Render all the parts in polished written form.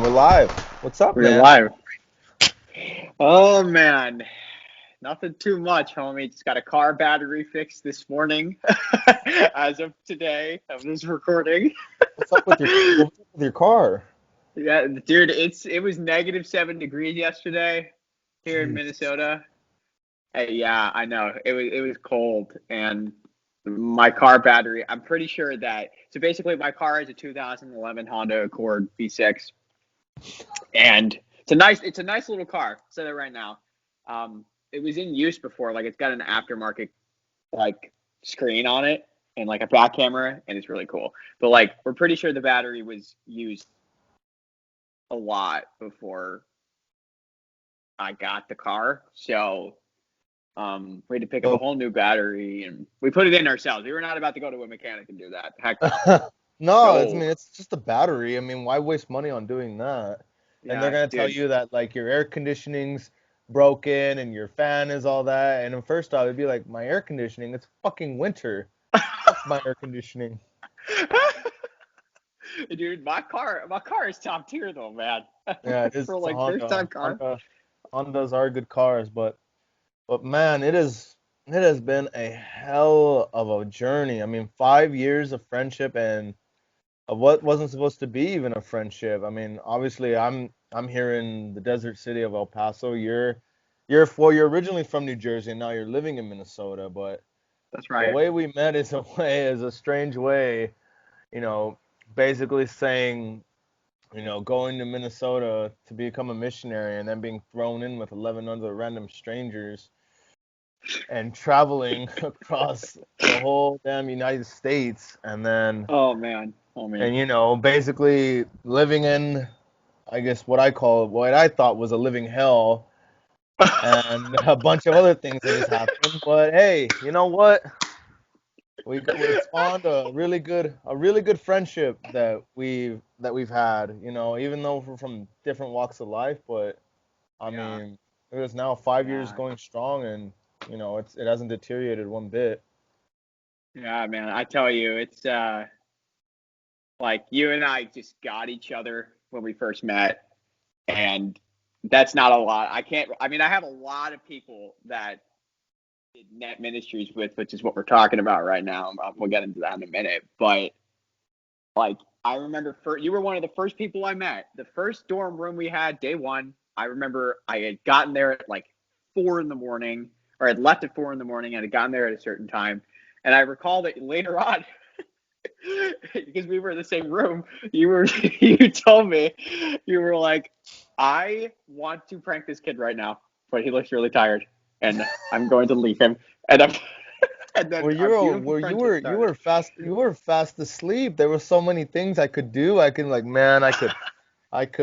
We're live. What's up, We're man? live. Oh man, nothing too much, homie. Just got a car battery fixed this morning. As of today, of this recording. What's up with your car? Yeah, dude, it was -7 degrees yesterday here in Jesus. Minnesota. Hey, yeah, I know. It was cold, and my car battery. I'm pretty sure that. So basically, my car is a 2011 Honda Accord V6, and it's a nice little car. I'll say that right now. It was in use before. Like, it's got an aftermarket like screen on it and like a back camera, and it's really cool. But like, we're pretty sure the battery was used a lot before I got the car. So we had to pick up a So, whole new battery, and we put it in ourselves. We were not about to go to a mechanic and do that. Heck no. no, I No. mean, it's just a battery. I mean, why waste money on doing that? And they're Yeah, gonna tell dude. you that like your air conditioning's broken and your fan is all that. And then first off, it'd be like my air conditioning. It's fucking winter. Fuck my air conditioning. Dude, my car is top tier though, man. Yeah, it is. For It's a like first Honda. time car. Hondas are good cars, but man, it has been a hell of a journey. I mean, 5 years of friendship and of what wasn't supposed to be even a friendship. I mean, obviously, I'm here in the desert city of El Paso. You're originally from New Jersey and now you're living in Minnesota. But That's the right. way we met is a strange way. You know, basically saying, going to Minnesota to become a missionary and then being thrown in with 11 other random strangers and traveling across the whole damn United States and then Oh man. Oh man. and basically living in, I guess, what I thought was a living hell, and a bunch of other things that just happened. But hey, you know what? We spawned a really good friendship that we've had. Even though we're from different walks of life, but I Yeah. mean, it is now 5 years Yeah. going strong, and it hasn't deteriorated one bit. Yeah, man. I tell you, it's like you and I just got each other when we first met, and that's not a lot. I mean, I have a lot of people that did net ministries with, which is what we're talking about right now. We'll get into that in a minute. But like, I remember you were one of the first people I met. The first dorm room we had, day one, I remember I had gotten there at like 4 in the morning, or I'd left at 4 in the morning and had gotten there at a certain time. And I recall that later on, because we were in the same room, you told me, you were like, I want to prank this kid right now, but he looks really tired, and I'm going to leave him. And I'm, and then Well, our beautiful where friendship started. you were fast asleep. There were so many things I could do. I could like, man, I could like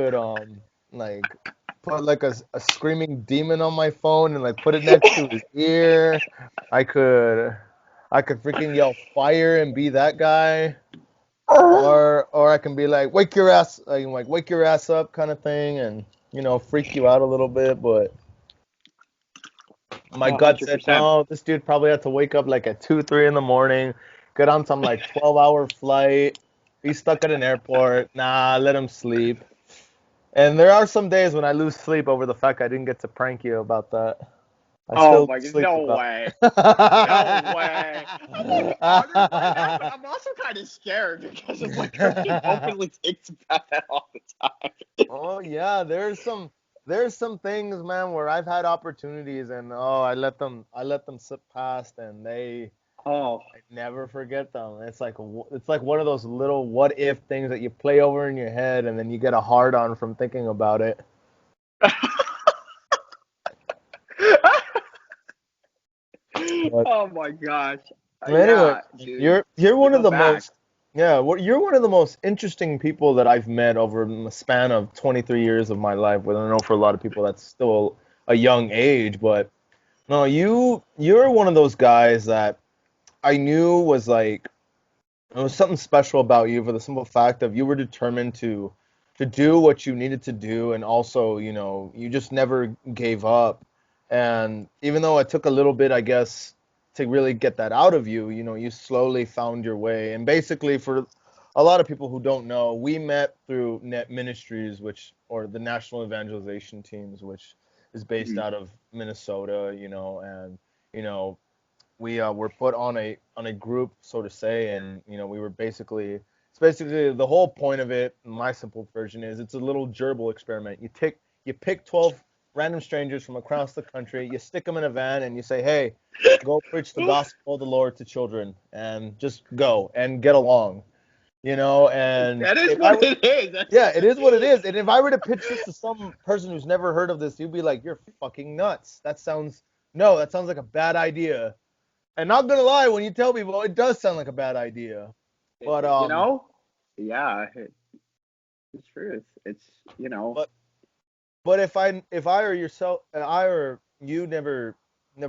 put like a screaming demon on my phone and like put it next to his ear. I could I could freaking yell fire and be that guy, or I can be like wake your ass up kind of thing, and freak you out a little bit. But my gut said 100%. no. This dude probably had to wake up like at 2, 3 in the morning, get on some like 12-hour flight, be stuck at an airport. Nah, let him sleep. And there are some days when I lose sleep over the fact I didn't get to prank you about that. I Oh still my lose god, sleep no about way. No way. I'm like honored by that, but it. I'm also kind of scared because of like Christian openly thinks about that all the time. Oh yeah, there's some things, man, where I've had opportunities and I let them slip past, and Oh. I never forget them. It's like one of those little what if things that you play over in your head and then you get a hard on from thinking about it. But Oh my gosh. anyway, Yeah, dude. you're You one of go the back. most yeah, you're one of the most interesting people that I've met over the span of 23 years of my life. But I know for a lot of people that's still a young age, but no, you're one of those guys that I knew was like there was something special about you for the simple fact of you were determined to do what you needed to do, and also, you just never gave up. And even though it took a little bit, I guess, to really get that out of you, you slowly found your way. And basically, for a lot of people who don't know, we met through N.E.T Ministries, or the National Evangelization Teams, which is based Mhm. out of Minnesota, and you know, we were put on a group, so to say, and we were it's basically the whole point of it. My simple version is it's a little gerbil experiment. You pick 12 random strangers from across the country, you stick them in a van, and you say, hey, go preach the gospel of the Lord to children, and just go and get along. And That is if I what were, it is. That's yeah, it is what it is. And if I were to pitch this to some person who's never heard of this, you'd be like, you're fucking nuts. No, that sounds like a bad idea. And not gonna lie, when you tell people, it does sound like a bad idea. But you know, yeah, it's truth. It's but but if I or yourself, I or you never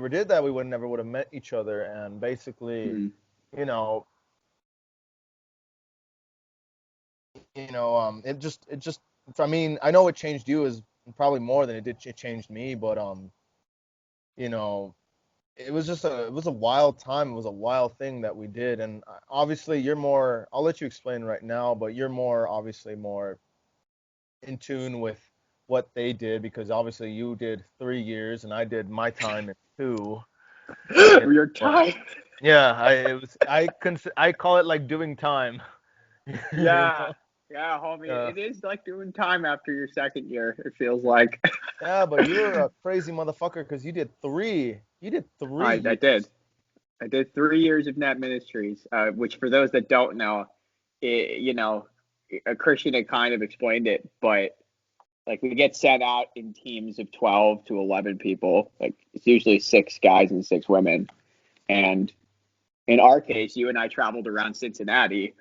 did that, we would have met each other. And basically, mm, you know, it just. I mean, I know it changed you as probably more than it changed me. But you know, it was a wild time. It was a wild thing that we did. And obviously, you're more. I'll let you explain right now, but you're obviously more in tune with what they did, because obviously you did 3 years and I did my time in two. your But time. yeah, I call it like doing time. you Yeah, know? yeah, homie. Yeah. It is like doing time after your second year. It feels like. Yeah, but you were a crazy motherfucker because you did three. You did three I did. years. I did 3 years of Net Ministries, which for those that don't know, a Christian had kind of explained it, but like we get sent out in teams of 12 to 11 people. Like it's usually 6 guys and 6 women. And in our case, you and I traveled around Cincinnati,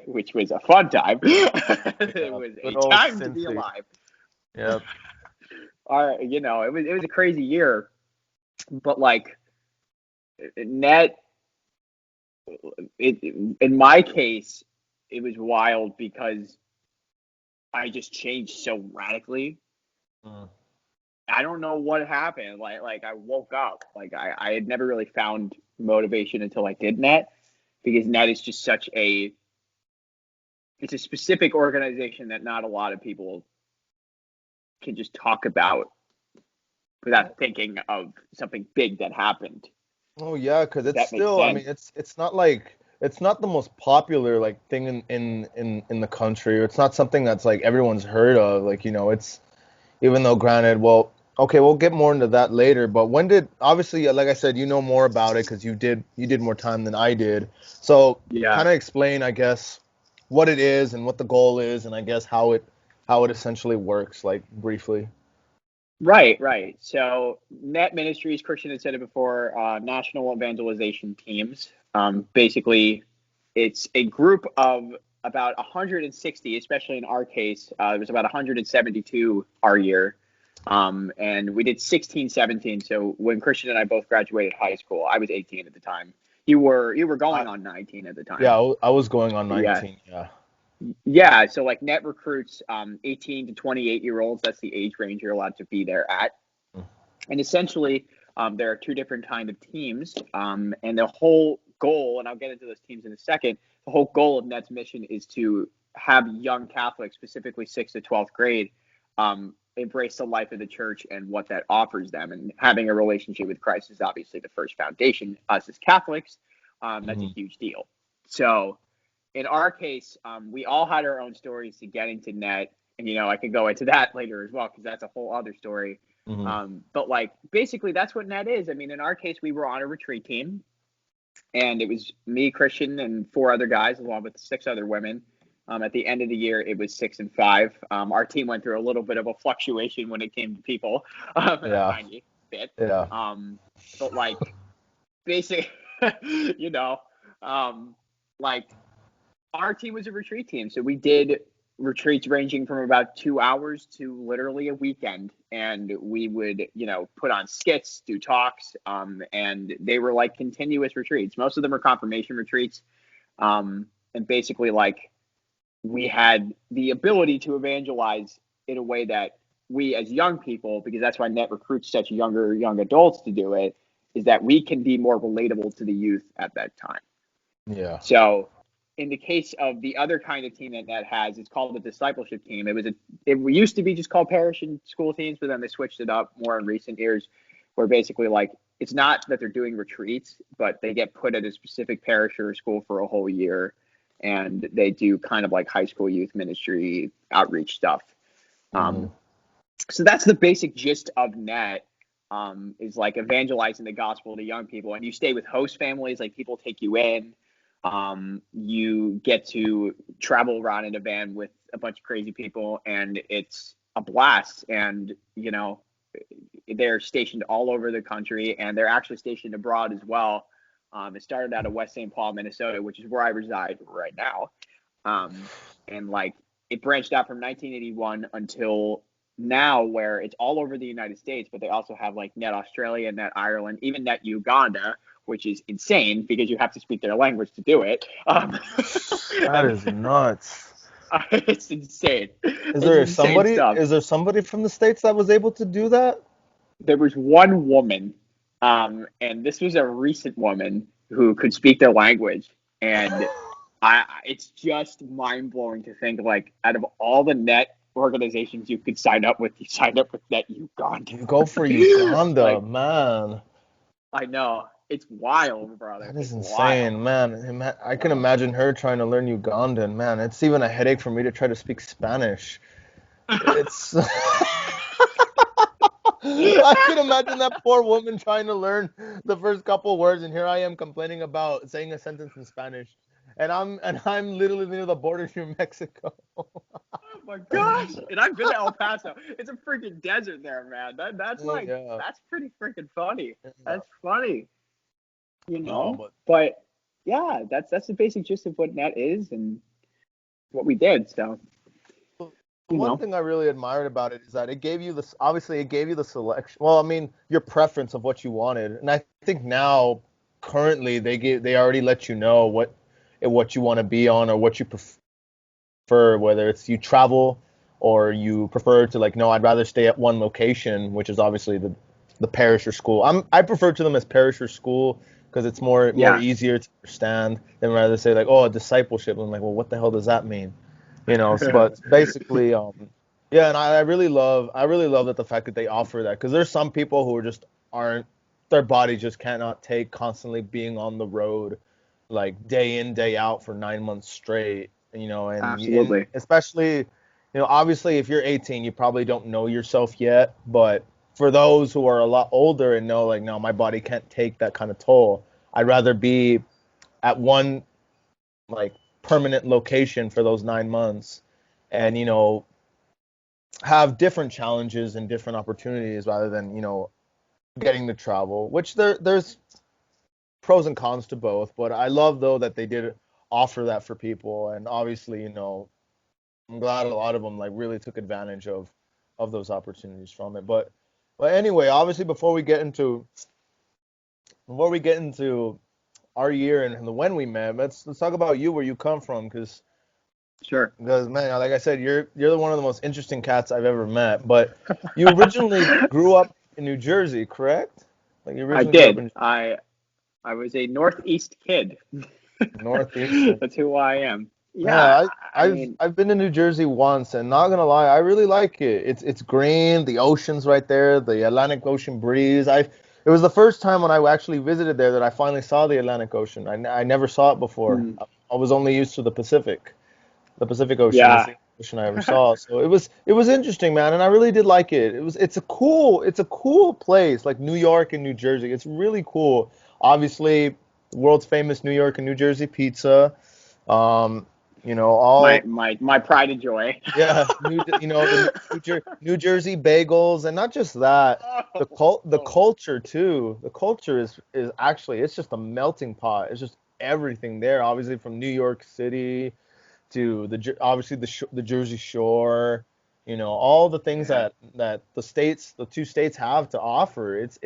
which was a fun time. It Yeah, was good a old time to be Cincy. alive. Yep. It was a crazy year, but like net, it in my case, it was wild because I just changed so radically. Mm. I don't know what happened. Like I woke up. Like I had never really found motivation until I did net, because net is just such a it's a specific organization that not a lot of people can just talk about without thinking of something big that happened. Oh yeah, because If it's that makes still. I mean, sense. it's not the most popular like thing in the country. It's not something that's like everyone's heard of. Like it's even though granted, well, okay, we'll get more into that later. But when did obviously, like I said, you know more about it because you did more time than I did. So Yeah. kind of explain, I guess, what it is and what the goal is, and I guess how it essentially works, like briefly. Right, right. So, Net Ministries, Christian had said it before, national evangelization teams. Basically, it's a group of about 160, especially in our case. It was about 172 our year. And we did 16, 17. So when Christian and I both graduated high school, I was 18 at the time. You were I, going on 19 at the yeah, time. I was going on Yeah. 19. Yeah. Yeah, so like Net recruits 18 to 28-year-olds. That's the age range you're allowed to be there at. And essentially, there are two different kind of teams, and the whole goal, and I'll get into those teams in a second. The whole goal of Net's mission is to have young Catholics, specifically 6th to 12th grade, embrace the life of the church and what that offers them. And having a relationship with Christ is obviously the first foundation. Us as Catholics, that's a Hmm. huge deal. So in our case, we all had our own stories to get into Net, and I could go into that later as well because that's a whole other story. Hmm. But like basically, that's what Net is. I mean, in our case, we were on a retreat team, and it was me, Christian, and 4 other guys, along with 6 other women. At the end of the year, it was 6 and 5. Our team went through a little bit of a fluctuation when it came to people, a Yeah. tiny bit. Yeah. But like basic, you know, um, like our team was a retreat team. So we did retreats ranging from about 2 hours to literally a weekend. And we would, put on skits, do talks, and they were like continuous retreats. Most of them are confirmation retreats. And basically, like, we had the ability to evangelize in a way that we as young people, because that's why Net recruits such young adults to do it, is that we can be more relatable to the youth at that time. Yeah. So in the case of the other kind of team that has, it's called the discipleship team. It used to be just called parish and school teams, but then they switched it up more in recent years, where basically like it's not that they're doing retreats, but they get put at a specific parish or school for a whole year, and they do kind of like high school youth ministry outreach stuff. So that's the basic gist of N.E.T. Is like evangelizing the gospel to young people, and you stay with host families, like people take you in. You get to travel around in a van with a bunch of crazy people, and it's a blast. And they're stationed all over the country, and they're actually stationed abroad as well. It started out of West St. Paul, Minnesota, which is where I reside right now. And like it branched out from 1981 until now, where it's all over the United States, but they also have like N.E.T Australia, N.E.T Ireland, even N.E.T Uganda, which is insane because you have to speak their language to do it. That is nuts. It's insane. Is It's there insane somebody? stuff. Is there somebody from the States that was able to do that? There was one woman, and this was a recent woman who could speak their language, and it's just mind blowing to think like out of all the N.E.T organizations you could sign up with, you signed up with N.E.T Uganda. You go for Uganda, Like, man. I know. It's wild, brother. That is It's wild. insane, man. I can imagine her trying to learn Ugandan, man. It's even a headache for me to try to speak Spanish. It's I can imagine that poor woman trying to learn the first couple words, and here I am complaining about saying a sentence in Spanish, and I'm literally near the border to Mexico. Oh my gosh. And I've been to El Paso. It's a freaking desert there, man. That's like Yeah, that's pretty freaking funny. yeah. That's funny, No, but But yeah, that's the basic gist of what N.E.T is and what we did. So, the you one know. thing I really admired about it is that it gave you this. Obviously, it gave you the selection. Well, I mean, your preference of what you wanted, and I think now, currently, they already let you know what you want to be on or what you prefer, whether it's you travel or you prefer to like, no, I'd rather stay at one location, which is obviously the parish or school. I prefer to them as parish or school because it's more Yeah. easier to understand than rather say like, oh, a discipleship. I'm like, well, what the hell does that mean? But basically, yeah, and I really love that the fact that they offer that because there's some people who just aren't, their body just cannot take constantly being on the road, like day in day out for 9 months straight, and Absolutely. especially, obviously if you're 18, you probably don't know yourself yet, but for those who are a lot older and know like, no, my body can't take that kind of toll, I'd rather be at one like permanent location for those 9 months and have different challenges and different opportunities rather than getting to travel, which there's pros and cons to both, but I love though that they did offer that for people, and obviously I'm glad a lot of them like really took advantage of those opportunities from it. But anyway, obviously before we get into our year and when we met, let's talk about you, where you come from, Sure. because man, like I said, you're one of the most interesting cats I've ever met. But you originally grew up in New Jersey, correct? Like you I originally grew up did. in I was a Northeast kid. Northeast. That's who I am. Yeah, Yeah. I I've mean, I've been to New Jersey once, and not gonna lie, I really like it. It's green, the ocean's right there, the Atlantic Ocean breeze. It was the first time when I actually visited there that I finally saw the Atlantic Ocean. I never saw it before. mm, I was only used to the Pacific. The Pacific Ocean was yeah. the ocean I ever saw. So it was interesting, man, and I really did like it. It's a cool place, like New York and New Jersey. It's really cool. Obviously, world's famous New York and New Jersey pizza. Um, My all my my pride and joy. yeah, New Jersey bagels, and not just that, the Oh, culture too. The culture is actually, it's just a melting pot. It's just everything there. Obviously from New York City to obviously the Jersey Shore, all the things yeah. that the two states have to offer. It's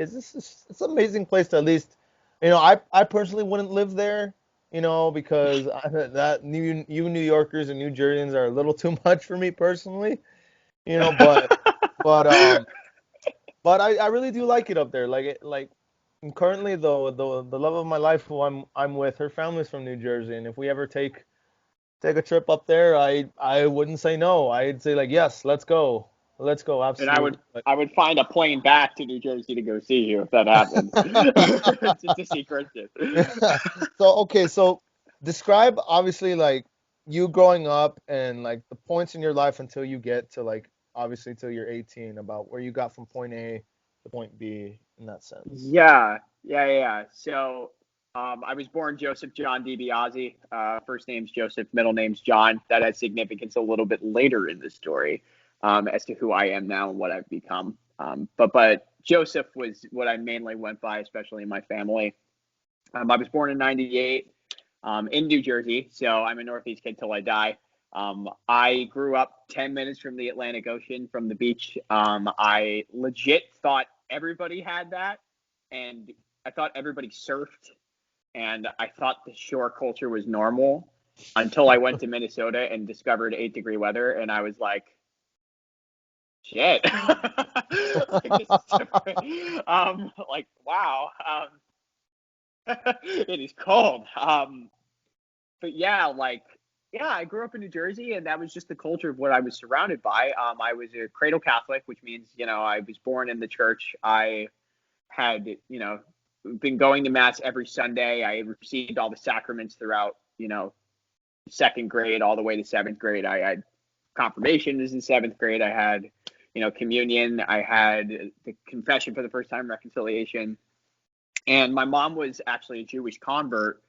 an amazing place to at least, I personally wouldn't live there, because you New Yorkers and New Jerseyans are a little too much for me personally, you know, but but um but I really do like it up there. Currently though, the love of my life who I'm with, her family's from New Jersey, and if we ever take take a trip up there, I wouldn't say no. I'd say like, yes, let's go. Let's go, And I would absolutely. But I would find a plane back to New Jersey to go see you if that happened. To see Christian. so okay, so describe obviously like you growing up and like the points in your life until you get to like obviously till you're 18 about where you got from point A to point B in that sense. Yeah. So, I was born Joseph John DiBiase. First name's Joseph, middle name's John. That has significance a little bit later in the story, as to who I am now and what I've become. But Joseph was what I mainly went by, especially in my family. I was born in '98, in New Jersey, so I'm a Northeast kid till I die. I grew up 10 minutes from the Atlantic Ocean, from the beach. I legit thought everybody had that, and I thought everybody surfed, and I thought the shore culture was normal until I went to Minnesota and discovered 8-degree weather, and I was like, shit. Like, this is different. Like, wow. It is cold. But yeah, like, yeah, I grew up in New Jersey, and that was just the culture of what I was surrounded by. I was a cradle Catholic, which means, I was born in the church. I had, been going to mass every Sunday. I received all the sacraments throughout, second grade all the way to seventh grade. I had confirmation was in seventh grade. I had, communion. I had the confession for the first time, reconciliation. And my mom was actually a Jewish convert,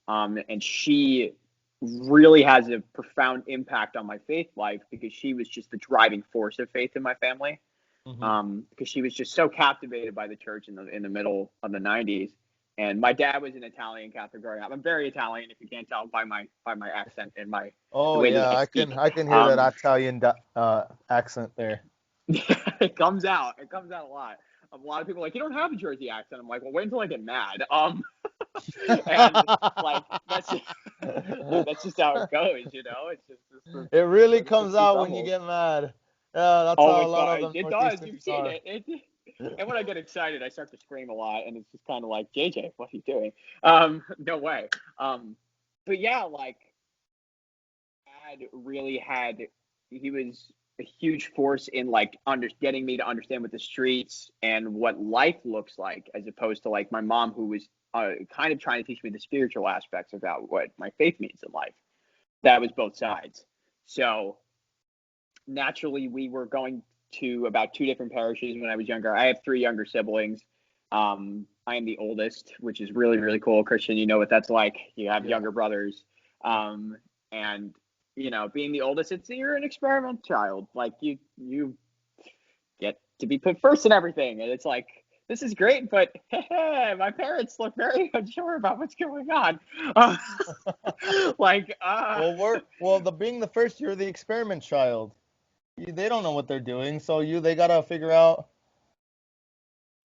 and she really has a profound impact on my faith life because she was just the driving force of faith in my family. Hmm. Because she was just so captivated by the church in the middle of the '90s. And my dad was an Italian Catholic growing up. I'm very Italian, if you can't tell by my accent and the Oh way that yeah, I I can speak. I can hear that Italian accent there. It comes out. It comes out a lot. A lot of people are like, you don't have a Jersey accent. I'm like, well, wait until I get mad. And like that's just how it goes. It's just It really the comes two out when you bubbles. get mad. Yeah, that's Oh, how a it lot does. of the It does. You've Northeasterners seen are. it. And when I get excited, I start to scream a lot, and it's just kind of like, JJ, what are you doing? No way. But yeah, like, dad really had. He was a huge force in like getting me to understand what the streets and what life looks like, as opposed to like my mom, who was kind of trying to teach me the spiritual aspects about what my faith means in life. That was both sides. So naturally, we were going to about two different parishes when I was younger. I have three younger siblings. I am the oldest, which is really, really cool. Christian, you know what that's like. You have Yeah. younger brothers. And being the oldest, you're an experiment child. Like you get to be put first in everything. And it's like, this is great, but my parents look very unsure about what's going on. Uh, like, The being the first, you're the experiment child. They don't know what they're doing, so they gotta figure out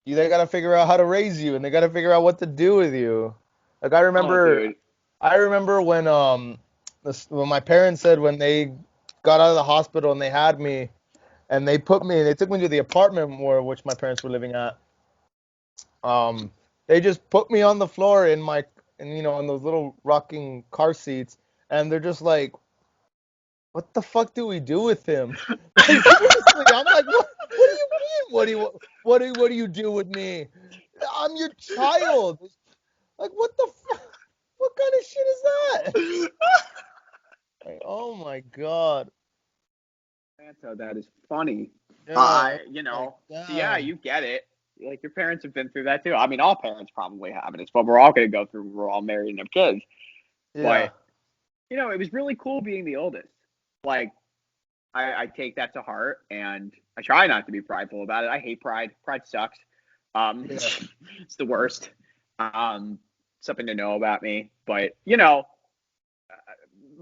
how to raise you, and they gotta figure out what to do with you. Like oh, dude. I remember when my parents said when they got out of the hospital and they had me and they took me to the apartment where which my parents were living at. Um, they just put me on the floor in those little rocking car seats, and they're just like, "What the fuck do we do with him?" Like seriously, I'm like, "What? What do you mean? What do you do with me? I'm your child. Like what the fuck? What kind of shit is that?" Like, oh my god. Santa, that is funny. Yeah, like So yeah, damn. you get it. Like, your parents have been through that too. I mean, all parents probably have it. It's what we're all going to go through. We're all married and have kids. Yeah. But, it was really cool being the oldest. Like, I take that to heart, and I try not to be prideful about it. I hate pride. Pride sucks. Yeah. It's the worst. Um, Something to know about me. But,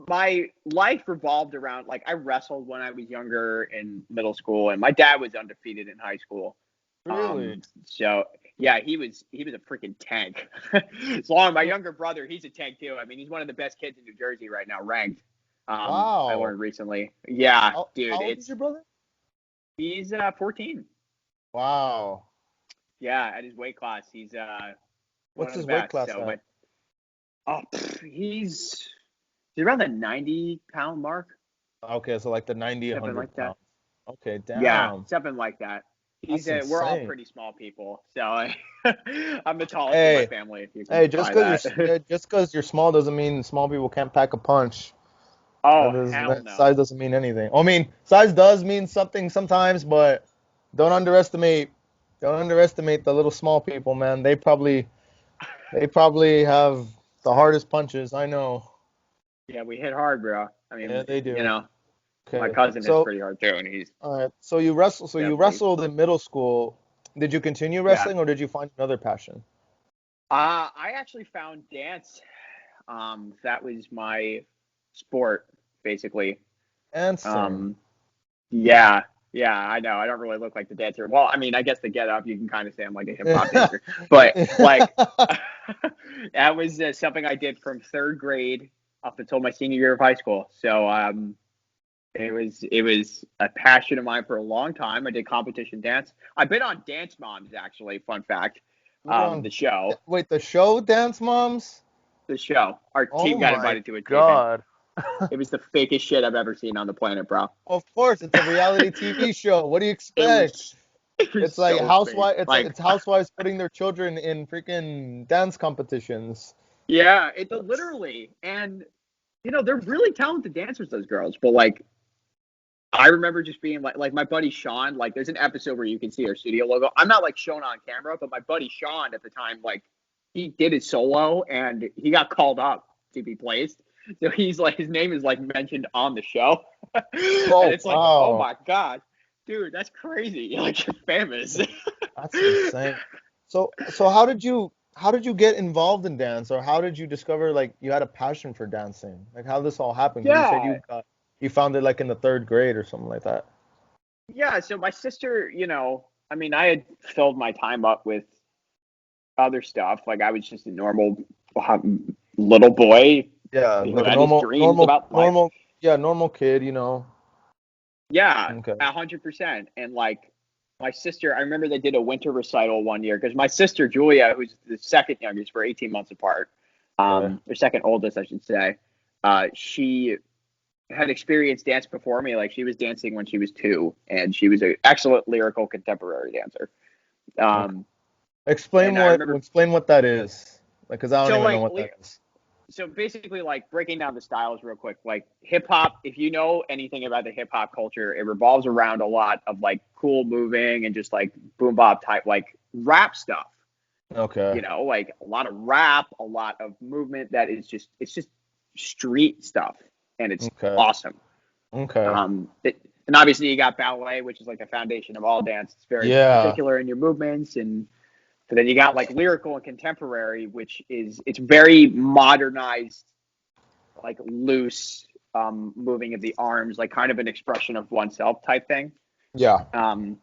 my life revolved around, like, I wrestled when I was younger in middle school, and my dad was undefeated in high school. Really? So yeah, he was a freaking tank. As long my younger brother, he's a tank too. I mean, he's one of the best kids in New Jersey right now, ranked. I Wow. learned recently. Yeah, dude, How old is your brother? he's 14. Wow. Yeah, at his weight class, he's one What's of the his weight best. class So, at? but he's He's around the 90-pound mark, Okay, so like the 90, something 100 like that. pounds. Okay, Yeah, damn. something like that. That's We're all insane. pretty small people, so I'm the tallest in my Hey, family, if you can hey, buy that. just because you're small doesn't mean small people can't pack a punch. Oh, hell Size no. doesn't mean anything. I mean, size does mean something sometimes, but don't underestimate don't underestimate the little small people, man. They probably have the hardest punches. I know. Yeah, we hit hard, bro. I Yeah, mean, they do. my Okay. cousin hits So, pretty hard too, and he's all right. So you definitely, wrestled in middle school. Did you continue yeah. wrestling or did you find another passion? I actually found dance. That was my sport, basically. Dancing. Um, yeah, yeah, I know. I don't really look like the dancer. Well, I mean, I guess the get up, you can kind of say I'm like a hip hop dancer, but like that was something I did from third grade up until my senior year of high school. So it was a passion of mine for a long time. I did competition dance. I've been on Dance Moms, actually. Fun fact. You were on, The show, wait, the show Dance Moms? the show. Our Oh team got my invited to a taping. God. It was the fakest shit I've ever seen on the planet, bro. Of course, it's a reality TV show. What do you It expect? was it was It's like so fake. housewife. Like It's housewives putting their children in freaking dance competitions. yeah, it That's, literally. And they're really talented dancers, those girls. But like I remember just being like my buddy Sean, like there's an episode where you can see our studio logo. I'm not like shown on camera, but my buddy Sean at the time, like he did his solo and he got called up to be placed. So he's like his name is like mentioned on the show. And oh it's like, oh wow, my God, dude, that's crazy. Like you're famous. that's insane. So how did you get involved in dance, or how did you discover like you had a passion for dancing? Like how this all happened? Because you said Yeah. you found it like in the third grade or something like that. Yeah. So my sister, I mean, I had filled my time up with other stuff. Like I was just a normal little boy Yeah, who like a had his normal, dreams normal, about life. normal, yeah, normal kid. Yeah, Okay. 100%. And like my sister, I remember they did a winter recital one year because my sister Julia, who's the second youngest, we're 18 months apart, Okay. or second oldest, I should say. She had experienced dance before me. Like she was dancing when she was 2, and she was an excellent lyrical contemporary dancer. Okay. Um, Explain and I what remember, explain what that is. Like, 'cause I don't so even know like what that is. so basically like breaking down the styles real quick, like hip hop, if you know anything about the hip hop culture, it revolves around a lot of like cool moving and just like boom bop type like rap stuff, Okay. like a lot of rap, a lot of movement that is just it's just street stuff, and it's Okay. awesome. Okay. And obviously you got ballet, which is like the foundation of all dance. It's very Yeah. particular in your movements. And so then you got like lyrical and contemporary, which is it's very modernized, like loose moving of the arms, like kind of an expression of oneself type thing. Yeah. Um,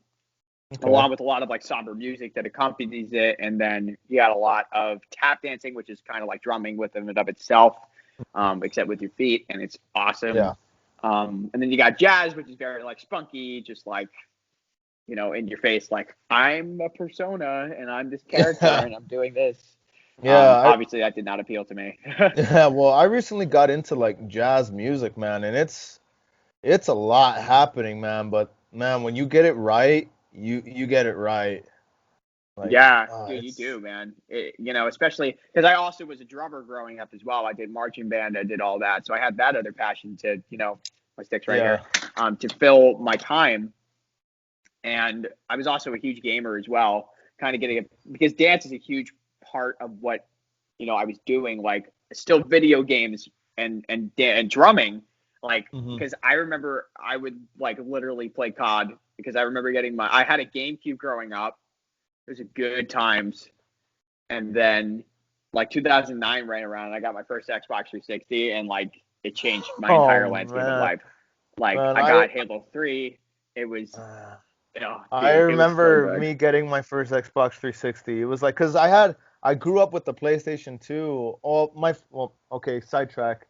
Okay. Along with a lot of like somber music that accompanies it, and then you got a lot of tap dancing, which is kind of like drumming within and of itself, except with your feet, and it's awesome. Yeah. And then you got jazz, which is very like spunky, just like in your face, like I'm a persona and I'm this character Yeah. and I'm doing this. Yeah. Obviously, that did not appeal to me. Yeah. Well, I recently got into like jazz music, man, and it's a lot happening, man. But man, when you get it right, you get it right. Like, Yeah, dude, you it's do, man. Especially because I also was a drummer growing up as well. I did marching band, I did all that, so I had that other passion to, my sticks right here, yeah. to fill my time. And I was also a huge gamer as well, kind of getting it because dance is a huge part of what I was doing. Like still video games and drumming, like Hmm. because I remember I would like literally play COD because I remember getting I had a GameCube growing up. It was a good times. And then like 2009 ran around and I got my first Xbox 360 and like it changed my Oh entire landscape of man, life. Like man, I got Halo 3. It was, uh, I dude, it was so remember good. me getting my first Xbox 360. It was like, cause I grew up with the PlayStation 2. Okay, sidetrack.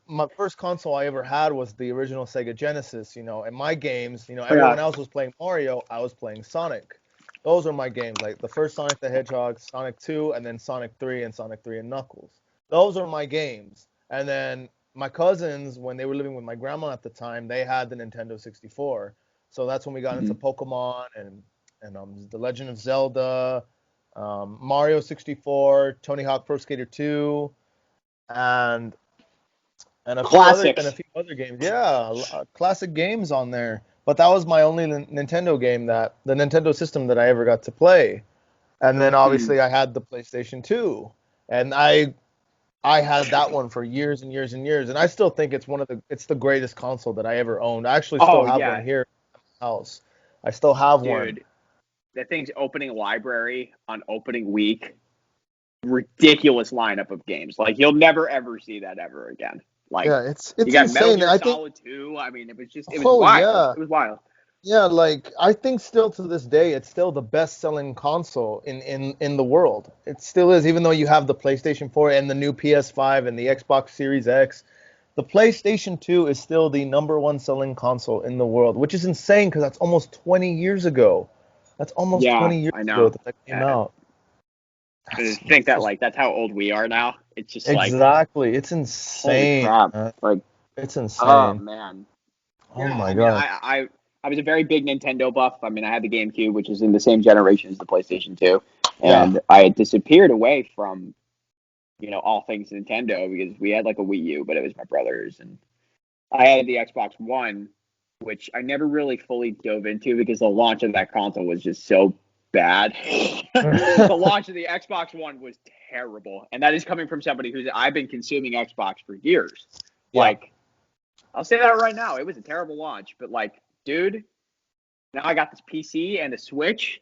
My first console I ever had was the original Sega Genesis. And my games, Yeah. everyone else was playing Mario, I was playing Sonic. Those are my games, like the first Sonic the Hedgehog, Sonic 2, and then Sonic 3 and Sonic 3 and Knuckles. Those are my games. And then my cousins, when they were living with my grandma at the time, they had the Nintendo 64. So that's when we got into Mhm. Pokemon and The Legend of Zelda, Mario 64, Tony Hawk Pro Skater 2, and and a Classics. few other games. Yeah, classic games on there. But that was my only Nintendo game, that the Nintendo system that I ever got to play. And then Mhm. obviously I had the PlayStation 2, and I had that one for years and years and years, and I still think it's the greatest console that I ever owned. I actually still Oh have one yeah, here at my house. I still have one. dude. That thing's opening library on opening week. Ridiculous lineup of games. Like you'll never ever see that ever again. Like Yeah, you it's got Metal insane. Gear I think, Solid 2. I mean, it was oh wild. yeah, It was wild. yeah, like I think still to this day it's still the best-selling console in the world. It still is, even though you have the PlayStation 4 and the new PS5 and the Xbox Series X. The PlayStation 2 is still the number one selling console in the world, which is insane because that's almost 20 years ago. That's almost Yeah, 20 years I ago know. that came Uh, out. to That's think that just like that's how old we are now. It's just like exactly. It's holy insane, crap. man. Like It's oh insane. man. Oh Yeah, my I mean, God. I was a very big Nintendo buff. I mean, I had the GameCube, which is in the same generation as the PlayStation 2, Yeah. and I had disappeared away from all things Nintendo because we had like a Wii U, but it was my brother's, and I had the Xbox One, which I never really fully dove into because the launch of that console was just so bad. The launch of the Xbox One was terrible, and that is coming from somebody who's I've been consuming Xbox for years. Yeah. Like, I'll say that right now, it was a terrible launch, but like, dude, now I got this PC and the Switch.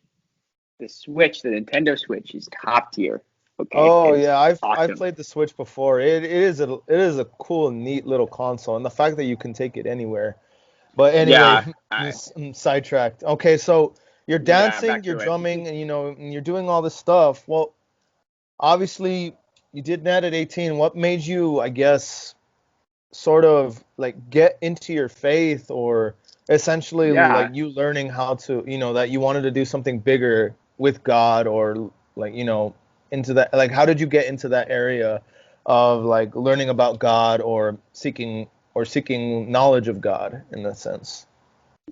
The Switch, the Nintendo Switch, is top tier. Okay, Oh it's yeah, I've awesome. played the Switch before. It is a cool, neat little console, and the fact that you can take it anywhere. But anyway, Yeah, I'm sidetracked. Okay, so you're yeah, dancing, back you're to it. drumming, and and you're doing all this stuff. Well, obviously, you did that at 18. What made you, I guess, sort of like get into your faith, or essentially Yeah, like you learning how to, that you wanted to do something bigger with God, or like, into that, like how did you get into that area of like learning about God, or seeking knowledge of God in a sense?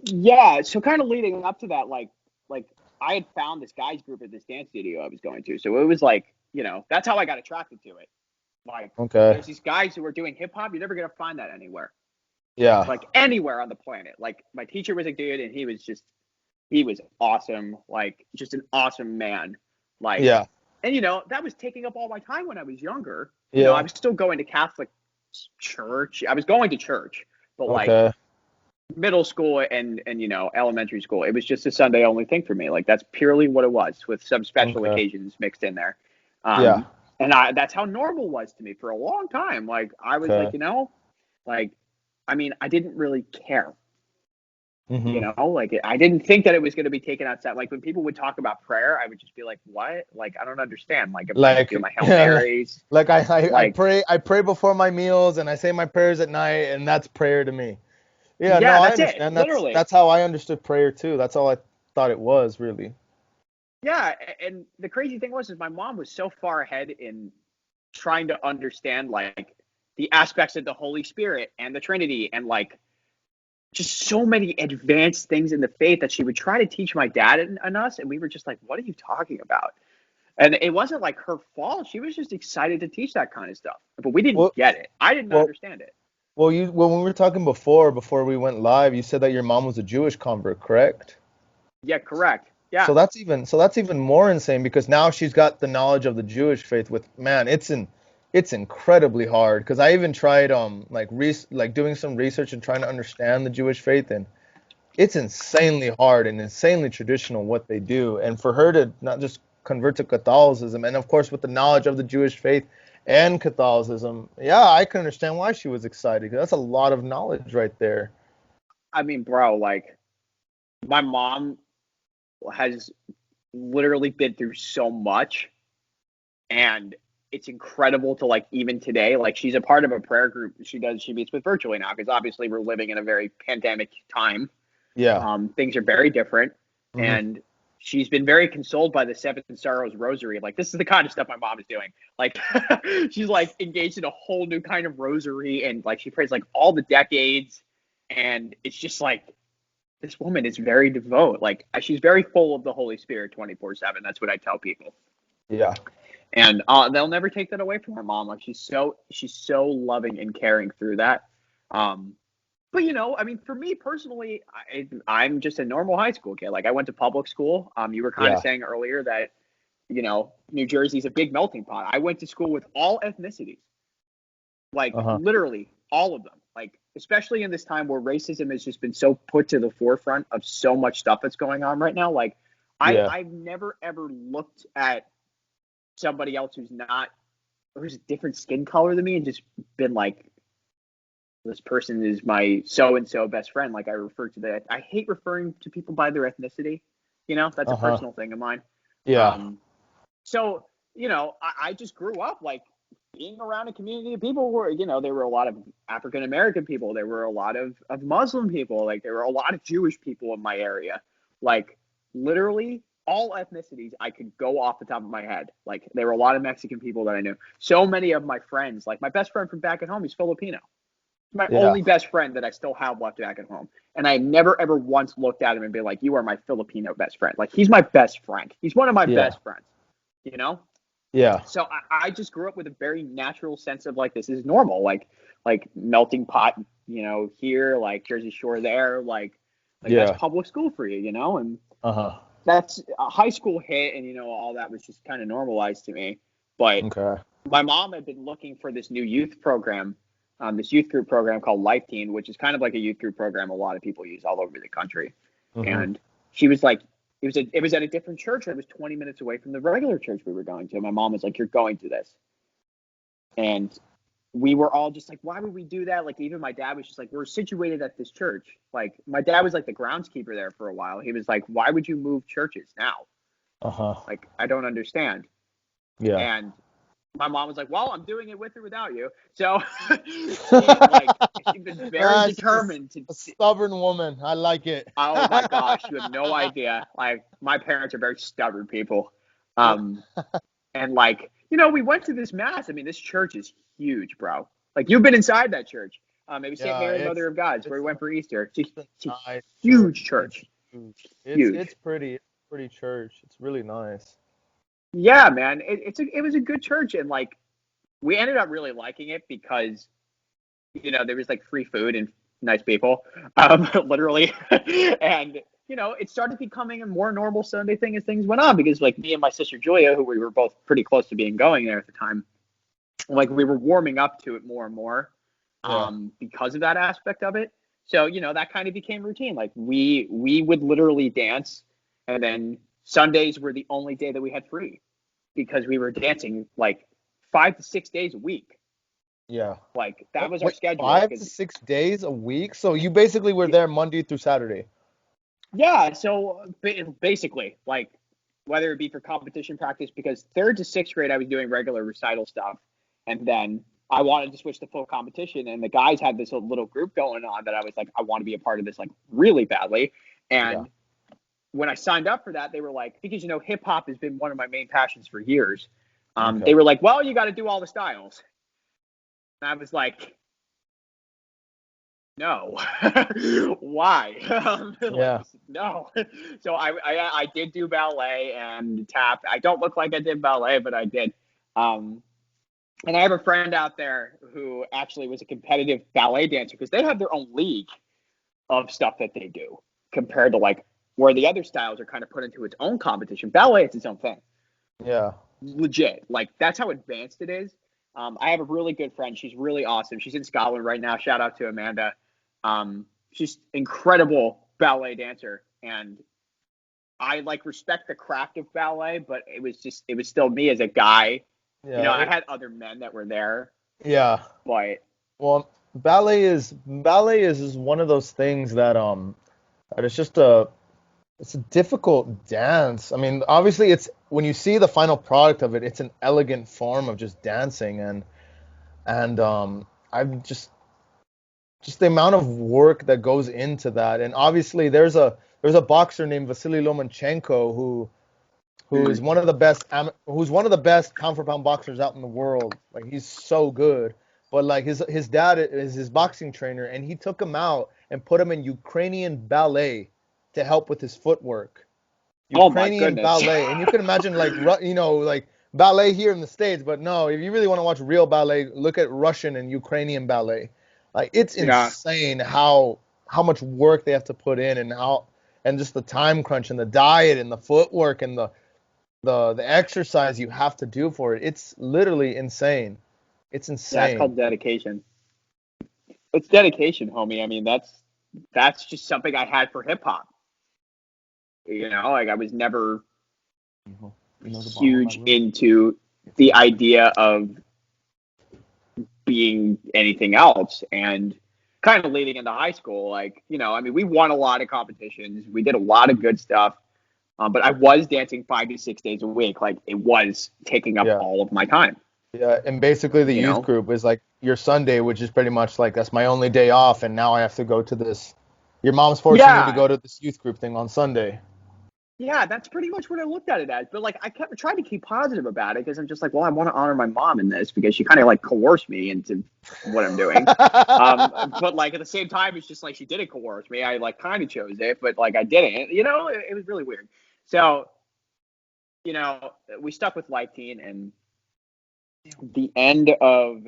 yeah. So kind of leading up to that, like I had found this guys group at this dance studio I was going to. So it was like, that's how I got attracted to it. Like, Okay. there's these guys who are doing hip hop. You're never gonna find that anywhere, Yeah. like anywhere on the planet. Like my teacher was a dude, and he was awesome. Like just an awesome man. Like, Yeah. and that was taking up all my time when I was younger. I Yeah. was still going to Catholic church. I was going to church, but like Okay. middle school and elementary school, it was just a Sunday only thing for me. Like that's purely what it was, with some special Okay. occasions mixed in there. Yeah. And that's how normal was to me for a long time. Like I was like, Okay. like I mean, I didn't really care. Mhm. Like I didn't think that it was going to be taken outside. Like when people would talk about prayer, I would just be like, "What? Like I don't understand. Like am I Like, doing my Hail yeah, Marys? like I Like pray before my meals, and I say my prayers at night, and that's prayer to me. Yeah, no, yeah, I that's it. understand. That's Literally. that's how I understood prayer too. That's all I thought it was, really. Yeah, and the crazy thing was is my mom was so far ahead in trying to understand like the aspects of the Holy Spirit and the Trinity and like just so many advanced things in the faith that she would try to teach my dad and us, and we were just like, "What are you talking about?" And it wasn't like her fault. She was just excited to teach that kind of stuff, but we didn't Well, get it. I didn't well, understand it. when we were talking before we went live, you said that your mom was a Jewish convert, correct? Yeah, correct. Yeah, So that's even more insane, because now she's got the knowledge of the Jewish faith. With, man, it's incredibly hard, because I even tried like doing some research and trying to understand the Jewish faith, and it's insanely hard and insanely traditional what they do. And for her to not just convert to Catholicism, and of course with the knowledge of the Jewish faith and Catholicism, yeah, I can understand why she was excited, 'cause that's a lot of knowledge right there. I mean, bro, like my mom has literally been through so much, and it's incredible to like even today. Like she's a part of a prayer group. She meets with virtually now because obviously we're living in a very pandemic time. Yeah. Things are very different, Hmm. and she's been very consoled by the Seven Sorrows Rosary. Like, this is the kind of stuff my mom is doing. Like, she's like engaged in a whole new kind of rosary, and like she prays like all the decades, and it's just like this woman is very devout. Like, she's very full of the Holy Spirit 24/7. That's what I tell people. Yeah. And they'll never take that away from her mom. Like, she's so loving and caring through that. But I mean, for me personally, I'm just a normal high school kid. Like, I went to public school. You were kind of saying earlier that New Jersey's a big melting pot. I went to school with all ethnicities, like literally all of them. Like, especially in this time where racism has just been so put to the forefront of so much stuff that's going on right now. Like, I've never ever looked at somebody else who's a different skin color than me and just been like, this person is my so-and-so best friend. Like, I refer to that. I hate referring to people by their ethnicity. That's a personal thing of mine. Yeah. So, I just grew up like being around a community of people where, there were a lot of African-American people. There were a lot of Muslim people. Like, there were a lot of Jewish people in my area. Like, literally all ethnicities I could go off the top of my head. Like, there were a lot of Mexican people that I knew. So many of my friends, like my best friend from back at home, he's Filipino. My only best friend that I still have left back at home. And I never, ever once looked at him and be like, you are my Filipino best friend. Like, he's my best friend. He's one of my best friends, Yeah. So I just grew up with a very natural sense of like, this is normal. Like melting pot, here, like Jersey Shore there, like that's public school for you, and that's a high school hit. And, all that was just kind of normalized to me. But my mom had been looking for this new youth program. This youth group program called Life Teen, which is kind of like a youth group program a lot of people use all over the country. And she was like, it was at a different church that was 20 minutes away from the regular church we were going to. My mom was like, you're going to this. And we were all just like, why would we do that? Like, even my dad was just like, we're situated at this church. Like, my dad was like the groundskeeper there for a while. He was like, why would you move churches now? Like, I don't understand. Yeah. And my mom was like, well, I'm doing it with or without you. So she's been very determined a stubborn woman. I like it. Oh my gosh, you have no idea. Like, my parents are very stubborn people. And like, we went to this mass. I mean, this church is huge, bro. Like, you've been inside that church. Maybe St. Mary Mother of God, where we went for Easter. It's a huge church. It's pretty church. It's really nice. Yeah, man, it was a good church, and like, we ended up really liking it because, there was like free food and nice people, literally, and it started becoming a more normal Sunday thing as things went on, because like me and my sister Julia, who we were both pretty close to being going there at the time, like, we were warming up to it more and more, because of that aspect of it. So that kind of became routine. Like, we would literally dance, and then Sundays were the only day that we had free, because we were dancing like 5 to 6 days a week. Yeah. Like, that was our schedule. 5 to 6 days a week? So you basically were there Monday through Saturday? Yeah. So basically, like, whether it be for competition practice, because 3rd to 6th grade, I was doing regular recital stuff. And then I wanted to switch to full competition. And the guys had this little group going on that I was like, I want to be a part of this, like, really badly. And when I signed up for that, they were like, because, hip hop has been one of my main passions for years. They were like, well, you got to do all the styles. And I was like, no. Why? Like, no. So I did do ballet and tap. I don't look like I did ballet, but I did. And I have a friend out there who actually was a competitive ballet dancer, because they have their own league of stuff that they do compared to like where the other styles are kind of put into its own competition. Ballet, it's its own thing. Yeah. Legit. Like, that's how advanced it is. I have a really good friend. She's really awesome. She's in Scotland right now. Shout out to Amanda. She's incredible ballet dancer. And I like respect the craft of ballet, but it was still me as a guy. Yeah. I had other men that were there. Yeah. But well, ballet is one of those things that it's just it's a difficult dance. I mean, obviously it's, when you see the final product of it, it's an elegant form of just dancing, and I'm just the amount of work that goes into that. And obviously there's a there's a boxer named Vasily Lomachenko who is one of the best who's one of the best pound for pound boxers out in the world. Like he's so good. But like his dad is his boxing trainer, and he took him out and put him in Ukrainian ballet to help with his footwork. Oh my Ukrainian goodness. ballet, and you can imagine like like ballet here in the States, but no, if you really want to watch real ballet, look at Russian and Ukrainian ballet. Like it's Yeah, insane how much work they have to put in, and just the time crunch and the diet and the footwork and the exercise you have to do for it. It's literally insane. It's yeah, it's insane. called dedication. It's dedication, homie. I mean, that's just something I had for hip hop. Like I was never Mhm. You know the bottle in my huge room? into the idea of being anything else, and kind of leading into high school, like, I mean, we won a lot of competitions, we did a lot of good stuff, but I was dancing 5 to 6 days a week. Like it was taking up Yeah. all of my time, Yeah, and basically the you youth know? group is like your Sunday, which is pretty much like that's my only day off, and now I have to go to this. Your mom's forcing you to Yeah. go to this youth group thing on Sunday. Yeah, that's pretty much what I looked at it as. But like, I kept trying to keep positive about it because I'm just like, well, I want to honor my mom in this because she kind of like coerced me into what I'm doing. But like at the same time, it's just like she didn't coerce me. I like kind of chose it, but like I didn't. It was really weird. So we stuck with Life Teen, and the end of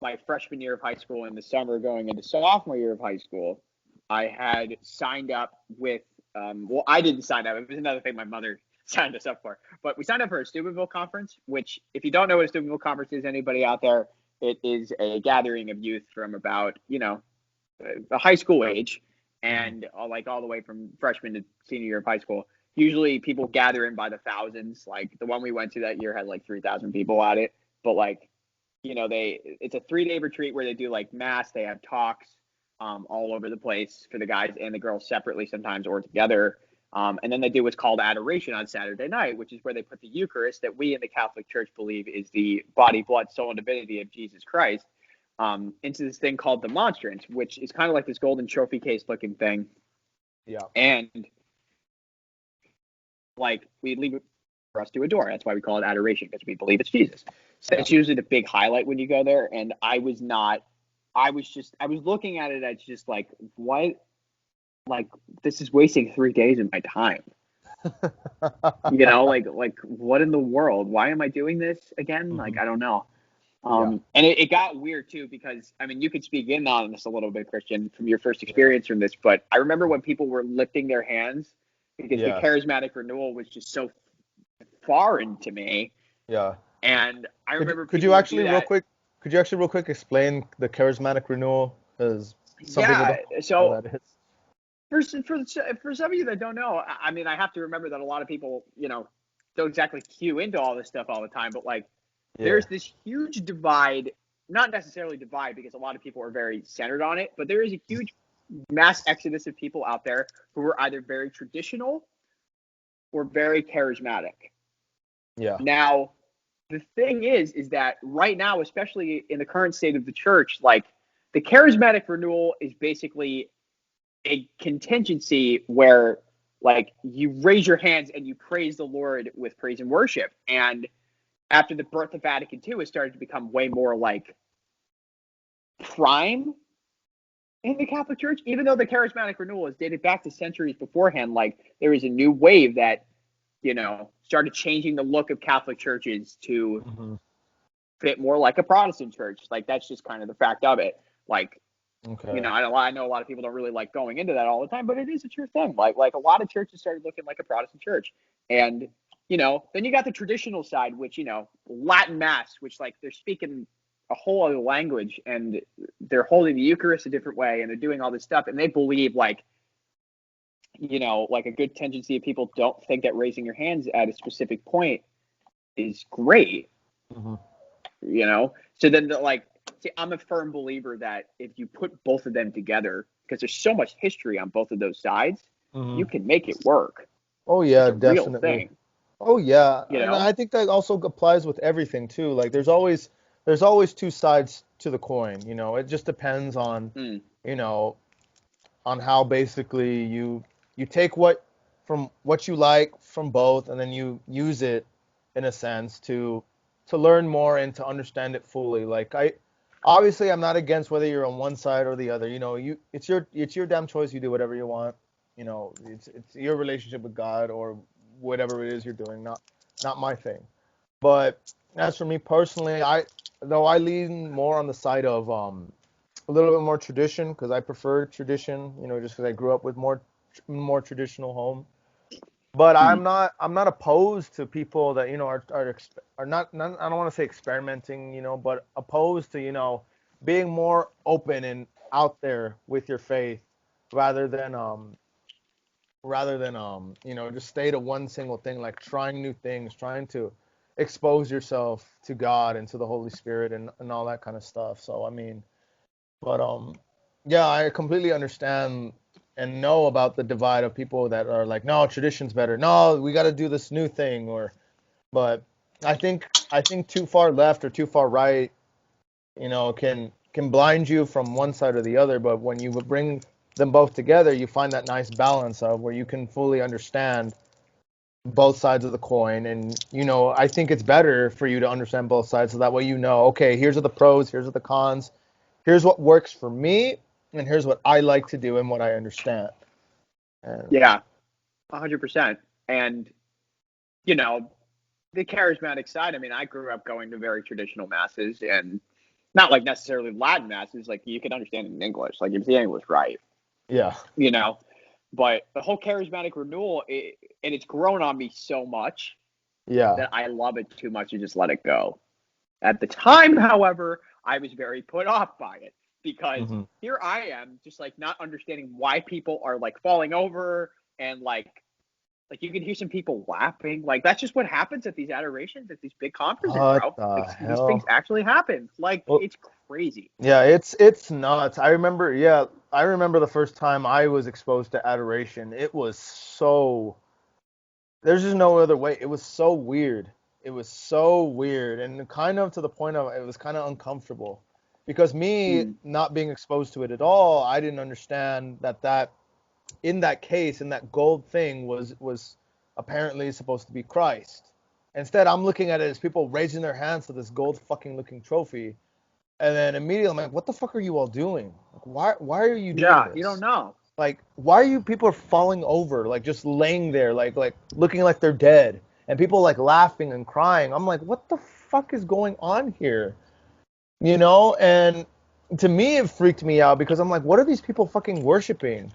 my freshman year of high school in the summer going into sophomore year of high school, I had signed up with, well, I didn't sign up. It was another thing my mother signed us up for. But we signed up for a Steubenville conference, which, if you don't know what a Steubenville conference is, anybody out there, it is a gathering of youth from about, the high school age, Mhm. and like all the way from freshman to senior year of high school. Usually people gather in by the thousands. Like the one we went to that year had like 3,000 people at it. But like, it's a 3-day retreat where they do like mass, they have talks all over the place for the guys and the girls separately sometimes or together. And then they do what's called adoration on Saturday night, which is where they put the Eucharist, that we in the Catholic Church believe is the body, blood, soul, and divinity of Jesus Christ, into this thing called the monstrance, which is kind of like this golden trophy case looking thing. Yeah. And like we leave it for us to adore. That's why we call it adoration, because we believe it's Jesus. So Yeah. it's usually the big highlight when you go there. And I was looking at it as just like, what? Like, this is wasting 3 days of my time. Like what in the world? Why am I doing this again? Like, Hmm. I don't know. Yeah. And it got weird too, because I mean, you could speak in on this a little bit, Christian, from your first Yeah. experience from this. But I remember when people were lifting their hands because the Yeah. charismatic renewal was just so foreign to me. Yeah. And I Could remember could you people would do actually real that. quick could you actually real quick explain the charismatic renewal? Because some people Yeah. don't know So what that is. for some of you that don't know, I mean, I have to remember that a lot of people, don't exactly cue into all this stuff all the time. But like, Yeah. there's this huge divide, not necessarily divide because a lot of people are very centered on it, but there is a huge mass exodus of people out there who are either very traditional or very charismatic. Yeah. Now, the thing is that right now, especially in the current state of the church, like the charismatic renewal is basically a contingency where like you raise your hands and you praise the Lord with praise and worship. And after the birth of Vatican II, it started to become way more like prime in the Catholic Church, even though the charismatic renewal is dated back to centuries beforehand. Like there was a new wave that, started changing the look of Catholic churches to Hmm. fit more like a Protestant church. Like that's just kind of the fact of it. Like, Okay. I know a lot of people don't really like going into that all the time, but it is a true thing. Like a lot of churches started looking like a Protestant church. And, then you got the traditional side, which, Latin mass, which like they're speaking a whole other language, and they're holding the Eucharist a different way, and they're doing all this stuff. And they believe like, like a good tendency of people don't think that raising your hands at a specific point is great, Hmm. you know? So then see, I'm a firm believer that if you put both of them together, because there's so much history on both of those sides, Hmm. you can make it work. Oh It's yeah, a real definitely. thing, Oh yeah, you and know? I think that also applies with everything too. Like there's always two sides to the coin, you know. It just depends on, Mm, you know, on how basically you you take what you like from both, and then you use it in a sense to learn more and to understand it fully. Like obviously I'm not against whether you're on one side or the other. You know, it's your damn choice. You do whatever you want. You know, it's your relationship with God or whatever it is you're doing. Not my thing. But as for me personally, I lean more on the side of a little bit more tradition because I prefer tradition. You know, just because I grew up with more traditional home. But Mhm. I'm not opposed to people that are not I don't want to say experimenting, but opposed to being more open and out there with your faith rather than just stay to one single thing, like trying new things, trying to expose yourself to God and to the Holy Spirit and all that kind of stuff. So I mean, but yeah, I completely understand and know about the divide of people that are like, no, tradition's better. No, we got to do this new thing. But I think too far left or too far right, can blind you from one side or the other. But when you bring them both together, you find that nice balance of where you can fully understand both sides of the coin. And I think it's better for you to understand both sides so that way okay, here's are the pros, here's are the cons, here's what works for me, and here's what I like to do and what I understand. And Yeah, 100%. And you know, the charismatic side. I mean, I grew up going to very traditional masses, and not like necessarily Latin masses. Like you can understand it in English. Like if the English right, yeah, you know. But the whole charismatic renewal, and it's grown on me so much yeah, that I love it too much to just let it go. At the time, however, I was very put off by it because hmm here I am, just like not understanding why people are like falling over and like you can hear some people laughing. Like that's just what happens at these adorations at these big conferences, what bro. the Like these things hell? actually happen. Like Well, it's crazy. yeah, it's nuts. I remember the first time I was exposed to adoration. It was so there's just no other way. It was so weird. It was so weird and kind of to the point of it was kind of uncomfortable because me Mm, not being exposed to it at all, I didn't understand that in that case, in that gold thing was apparently supposed to be Christ. Instead, I'm looking at it as people raising their hands to this gold fucking looking trophy, and then immediately I'm like, what the fuck are you all doing? Like, why are you doing yeah, you don't this? know. Like, why are you people are falling over, like just laying there, like looking like they're dead, and people like laughing and crying. I'm like, what the fuck is going on here? And to me, it freaked me out because I'm like, what are these people fucking worshiping?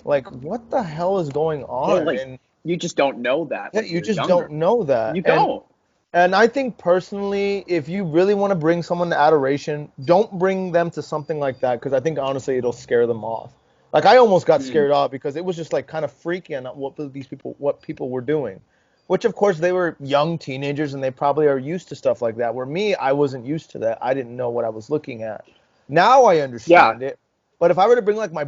Like, what the hell is going Yeah, on? like And you just don't know that yeah, when you you're just don't younger. know that. You And don't. and I think personally, if you really want to bring someone to adoration, don't bring them to something like that because I think honestly it'll scare them off. Like I almost got Mm, scared off because it was just like kind of freaky on what people were doing. Which of course they were young teenagers and they probably are used to stuff like that. Where me, I wasn't used to that. I didn't know what I was looking at. Now I yeah. understand it. But if I were to bring like my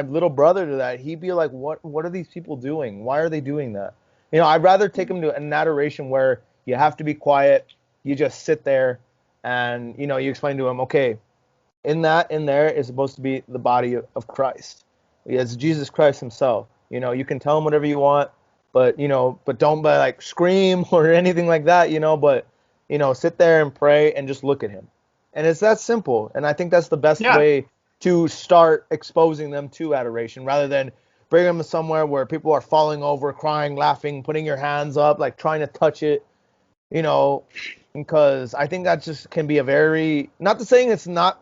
little brother to that, he'd be like, "What are these people doing? Why are they doing that?" I'd rather take him to an adoration where you have to be quiet. You just sit there, and you explain to him, okay, in there is supposed to be the body of Christ. It's Jesus Christ Himself. You can tell him whatever you want, but don't like scream or anything like that. But sit there and pray and just look at Him, and it's that simple. And I think that's the best Yeah. way to start exposing them to adoration, rather than bring them somewhere where people are falling over, crying, laughing, putting your hands up, like trying to touch it, you know, because I think that just can be a very not to saying it's not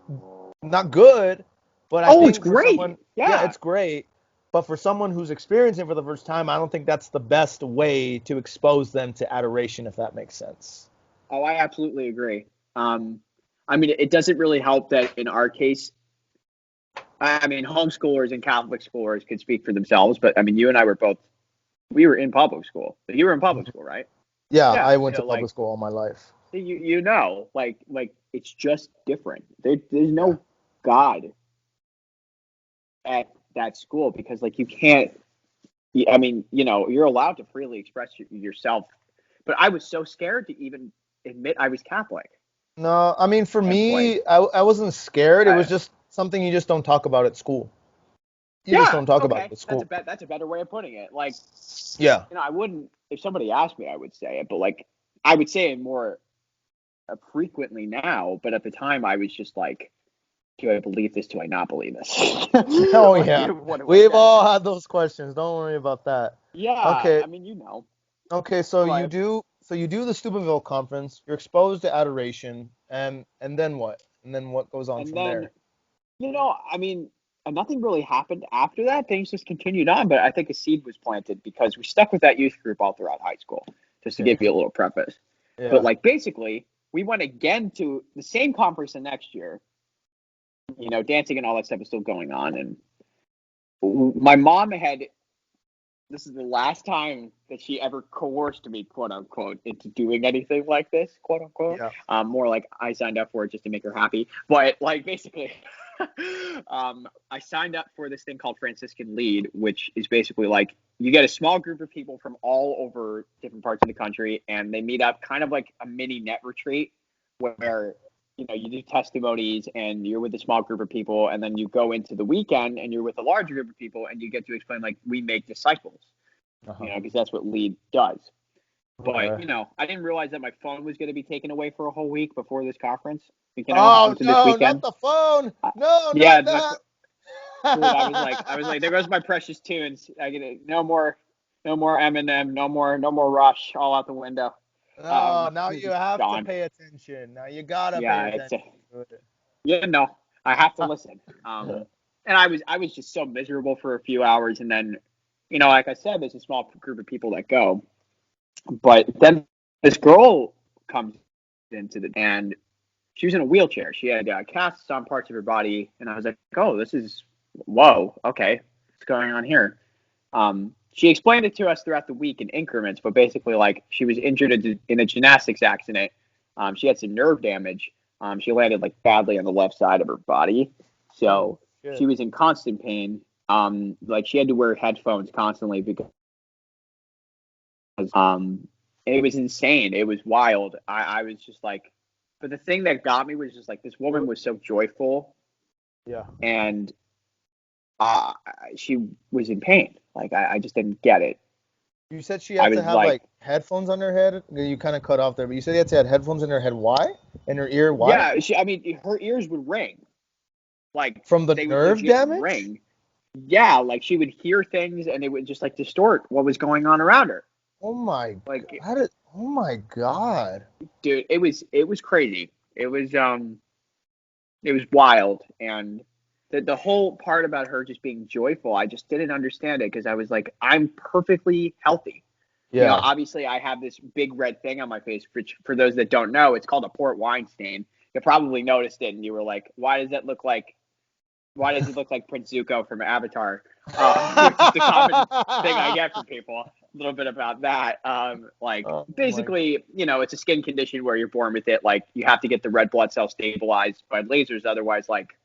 good, but I Oh, it's think for someone, great. yeah, Yeah. it's great. But for someone who's experiencing it for the first time, I don't think that's the best way to expose them to adoration, if that makes sense. Oh, I absolutely agree. Um, I mean, it doesn't really help that in our case, I mean, homeschoolers and Catholic schoolers could speak for themselves, but I mean, you and I were both, we were in public school. You were in public Mhm. school, right? Yeah, Yeah. I went to public school all my life. Like it's just different. There's Yeah. no God at that school because like you can't. I mean, you're allowed to freely express yourself, but I was so scared to even admit I was Catholic. No, I mean, for And like, me, I wasn't scared. It was I, just something you just don't talk about at school. You just don't talk about it Okay. at school. That's a better way of putting it. Like, Yeah. I wouldn't, if somebody asked me, I would say it, but like, I would say it more frequently now. But at the time, I was just like, do I believe this? Do I not believe this? Oh Like, yeah. what do I We've say? all had those questions. Don't worry about that. Yeah. Okay. I mean, Okay, so go ahead. you do the Steubenville conference, you're exposed to adoration, and then what? And then what goes on And from then, there? I mean, nothing really happened after that. Things just continued on, but I think a seed was planted because we stuck with that youth group all throughout high school, just to Okay. give you a little preface. But Yeah. like basically, we went again to the same conference the next year. Dancing and all that stuff is still going on. And my mom had, this is the last time that she ever coerced me, quote unquote, into doing anything like this, quote unquote. Yeah. More like I signed up for it just to make her happy. But like basically, I signed up for this thing called Franciscan Lead, which is basically like you get a small group of people from all over different parts of the country, and they meet up kind of like a mini net retreat where you do testimonies and you're with a small group of people, and then you go into the weekend and you're with a larger group of people and you get to explain like we make disciples, Uh-huh. because that's what Lead does. But Okay. I didn't realize that my phone was going to be taken away for a whole week before this conference. Oh Into this no, not weekend. the phone. No, Yeah, not that. dude, I was like, there goes my precious tunes. I get it. No more, Eminem, no more Rush, all out the window. No, now They're you just have to gone. pay attention. Now you gotta pay Yeah, attention to it. I have to listen. And I was just so miserable for a few hours, and then, like I said, there's a small group of people that go, but then this girl comes and she was in a wheelchair. She had casts on parts of her body, and I was like, oh, this is, whoa, okay, what's going on here? She explained it to us throughout the week in increments, but basically, like, she was injured in a gymnastics accident. She had some nerve damage. She landed like badly on the left side of her body, Oh so she shit. was in constant pain. Like she had to wear headphones constantly because it was insane. It was wild. I was just like, but the thing that got me was just like this woman was so joyful, Yeah. and uh, she was in pain. Like I just didn't get it. You said she I had to was have like, like headphones on her head. You kind of cut off there, but you said you had to have headphones in her head. Why? In her ear? Why? yeah, I mean, her ears would ring. Like From the they would nerve legit damage? ring. Yeah, like she would hear things and it would just like distort what was going on around her. Oh my Like, God. Oh my God. dude, it was crazy. It was wild, and the whole part about her just being joyful, I just didn't understand it because I was like, I'm perfectly healthy. Yeah. Obviously I have this big red thing on my face, which for those that don't know, it's called a port wine stain. You probably noticed it and you were like, why does it look like Prince Zuko from Avatar? Which is the common thing I get from people. A little bit about that. Like Oh my. basically, it's a skin condition where you're born with it. Like you have to get the red blood cells stabilized by lasers, otherwise, like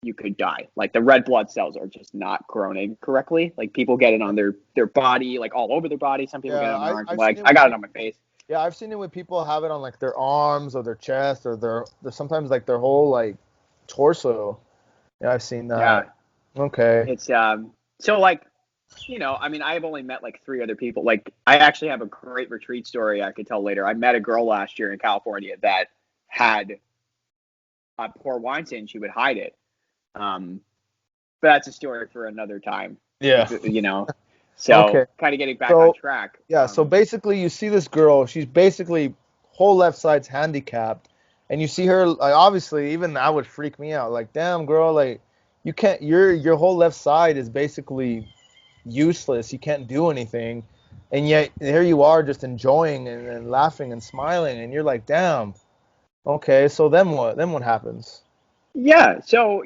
you could die. Like the red blood cells are just not growing correctly. Like people get it on their body, like all over their body. Some people get it Yeah, on their arms and I've seen legs. it I with got it on people. my face. Yeah, I've seen it with people have it on like their arms or their chest or their sometimes like their whole like torso. Yeah, I've seen Yeah, that. Okay. it's so like I mean, I've only met like three other people. Like, I actually have a great retreat story I could tell later. I met a girl last year in California that had a poor wine stain. She would hide it. Um, but that's a story for another time. Yeah. So Okay. kind of getting back on So track. yeah, so basically you see this girl, she's basically whole left side's handicapped, and you see her like obviously even that would freak me out. Like, damn girl, like you can't your whole left side is basically useless. You can't do anything. And yet here you are just enjoying and laughing and smiling and you're like, damn. Okay, so then what? Then what happens? Yeah. So,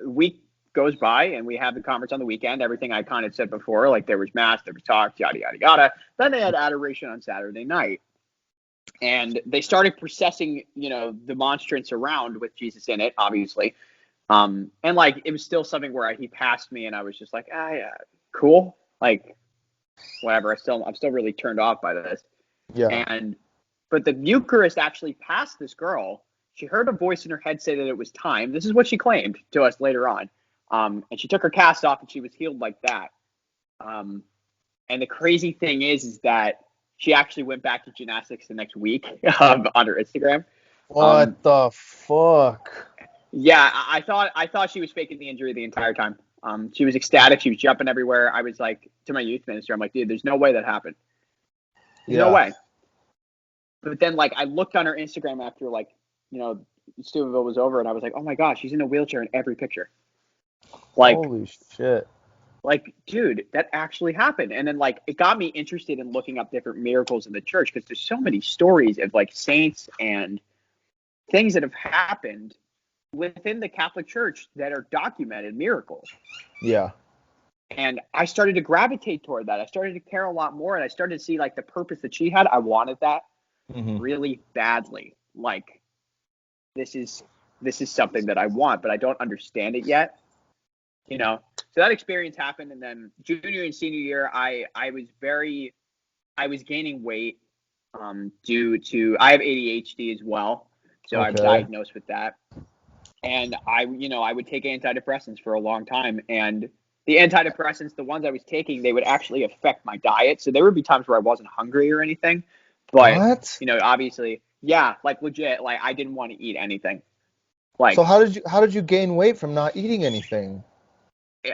week goes by and we have the conference on the weekend. Everything I kind of said before, like there was mass, there was talk, yada, yada, yada. Then they had adoration on Saturday night. And they started processing, the monstrance around with Jesus in it, obviously. And like it was still something where he passed me, and I was just like, yeah, cool, like whatever. I'm still really turned off by this. Yeah. And but the Eucharist actually passed this girl. She heard a voice in her head say that it was time. This is what she claimed to us later on. And she took her cast off and she was healed like that. And the crazy thing is that she actually went back to gymnastics the next week on her Instagram. What the fuck? Yeah, I thought she was faking the injury the entire time. She was ecstatic. She was jumping everywhere. I was like, to my youth minister, I'm like, dude, there's no way that happened. There's no way. But then, like, I looked on her Instagram after, like, you know, Steubenville was over, and I was like, oh my gosh, she's in a wheelchair in every picture. Like, holy shit. Like, dude, that actually happened. And then, like, it got me interested in looking up different miracles in the church because there's so many stories of, like, saints and things that have happened within the Catholic Church that are documented miracles. Yeah. And I started to gravitate toward that. I started to care a lot more, and I started to see, like, the purpose that she had. I wanted that really badly. Like, this is something that I want, but I don't understand it yet. You know, so that experience happened, and then junior and senior year, I was gaining weight due to I have ADHD as well, so I'm diagnosed with that, and I would take antidepressants for a long time, and the antidepressants, the ones I was taking, they would actually affect my diet, so there would be times where I wasn't hungry or anything, but what? Obviously, yeah, like legit, like I didn't want to eat anything. Like, so how did you gain weight from not eating anything?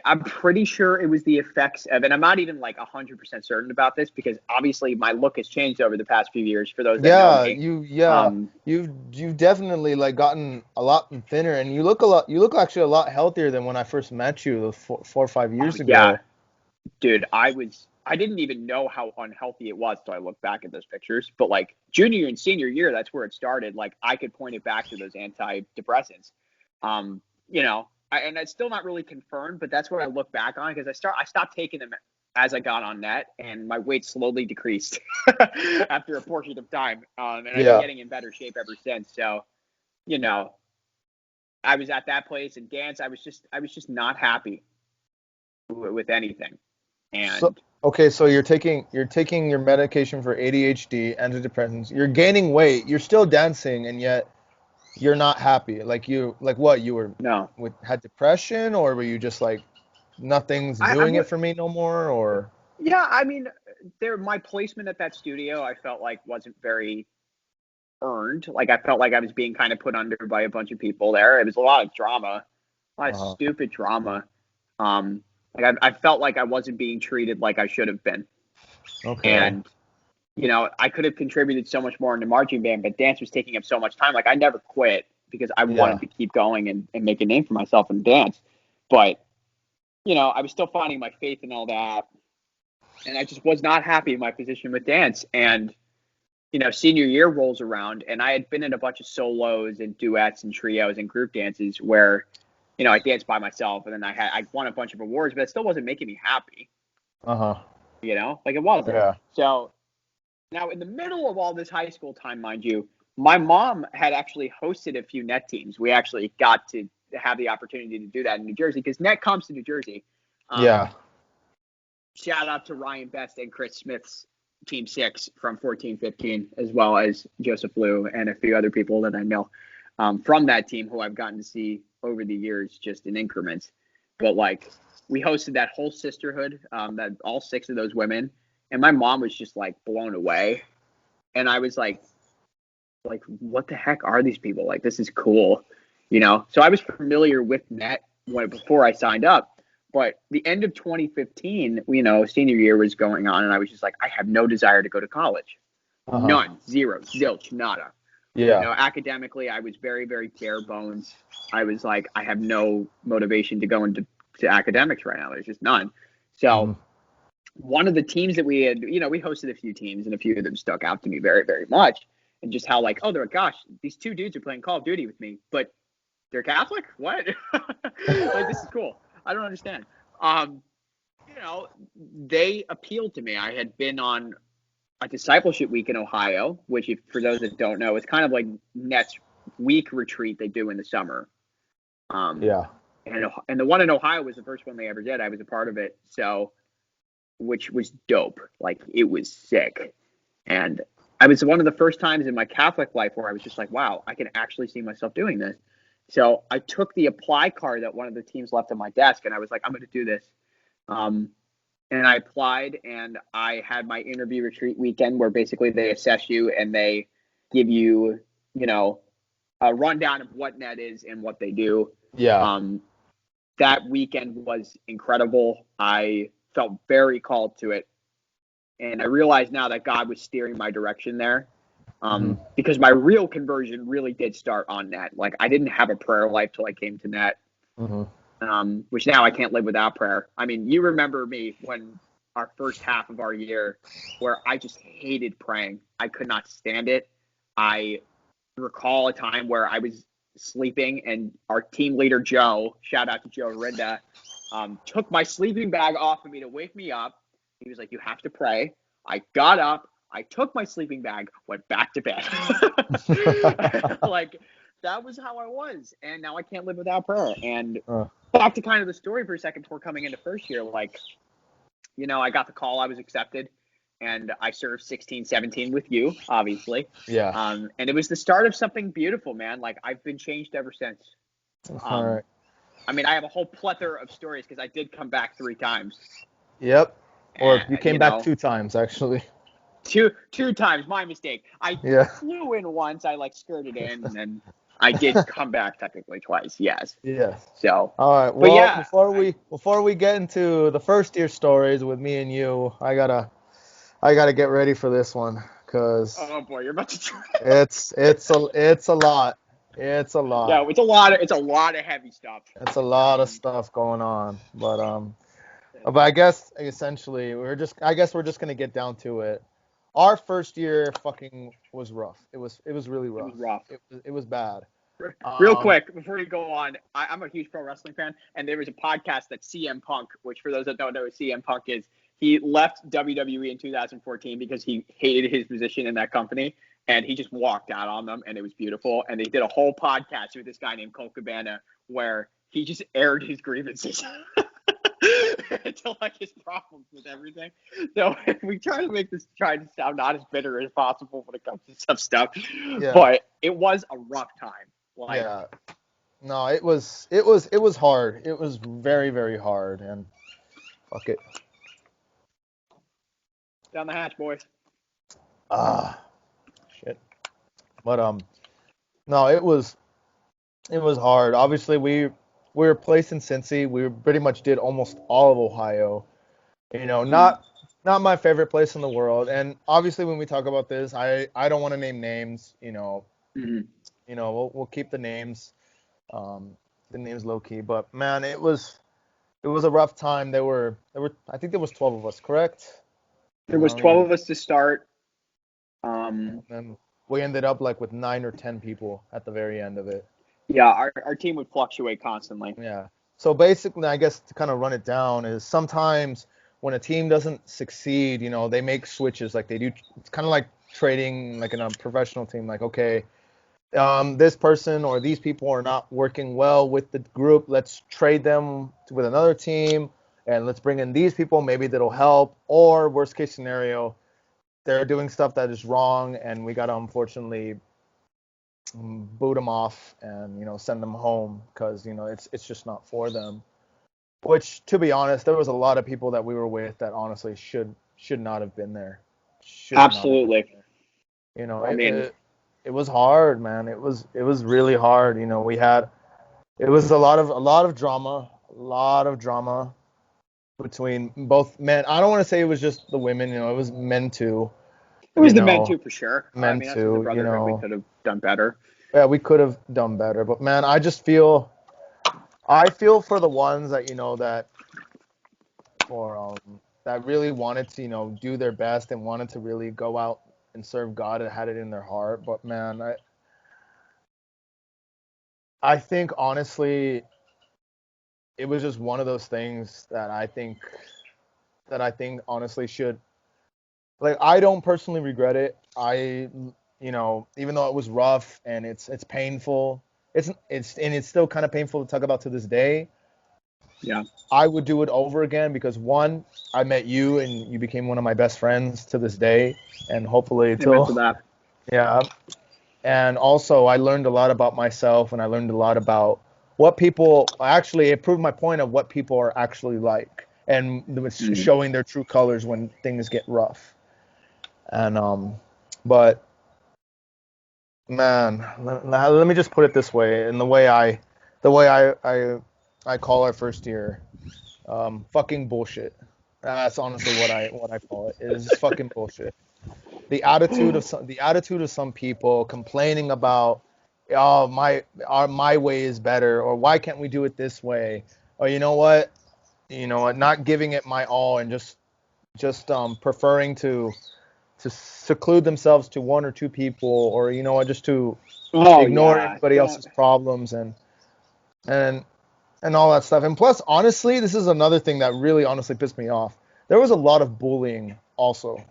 I'm pretty sure it was the effects of, and I'm not even like 100% certain about this because obviously my look has changed over the past few years. For those that know me, you've definitely like gotten a lot thinner, and you look actually a lot healthier than when I first met you 4 or 5 years ago. Yeah, dude, I didn't even know how unhealthy it was until I look back at those pictures. But like junior and senior year, that's where it started. Like I could point it back to those antidepressants. And it's still not really confirmed, but that's what I look back on because I stopped taking them as I got on net, and my weight slowly decreased after a portion of time, and I've been getting in better shape ever since. So, I was at that place in dance. I was just not happy with anything, and so you're taking your medication for ADHD, antidepressants. You're gaining weight. You're still dancing, and yet you're not happy. Like you had depression, or were you just like nothing's doing it for me no more, or? Yeah, I mean, my placement at that studio, I felt like wasn't very earned. Like I felt like I was being kind of put under by a bunch of people there. It was a lot of drama, a lot of stupid drama. Like I felt like I wasn't being treated like I should have been. And I could have contributed so much more in the marching band, but dance was taking up so much time. Like I never quit because I wanted to keep going and make a name for myself in dance. But, I was still finding my faith in all that. And I just was not happy in my position with dance. And, senior year rolls around, and I had been in a bunch of solos and duets and trios and group dances where, I danced by myself, and then I won a bunch of awards, but it still wasn't making me happy. Like it wasn't. Yeah. So now in the middle of all this high school time, mind you, my mom had actually hosted a few N.E.T teams. We actually got to have the opportunity to do that in New Jersey because N.E.T comes to New Jersey. Shout out to Ryan Best and Chris Smith's Team 6 from 14-15, as well as Joseph Liu and a few other people that I know from that team who I've gotten to see over the years just in increments. But like we hosted that whole sisterhood, that all 6 of those women, and my mom was just like blown away. And I was like, what the heck are these people? Like, this is cool, So I was familiar with N.E.T before I signed up. But the end of 2015, senior year was going on, and I was just like, I have no desire to go to college. None, zero, zilch, nada. Academically, I was very, very bare bones. I was like, I have no motivation to go into academics right now. There's just none. So one of the teams that we had, we hosted a few teams, and a few of them stuck out to me very, very much. And just how like, they're like, gosh, these 2 dudes are playing Call of Duty with me, but they're Catholic? What? Like, this is cool. I don't understand. They appealed to me. I had been on a discipleship week in Ohio, which, for those that don't know, is kind of like N.E.T week retreat they do in the summer. And the one in Ohio was the first one they ever did. I was a part of it, which was dope. Like, it was sick. And I was one of the first times in my Catholic life where I was just like, wow, I can actually see myself doing this. So I took the apply card that one of the teams left on my desk, and I was like, I'm going to do this. And I applied, and I had my interview retreat weekend where basically they assess you and they give you, a rundown of what N.E.T is and what they do. Yeah. That weekend was incredible. I felt very called to it. And I realize now that God was steering my direction there. Because my real conversion really did start on N.E.T. Like, I didn't have a prayer life till I came to N.E.T. Which now I can't live without prayer. I mean, you remember me when our first half of our year where I just hated praying. I could not stand it. I recall a time where I was sleeping and our team leader, Joe, shout out to Joe Rinda, took my sleeping bag off of me to wake me up. He was like, you have to pray. I got up. I took my sleeping bag, went back to bed. Like, that was how I was. And now I can't live without prayer. And back to kind of the story for a second before coming into first year, like, I got the call, I was accepted, and I served 16, 17 with you, obviously. Yeah. And it was the start of something beautiful, man. Like, I've been changed ever since. All right. I mean, I have a whole plethora of stories because I did come back 3 times. Yep. Or you came back 2 times, actually. Two times, my mistake. I flew in once, I skirted in, and then I did come back technically twice. Yes. Yeah. So. All right. Well, yeah, before we get into the first year stories with me and you, I gotta get ready for this one because oh boy, you're about to try. it's a lot. It's a lot. Yeah, it's a lot of heavy stuff. It's a lot of stuff going on, but I guess essentially we're just gonna get down to it. Our first year fucking was rough. It was really rough. It was rough. It was bad. Real quick, before you go on, I'm a huge pro wrestling fan, and there was a podcast that CM Punk, which for those that don't know who CM Punk is, he left WWE in 2014 because he hated his position in that company, and he just walked out on them, and it was beautiful. And they did a whole podcast with this guy named Colt Cabana where he just aired his grievances. To his problems with everything. So we try to sound not as bitter as possible when it comes to some stuff. Yeah. But it was a rough time. Yeah. No, it was hard. It was very, very hard, and fuck it. Down the hatch, boys. Shit. But no, it was hard. Obviously, we were placed in Cincy. We pretty much did almost all of Ohio. Not my favorite place in the world. And obviously, when we talk about this, I don't want to name names. We'll keep the names low key. But man, it was a rough time. There were I think there was 12 of us, correct? There was 12 of us to start. And we ended up with 9 or 10 people at the very end of it. Yeah, our team would fluctuate constantly. Yeah. So basically, I guess to kind of run it down is sometimes when a team doesn't succeed, they make switches like they do. It's kind of like trading in a professional team. Like, okay, this person or these people are not working well with the group. Let's trade them with another team and let's bring in these people. Maybe that'll help. Or worst case scenario, they're doing stuff that is wrong and we got to unfortunately boot them off and send them home because it's just not for them. Which, to be honest, there was a lot of people that we were with that honestly should not have been there. Absolutely. It was hard, man. It was really hard. It was a lot of drama between both men. I don't want to say it was just the women. It was men too. It was the men too, for sure. Men too. We could have done better. Yeah, we could have done better. But man, I feel for the ones that that really wanted to do their best and wanted to really go out and serve God and had it in their heart. But man, I think honestly, it was just one of those things that I think honestly should. I don't personally regret it. Even though it was rough and it's painful, it's still kind of painful to talk about to this day. Yeah. I would do it over again because one, I met you and you became one of my best friends to this day, and hopefully till. Yeah. And also, I learned a lot about myself, and I learned a lot about what people actually, it proved my point of what people are actually like, and Mm. showing their true colors when things get rough. And but man, let me just put it this way, and the way I call our first year, fucking bullshit. That's honestly what I call it. It is just fucking bullshit. The attitude of some people complaining about, oh, my way is better, or why can't we do it this way, or you know what, not giving it my all, and just preferring to seclude themselves to one or two people, or just to Oh ignore yeah, everybody don't. else's problems, and and all that stuff. And plus, honestly, this is another thing that really honestly pissed me off. There was a lot of bullying also.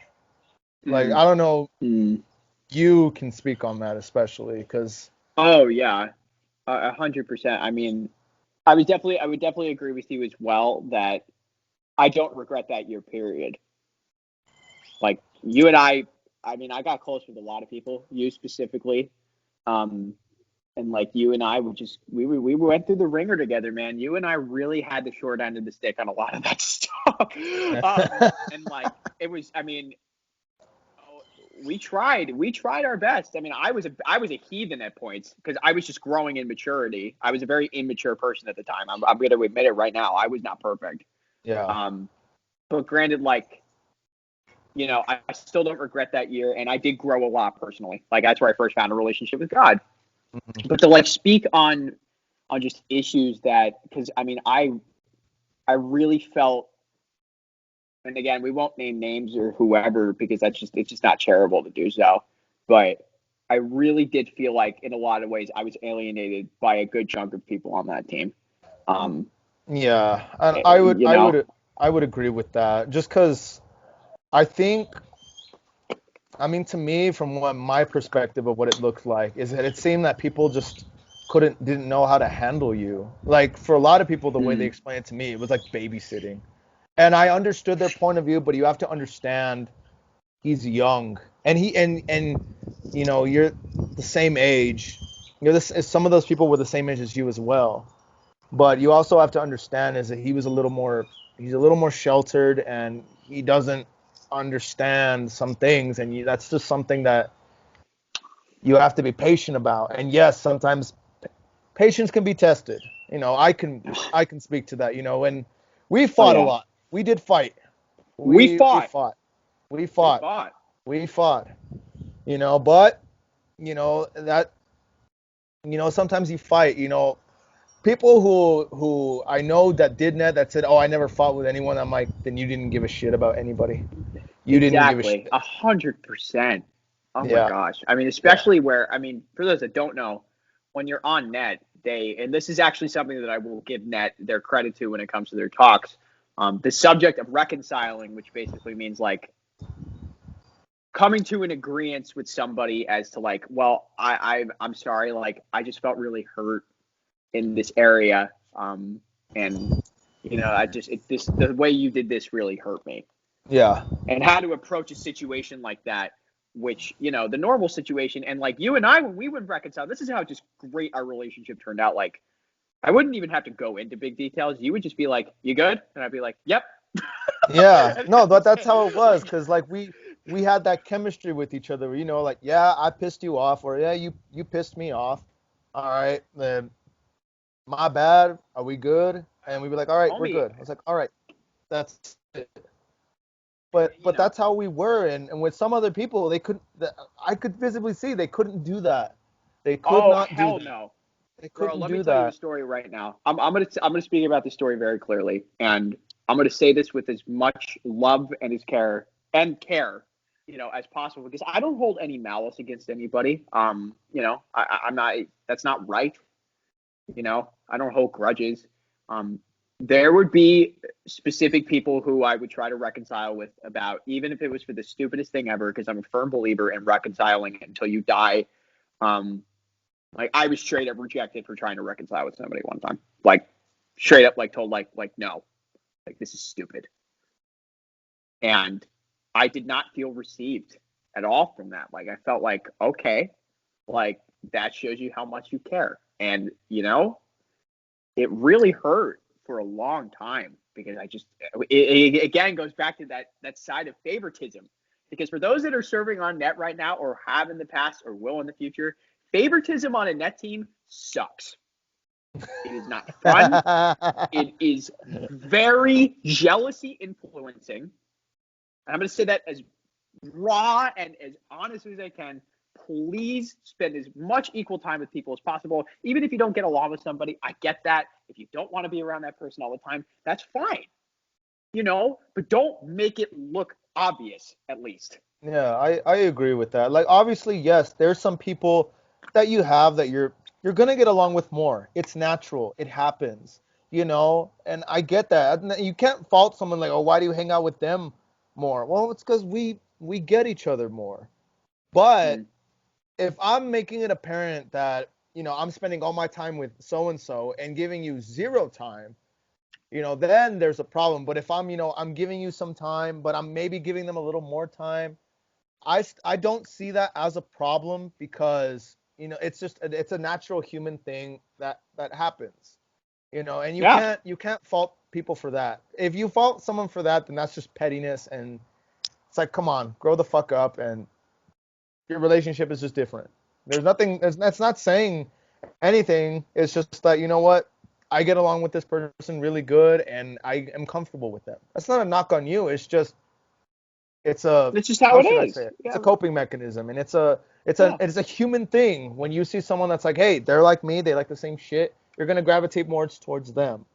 Like, Mm, I don't know, mm. you can speak on that especially because Oh yeah, 100%. I mean, I would definitely agree with you as well that I don't regret that year period. Like you and I mean, I got close with a lot of people, you specifically. Um, and like you and I would just we went through the ringer together, man. You and I really had the short end of the stick on a lot of that stuff. And like it was, I mean, oh, we tried our best. I mean, I was a heathen at points because I was just growing in maturity. I was a very immature person at the time. I'm going to admit it right now. I was not perfect. yeah. Um, but granted, like I still don't regret that year, and I did grow a lot personally. Like that's where I first found a relationship with God. Mhm. But to like speak on just issues that because I mean I really felt, and again we won't name names or whoever because it's just not charitable to do so, but I really did feel like in a lot of ways I was alienated by a good chunk of people on that team. Um, Yeah, and I would you I know, would I would agree with that. Just because I think, I mean, to me, from what my perspective of what it looked like, is that it seemed that people just didn't know how to handle you. Like, for a lot of people, the way they mm, explained it to me, it was like babysitting. And I understood their point of view, but you have to understand he's young, and you're the same age. Some of those people were the same age as you as well. But you also have to understand is that he's a little more sheltered, and he doesn't understand some things, and that's just something that you have to be patient about. And yes, sometimes patience can be tested. I can speak to that. And we oh fought a yeah, lot. We did fight. we We fought, fought. We we fought. fought. We fought. But that sometimes you fight. People who I know that did net that said, "Oh, I never fought with anyone." I'm like, then you didn't give a shit about anybody. You didn't give a Exactly, shit. 100%. Oh my Yeah, gosh. I mean, yeah. especially where, I mean, for those that don't know, when you're on net, and this is actually something that I will give net their credit to when it comes to their talks. The subject of reconciling, which basically means like coming to an agreement with somebody as to like, well, I'm sorry, like I just felt really hurt in this area, and I just this the way you did this really hurt me, Yeah. and how to approach a situation like that, which the normal situation, and like you and I when we would reconcile, this is how just great our relationship turned out. Like I wouldn't even have to go into big details. You would just be like, you good? And I'd be like, yep. Yeah. And No, that but was that's how it it. was, Like, cause like we had that chemistry with each other. Like, yeah, I pissed you off, or yeah, you pissed me off. All right, then my bad. Are we good? And we'd be like, all right, we're homie, good. I was like, all right, that's it. But that's how we were, and with some other people, they couldn't. I could visibly see they couldn't do that. They could oh not do hell that. no. They Bro, couldn't let me do tell you a that. story right now. I'm gonna speak about this story very clearly, and I'm gonna say this with as much love and as care, as possible because I don't hold any malice against anybody. I'm not. That's not right. I don't hold grudges. Um, there would be specific people who I would try to reconcile with about, even if it was for the stupidest thing ever, because I'm a firm believer in reconciling until you die. Um, like I was straight up rejected for trying to reconcile with somebody one time. Like straight up like told like no. Like this is stupid. And I did not feel received at all from that. Like I felt like, okay, like that shows you how much you care. And it really hurt for a long time because it again goes back to that side of favoritism. Because for those that are serving on net right now or have in the past or will in the future, favoritism on a net team sucks. It is not fun. It is very jealousy influencing. I'm going to say that as raw and as honest as I can. Please spend as much equal time with people as possible. Even if you don't get along with somebody, I get that. If you don't want to be around that person all the time, that's fine. But don't make it look obvious, at least. Yeah, I agree with that. Like obviously, yes, there's some people that you have that you're gonna get along with more. It's natural. It happens, and I get that. And you can't fault someone like, oh, why do you hang out with them more? Well, it's because we get each other more. But if I'm making it apparent that, I'm spending all my time with so and so and giving you zero time, then there's a problem. But if I'm giving you some time, but I'm maybe giving them a little more time, I don't see that as a problem because, it's a natural human thing that happens, and you can't fault people for that. If you fault someone for that, then that's just pettiness. And it's like, come on, grow the fuck up. And your relationship is just different. That's not saying anything. It's just that, what? I get along with this person really good and I am comfortable with them. That's not a knock on you. It's just just how how it should I is. say it? Yeah. It's a coping mechanism, and it's a human thing. When you see someone that's like, hey, they're like me, they like the same shit, you're gonna gravitate more towards them.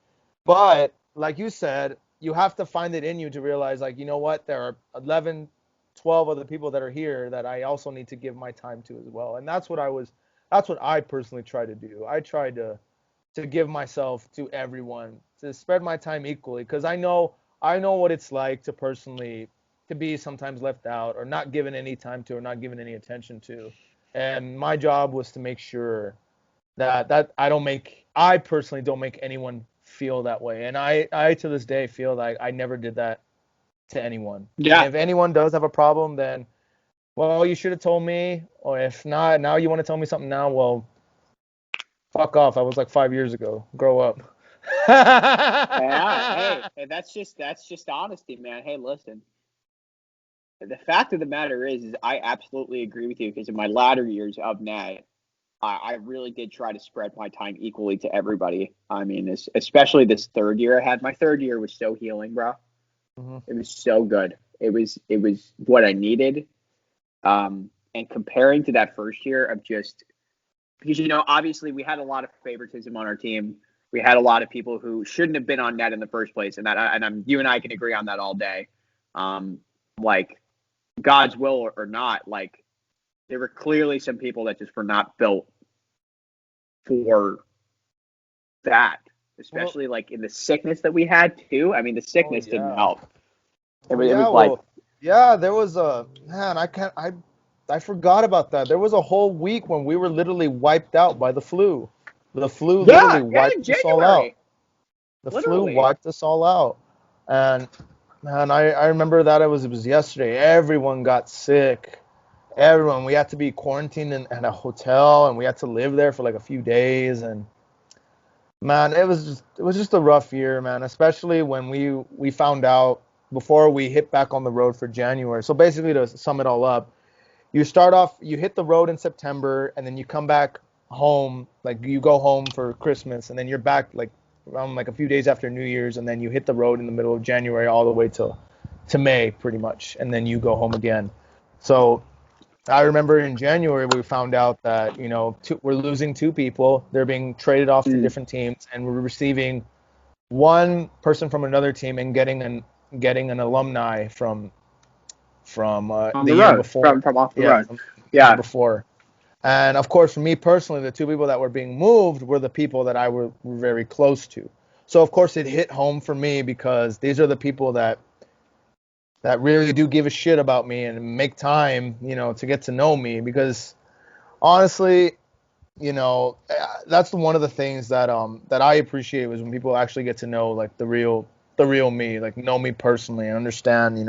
But like you said, you have to find it in you to realize, like, what? There are 11, 12 other people that are here that I also need to give my time to as well. And that's what I personally try to do. I try to give myself to everyone, to spread my time equally, because I know what it's like to personally to be sometimes left out or not given any time to or not given any attention to. And my job was to make sure that I personally don't make anyone feel that way. And I to this day feel like I never did that to anyone. And Yeah. if anyone does have a problem, then, well, you should have told me. Or if not, now you want to tell me something now, well, fuck off. I was like 5 years ago. Grow up. Yeah. Hey, that's just honesty, man. Hey, listen. The fact of the matter is I absolutely agree with you because in my latter years of N.E.T, I really did try to spread my time equally to everybody. I mean, especially this third year I had. My third year was so healing, bro. Mhm. It was so good. It was what I needed. And comparing to that first year of just because obviously we had a lot of favoritism on our team. We had a lot of people who shouldn't have been on N.E.T in the first place, and you and I can agree on that all day. Like God's will or not, like there were clearly some people that just were not built for that, Well, especially like in the sickness that we had too. I mean, the oh sickness didn't yeah. help. It Oh was, it yeah. was like, Well, yeah. There was a man. I forgot about that. There was a whole week when we were literally wiped out by the flu. The flu literally yeah, in wiped us all out. January, The flu literally. wiped us all out. And man, I remember that it was yesterday. Everyone got sick. Everyone. We had to be quarantined in a hotel, and we had to live there for like a few days. And man, it was just a rough year, man. Especially when we found out before we hit back on the road for January. So basically, to sum it all up, you hit the road in September, and then you come back home, like you go home for Christmas, and then you're back like around like a few days after New Year's, and then you hit the road in the middle of January all the way to May pretty much, and then you go home again. So I remember in January we found out that we're losing two people. They're being traded off to Mm. different teams, and we're receiving one person from another team and getting an alumni from On the the year road, before. from off the Yeah, road. from the year Yeah. before. And of course, for me personally, the two people that were being moved were the people that I were very close to. So of course, it hit home for me because these are the people that really do give a shit about me and make time, to get to know me. Because honestly, that's one of the things that I appreciate was when people actually get to know like the real me, like know me personally and understand,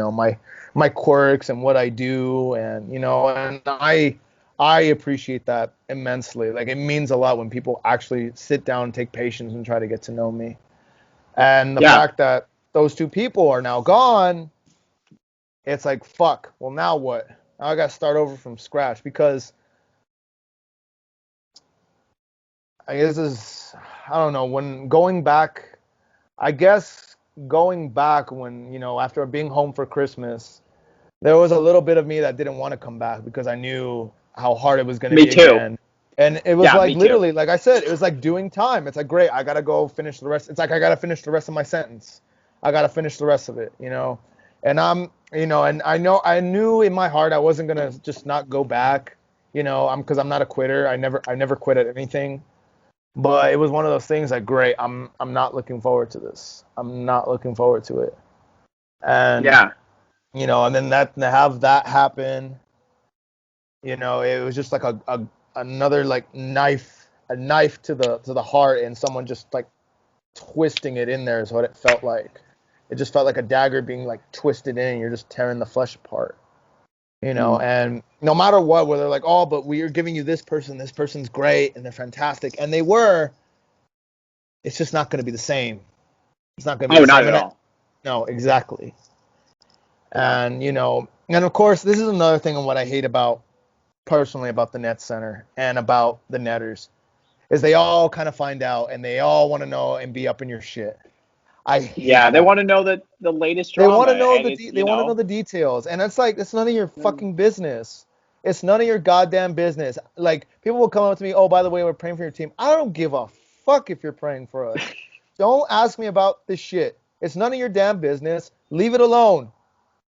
my quirks and what I do, and and I appreciate that immensely. Like, it means a lot when people actually sit down and take patience and try to get to know me. And the Yeah. fact that those two people are now gone, it's like, fuck. Well, now what? Now I got to start over from scratch because I guess I don't know, when going back, I guess going back when, after being home for Christmas, there was a little bit of me that didn't want to come back because I knew how hard it was going to Me be too. again. And it was Yeah, like me too. literally, like I said, it was like doing time. It's like, great, I got to go finish the rest. It's like, I got to finish the rest of my sentence. I got to finish the rest of it. And and I knew in my heart I wasn't going to just not go back, because I'm not a quitter. I never quit at anything. But it was one of those things like, great, I'm not looking forward to this. I'm not looking forward to it. And, Yeah. and then that to have that happen, it was just like another like a knife to the heart, and someone just like twisting it in there is what it felt like. It just felt like a dagger being like twisted in, and you're just tearing the flesh apart. Mm. And no matter what, where they're like, oh, but we are giving you this person's great and they're fantastic, and they were, it's just not going to be the same. It's not going to be Oh, the not same. at And all. no, exactly. Yeah. And of course, this is another thing on what I hate about personally about the Net Center and about the Netters is they all kind of find out and they all want to know and be up in your shit. I hate Yeah, they that. want to know the latest They drama, want to know and it's they want to know the details, and it's like it's none of your fucking business. It's none of your goddamn business. Like, people will come up to me, oh, by the way, we're praying for your team. I don't give a fuck if you're praying for us. Don't ask me about this shit. It's none of your damn business. Leave it alone.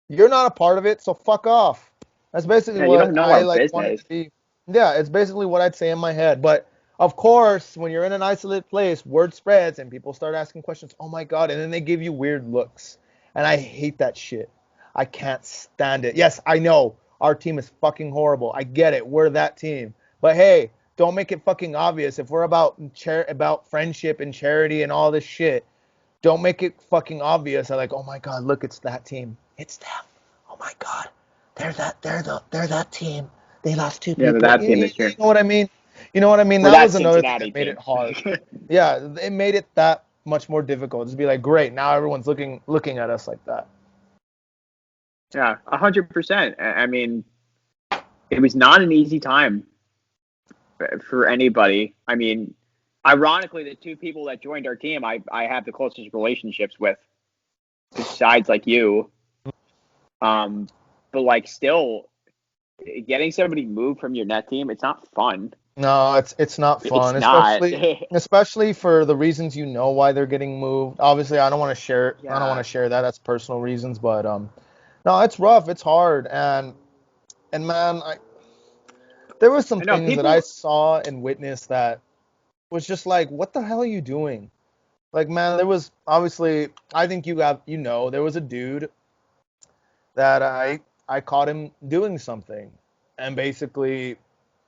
You're not a part of it, so fuck off. That's basically yeah, you don't what know I our like wanted to business. be. Yeah, it's basically what I'd say in my head. But of course, when you're in an isolated place, word spreads and people start asking questions. Oh my God. And then they give you weird looks. And I hate that shit. I can't stand it. Yes, I know our team is fucking horrible. I get it. We're that team. But hey, don't make it fucking obvious. If we're about friendship and charity and all this shit, don't make it fucking obvious. I'm like, oh my God, look, it's that team. It's them. Oh my God, they're that team. They lost two Yeah, people. that You, team you, this you year. know what I mean? You know what I mean? We're That that was another thing Cincinnati that made it team. hard. Yeah, it made it that much more difficult. Just be like, great, now everyone's looking at us like that. Yeah, 100%. I mean, it was not an easy time for anybody. I mean, ironically, the two people that joined our team, I have the closest relationships with, besides like you. Um, but like still, getting somebody moved from your net team, it's not fun. No, it's not It's fun, not. especially for the reasons why they're getting moved. Obviously, I don't want to share. I don't want Yeah, to share that. That's personal reasons, but no, it's rough. It's hard, and man, there were some I know things that I people. saw and witnessed that was just like, what the hell are you doing? Like, man, there was obviously, I think there was a dude that I caught him doing something, and basically,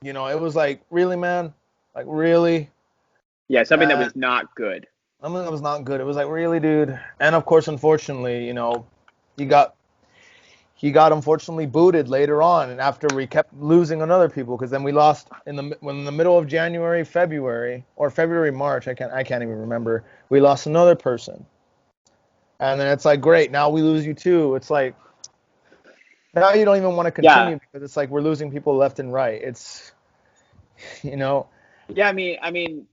it was like, really, man, like, really. Yeah, something that And was not good. I mean, it was not good. It was like, really, dude. And of course, unfortunately, he got he got unfortunately booted later on, and after we kept losing on other people, because then we lost in the middle of January, February, or February, March. I can't even remember. We lost another person, and then it's like, great, now we lose you too. It's like, now you don't even want to Yeah, continue because it's like we're losing people left and right. It's you know yeah. I mean,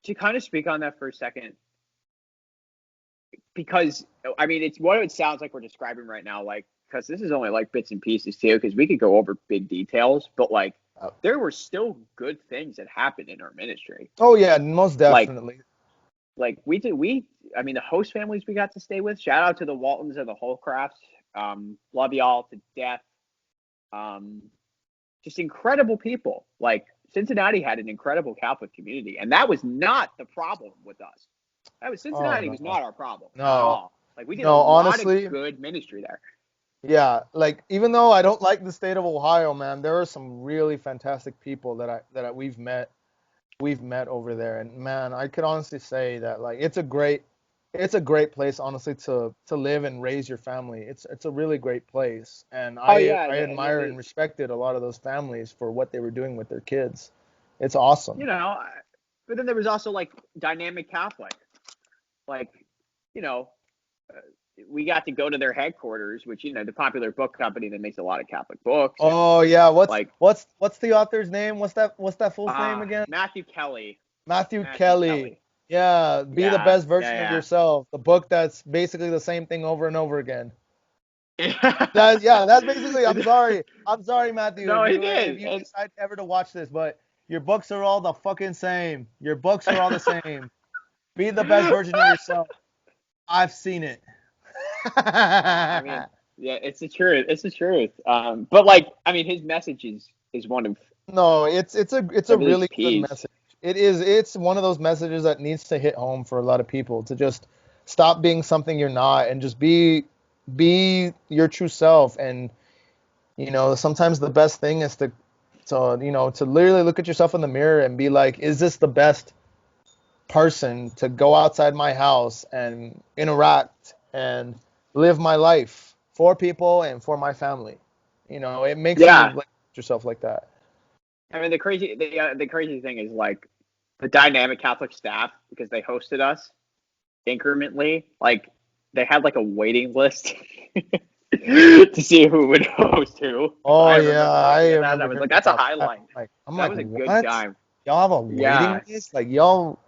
to kind of speak on that for a second, because I mean, it's what it sounds like we're describing right now. Like, because this is only like bits and pieces too, because we could go over big details, but like, there were still good things that happened in our ministry. oh yeah, most Like, definitely. I mean, the host families we got to stay with. Shout out to the Waltons and the Holcrafts. Love y'all to death. Um, just incredible people. Like, Cincinnati had an incredible Catholic community, and that was not the problem with us. That was Oh Cincinnati was no, not our problem at no, all. Like, we did a no. lot of Honestly, good ministry there. yeah, like, even though I don't like the state of Ohio, man, there are some really fantastic people we've met over there, and man, I could honestly say that, like, it's a great place, honestly, to live and raise your family. It's a really great place, and Oh yeah, I and admire and respected a lot of those families for what they were doing with their kids. It's awesome. you know, but then there was also like Dynamic Catholic, like, you know, uh, we got to go to their headquarters, which, the popular book company that makes a lot of Catholic books, and Oh yeah, like what's the author's name? What's that full name again? Matthew Kelly. Matthew Matthew Kelly. Kelly. Yeah, be the Yeah, best version of yeah, yourself. The book that's basically the same thing over and over again. yeah. That yeah, that's basically. I'm sorry, Matthew, No, it if is. you decide ever to watch this, but your books are all the fucking same. Your books are all the same. Be the best version of yourself. I've seen it. I mean, yeah, it's the truth. It's the truth. But like, I mean, his message is one No, it's a of his really good peace. message. It's one of those messages that needs to hit home for a lot of people to just stop being something you're not and just be your true self. And sometimes the best thing is to literally look at yourself in the mirror and be like, is this the best person to go outside my house and interact and live my life for people and for my family? It makes you Yeah, look at yourself like that. I mean, the crazy thing is like the dynamic Catholic staff, because they hosted us incrementally. Like they had like a waiting list to see who would host who. Oh I yeah, remember I looking at that and I remember was hearing like, that's a about that. highlight. I'm That like, was a good what? time. Y'all have a waiting Yeah, list? Like y'all,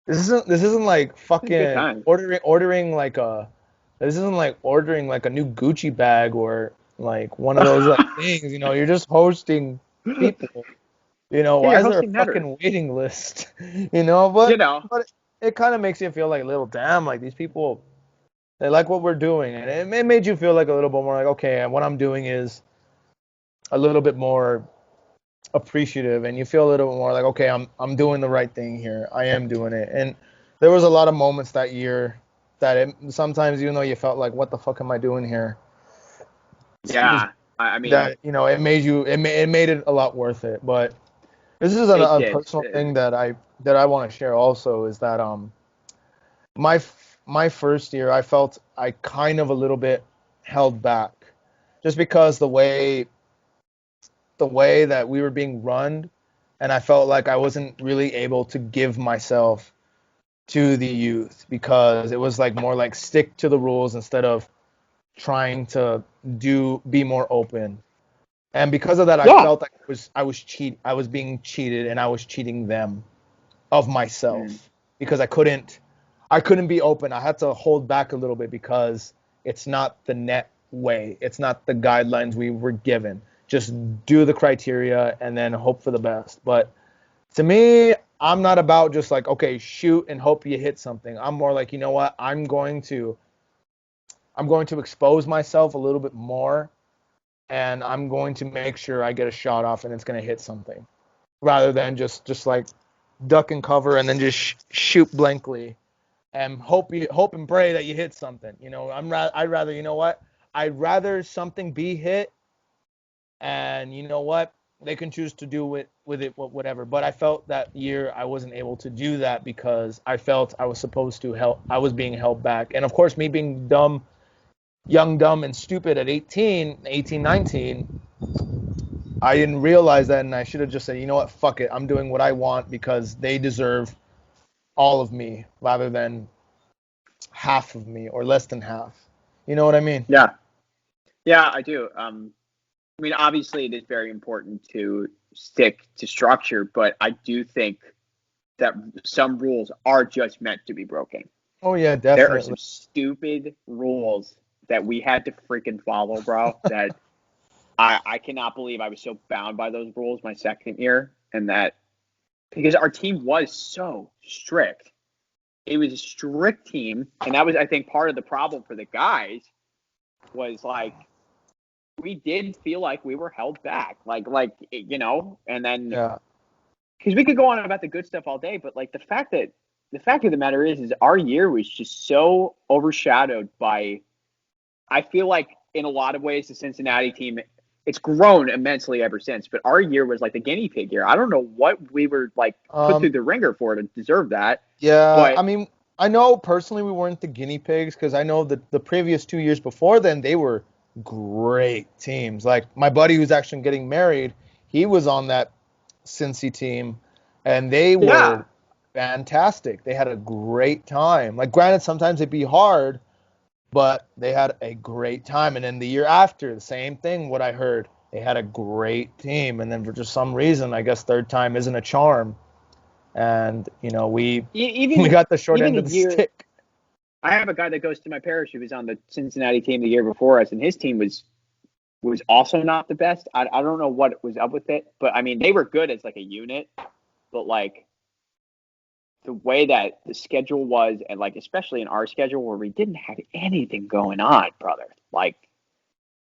this isn't like it's a good fucking time. ordering like this isn't like ordering like a new Gucci bag or like one of those like things. You're just hosting people. Yeah, Why you're is there a hosting Netters. fucking waiting list? But You know, it kind of makes you feel like a little damn, like these people, they like what we're doing, and it made you feel like a little bit more like, okay, what I'm doing is a little bit more appreciative, and you feel a little bit more like, okay, I'm doing the right thing here. I am doing it. And there was a lot of moments that year that sometimes, even though you felt like, what the fuck am I doing here? Excuse me. yeah. I mean, That it made it a lot worth it. But this is it a did. personal thing that I want to share also, is that my first year, I felt I kind of a little bit held back, just because the way that we were being run, and I felt like I wasn't really able to give myself to the youth, because it was like more like stick to the rules instead of trying to be more open. And because of that, I Yeah. felt like I was being cheated, and I was cheating them of Mm. myself, because I couldn't be open. I had to hold back a little bit, because it's not the net way. It's not the guidelines we were given. Just do the criteria and then hope for the best. But to me, I'm not about just like, okay, shoot and hope you hit something. I'm more like, you know what? I'm going to expose myself a little bit more, and I'm going to make sure I get a shot off and it's going to hit something, rather than just like duck and cover and then just shoot blankly and hope and pray that you hit something. I'd rather, you know what? I'd rather something be hit, and you know what? They can choose to do with it whatever. But I felt that year I wasn't able to do that, because I felt I was supposed to help. I was being held back, and of course, me being dumb, young, dumb, and stupid at 18, 19, I didn't realize that, and I should have just said, you know what? Fuck it. I'm doing what I want, because they deserve all of me rather than half of me or less than half. You know what I mean? Yeah. Yeah, I do. I mean, obviously, it is very important to stick to structure, but I do think that some rules are just meant to be broken. Oh yeah, There are some definitely. stupid rules that we had to freaking follow, bro. That I cannot believe I was so bound by those rules my second year, and that because our team was so strict. It was a strict team, and that was, I think, part of the problem for the guys was like we did feel like we were held back, and then Yeah. because we could go on about the good stuff all day, but like the fact of the matter is our year was just so overshadowed by. I feel like in a lot of ways the Cincinnati team, it's grown immensely ever since, but our year was like the guinea pig year. I don't know what we were like put through Um. the ringer for to deserve that, Yeah. but I mean, I know personally we weren't the guinea pigs because I know that the previous 2 years before then they were great teams. Like my buddy who's actually getting married, he was on that Cincy team, and they Yeah. were fantastic. They had a great time. Like granted, sometimes it'd be hard, but they had a great time. And then the year after, the same thing. What I heard, they had a great team, and then for just some reason, I guess third time isn't a charm, and we we Even got the short even end the of the year stick. I have a guy that goes to my parish who was on the Cincinnati team the year before us, and his team was also not the best. I don't know what was up with it, but I mean they were good as like a unit, but like the way that the schedule was, and like especially in our schedule where we didn't have anything going on, brother. Like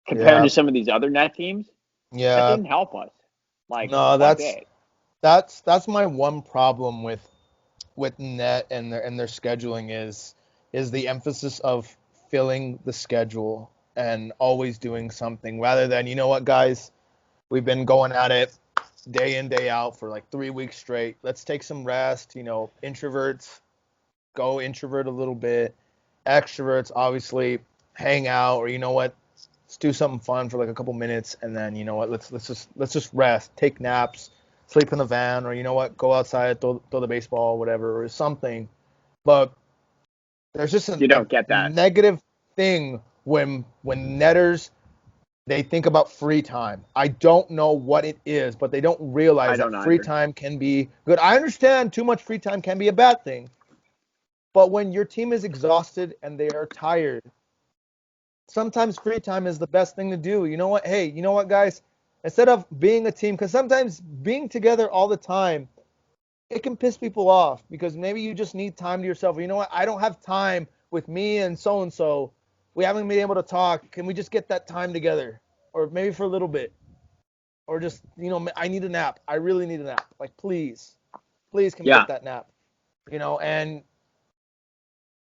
compared Yeah, to some of these other net teams, that yeah. didn't help us. Like No, one that's bit. that's my one problem with net and their scheduling is the emphasis of filling the schedule and always doing something rather than what guys, we've been going at it day in day out for like 3 weeks straight. Let's take some rest. Introverts go introvert a little bit. Extroverts obviously hang out, or let's do something fun for like a couple minutes, and then let's just rest, take naps, sleep in the van, or go outside, throw the baseball, whatever, or something. But there's just You a don't get that. negative thing when netters, they think about free time. I don't know what it is, but they don't I realize that don't free either. time can be good. I understand too much free time can be a bad thing, but when your team is exhausted and they are tired, sometimes free time is the best thing to do. You know what? Hey, you know what, guys? Instead of being a team, because sometimes being together all the time, it can piss people off because maybe you just need time to yourself. You know what? I don't have time with me and so and so. We haven't been able to talk. Can we just get that time together? Or maybe for a little bit. Or just, I need a nap. I really need a nap. Like, please, please, can we get Yeah. that nap? And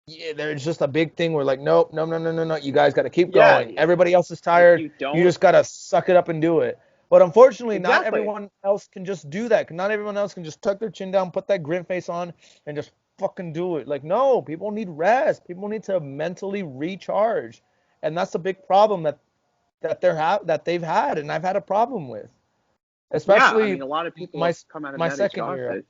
yeah, there's just a big thing where like, nope, no, no, no, no, no. You guys got to keep Yeah. going. Everybody else is If tired. you You don't just got to suck it up and do it. But unfortunately, not exactly. everyone else can just do that. Not everyone else can just tuck their chin down, put that grin face on, and just fucking do it. Like, no, people need rest. People need to mentally recharge, and that's a big problem that they've had, and I've had a problem with, Yeah, I especially mean a lot of people my have come out of my that second year. exhausted.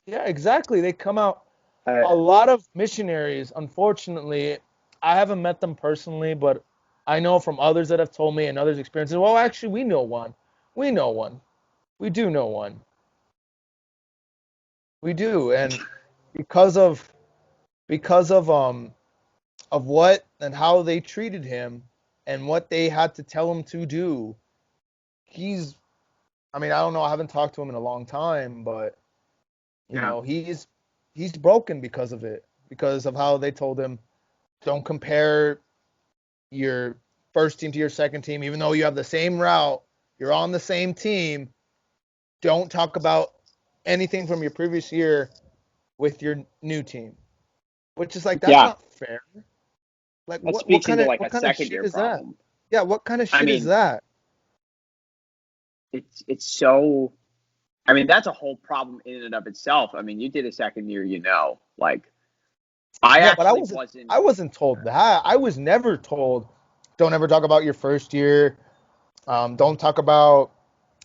Yeah, exactly. They come out, Uh, a lot of missionaries, unfortunately, I haven't met them personally, but I know from others that have told me and others' experiences. Well, actually, we know one. We know one. We do know one. We do, and because of because of what and how they treated him and what they had to tell him to do, he's. I mean, I don't know. I haven't talked to him in a long time, but yeah. he's broken because of it, because of how they told him, don't compare your first team to your second team, even though you have the same route, you're on the same team. Don't talk about anything from your previous year with your new team, which is like that's Yeah. not fair. Like That what speaks kind into of like what a kind of second shit year is that? problem. Yeah, what kind of I shit is mean, that? it's so I mean, that's a whole problem in and of itself. I mean, you did a second year, like I Yeah, but I actually wasn't wasn't. I wasn't told that. I was never told don't ever talk about your first year. Don't talk about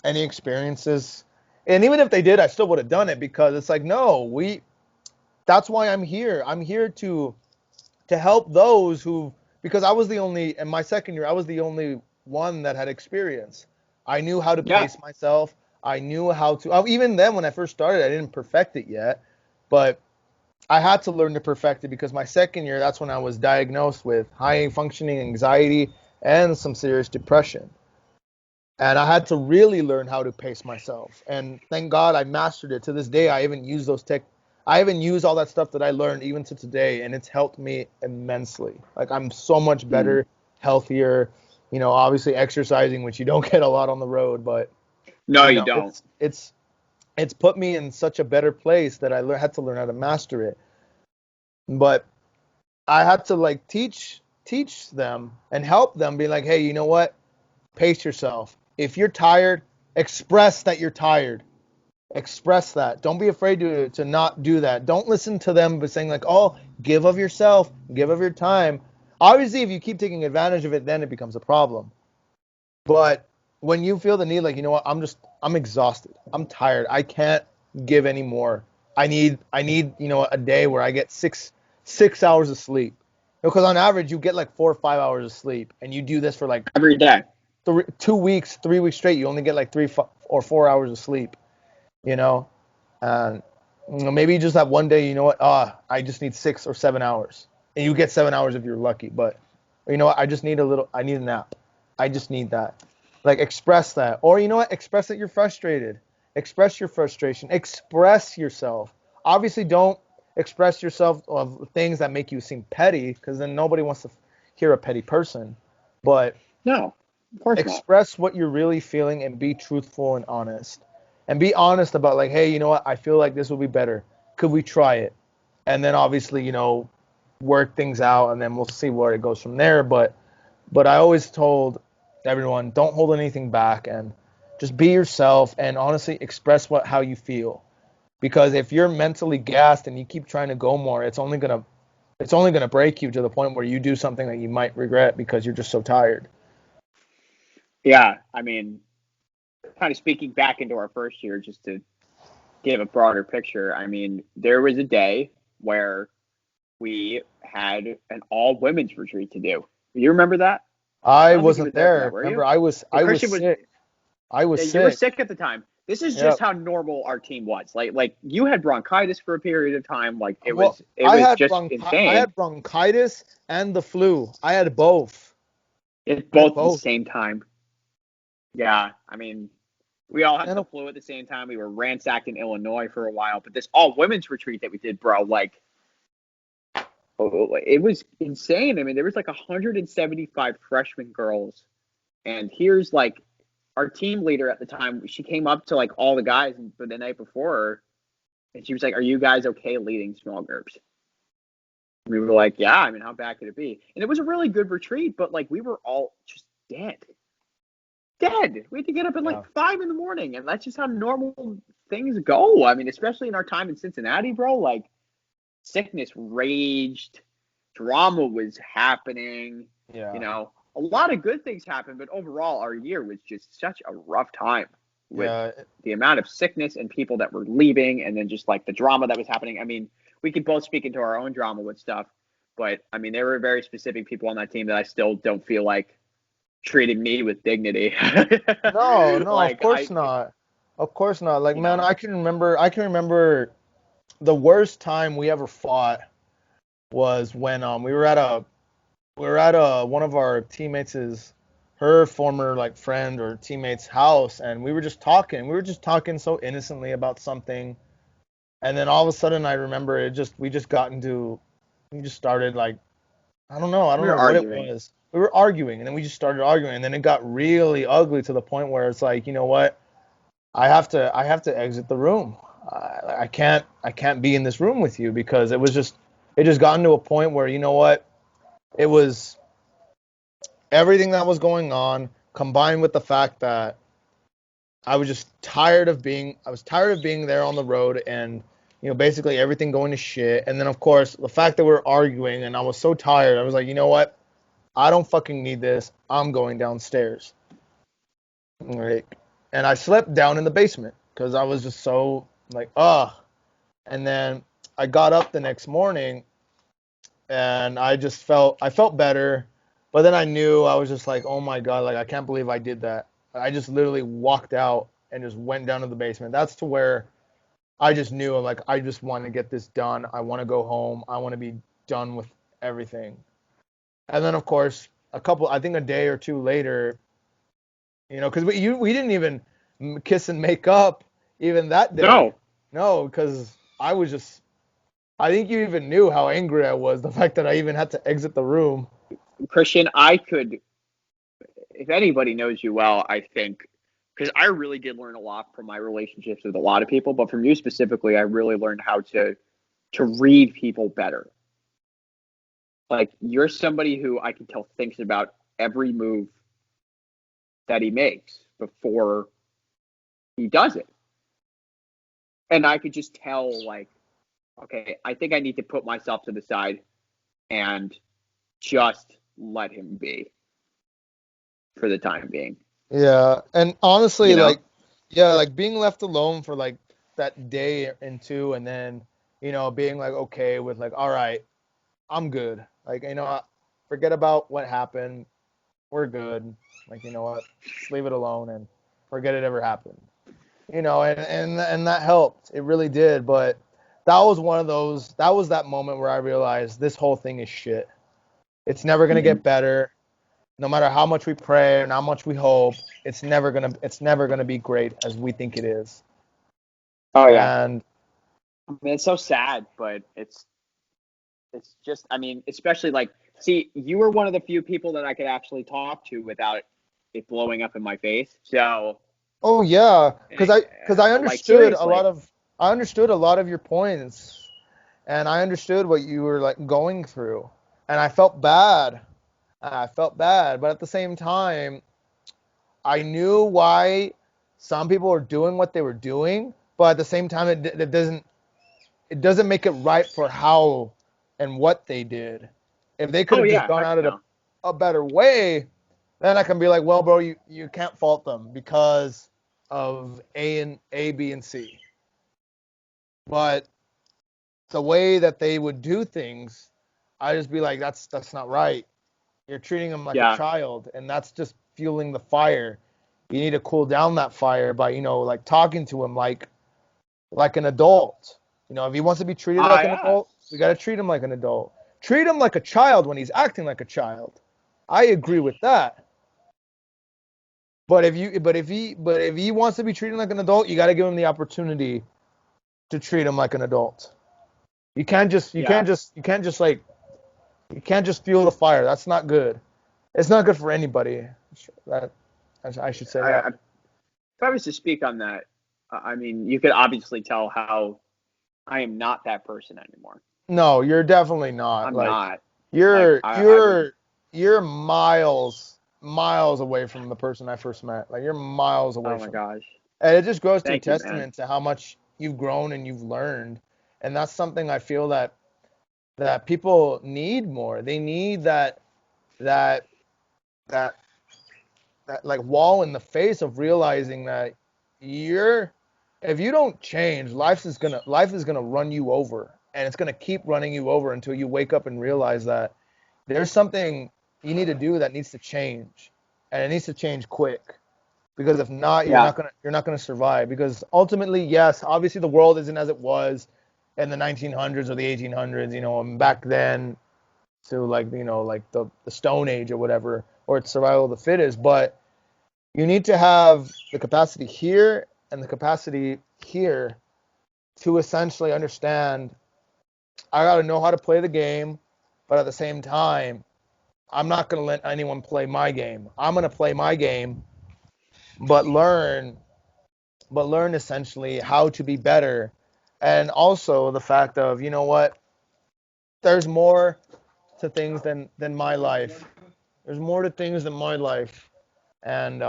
any experiences. And even if they did, I still would have done it because it's like, no, that's why I'm here. I'm here to help those who, because I was the only in my second year, I was the only one that had experience. I knew how to Yeah. pace myself. I knew how to even then when I first started, I didn't perfect it yet, but I had to learn to perfect it because my second year, that's when I was diagnosed with high functioning anxiety and some serious depression. And I had to really learn how to pace myself. And thank God I mastered it. To this day, I even use all that stuff that I learned even to today, and it's helped me immensely. Like I'm so much Mm. better, healthier. Obviously exercising, which you don't get a lot on the road, but No, you you know, don't. it's put me in such a better place that had to learn how to master it. But I had to like teach them and help them, be like, hey, you know what? Pace yourself. If you're tired, express that you're tired. Express that. Don't be afraid to not do that. Don't listen to them but saying like, oh, give of yourself, give of your time. Obviously, if you keep taking advantage of it, then it becomes a problem. But when you feel the need, like, you know what, I'm exhausted. I'm tired. I can't give anymore. I need, a day where I get six hours of sleep. Because on average, you get like 4 or 5 hours of sleep, and you do this for like every day. 2 weeks, 3 weeks straight. You only get like 3 or 4 hours of sleep. You know, and maybe just that one day, you know what, I just need 6 or 7 hours, and you get 7 hours if you're lucky. But you know what, I need a nap. I just need that. Like, express that. Or you know what, express that you're frustrated. Express your frustration. Express yourself. Obviously, don't express yourself of things that make you seem petty, because then nobody wants to hear a petty person. But No, of course not. express what you're really feeling and be truthful and honest. And be honest about, like, hey, you know what? I feel like this will be better. Could we try it? And then obviously, work things out, and then we'll see where it goes from there. But I always told everyone, don't hold anything back, and just be yourself, and honestly express how you feel. Because if you're mentally gassed and you keep trying to go more, it's only gonna break you to the point where you do something that you might regret because you're just so tired. Yeah, I mean, kind of speaking back into our first year, just to give a broader picture. I mean, there was a day where we had an all women's retreat to do. You remember that? I I don't think you were wasn't there for that, there. were you? Remember, I was Well, I was Christian was. sick. I was Yeah, you were sick. sick at the time. This is just Yep. how normal our team was. Like you had bronchitis for a period of time. Like it Well, was it was just I insane. had bronchitis and the flu. I had both. It's I had both at the both. same time. Yeah, I mean, we all had And the flu at the same time. We were ransacked in Illinois for a while, but this all women's retreat that we did, bro, like it was insane. I mean, there was like 175 freshman girls, and here's like our team leader at the time. She came up to like all the guys for the night before, and she was like, "Are you guys okay leading small groups?" We were like, "Yeah." I mean, how bad could it be? And it was a really good retreat, but like we were all just dead, dead. We had to get up at like yeah, 5 in the morning, and that's just how normal things go. I mean, especially in our time in Cincinnati, bro. Like sickness raged, drama was happening. You yeah, know, a lot of good things happened, but overall, our year was just such a rough time with yeah. the amount of sickness and people that were leaving, and then just like the drama that was happening. I mean, we could both speak into our own drama with stuff, but I mean, there were very specific people on that team that I still don't feel like treated me with dignity. No, no, of Like course not. Of course not. Like, you man, know, I can remember the worst time we ever fought was when we were at one of our teammates' her former like friend or teammate's house, and we were just talking. We were just talking so innocently about something, and then all of a sudden I remember we just started like, I don't we were know what it arguing. was. We were arguing, and then we just started arguing, and then it got really ugly to the point where it's like, you know what? I have to exit the room. I can't be in this room with you, because it just gotten to a point where, you know what? It was everything that was going on combined with the fact that I was tired of being there on the road, and basically everything going to shit. And then of course the fact that we're arguing, and I was so tired, I was like, you know what? I don't fucking need this. I'm going downstairs. Right. And I slept down in the basement because I was just so like, ugh. And then I got up the next morning, and I felt better, but then I knew, I was just like, oh my God, like I can't believe I did that. I just literally walked out and just went down to the basement. That's to where I just knew, like, I just want to get this done. I want to go home. I want to be done with everything. And then of course, I think a day or two later, because we didn't even kiss and make up even that day. No, No, because I think you even knew how angry I was. The fact that I even had to exit the room. Christian, I could, if anybody knows you well, I think, because I really did learn a lot from my relationships with a lot of people, but from you specifically, I really learned how to read people better. Like you're somebody who I can tell thinks about every move that he makes before he does it. And I could just tell, like, okay, I think I need to put myself to the side and just let him be for the time being. Yeah, and honestly, You know? like, yeah, like being left alone for like that day and two, and then, being like okay with like, all right, I'm good. Like, forget about what happened. We're good. Like, you know what? Just leave it alone and forget it ever happened. And that helped. It really did. But that was one of those. That was that moment where I realized this whole thing is shit. It's never gonna Mm-hmm. get better. No matter how much we pray and how much we hope, it's never gonna be great as we think it is. Oh yeah. And I mean, it's so sad, but it's just, I mean, especially like, see, you were one of the few people that I could actually talk to without it blowing up in my face. So, oh yeah, because like, seriously. I understood a lot of your points, and I understood what you were like going through, and I felt bad. I felt bad, but at the same time, I knew why some people were doing what they were doing, but at the same time, it doesn't make it right for how and what they did. If they could Oh have just yeah, gone heck at it no. a better way, then I can be like, well, bro, you can't fault them because of A, B, and C. But the way that they would do things, I just be like, that's not right. You're treating them like a Yeah. child, and that's just fueling the fire. You need to cool down that fire by, like talking to him like an adult. If he wants to be treated like an Yeah. adult, we got to treat him like an adult. Treat him like a child when he's acting like a child. I agree with that. But if he wants to be treated like an adult, you got to give him the opportunity to treat him like an adult. Yeah. You can't just fuel the fire. That's not good. It's not good for anybody. That I should say that. If I was to speak on that, I mean, you could obviously tell how I am not that person anymore. No, you're definitely not. I'm Like not. Like, you're I would, you're miles away from the person I first met. Like you're miles away oh my from. gosh. And it just goes to a Thank you, man. testament to how much you've grown and you've learned. And that's something I feel that people need more. They need that that that like wall in the face of realizing that you're if you don't change, life is gonna run you over, and it's gonna keep running you over until you wake up and realize that there's something you need to do that needs to change, and it needs to change quick. Because if not, Yeah. you're not gonna survive. Because ultimately, yes, obviously the world isn't as it was in the 1900s or the 1800s, and back then to like like the Stone Age or whatever, or it's survival of the fittest, but you need to have the capacity here and the capacity here to essentially understand I got to know how to play the game, but at the same time, I'm not going to let anyone play my game. I'm going to play my game, but learn essentially how to be better. And also the fact of, you know what? There's more to things than my life. There's more to things than my life. And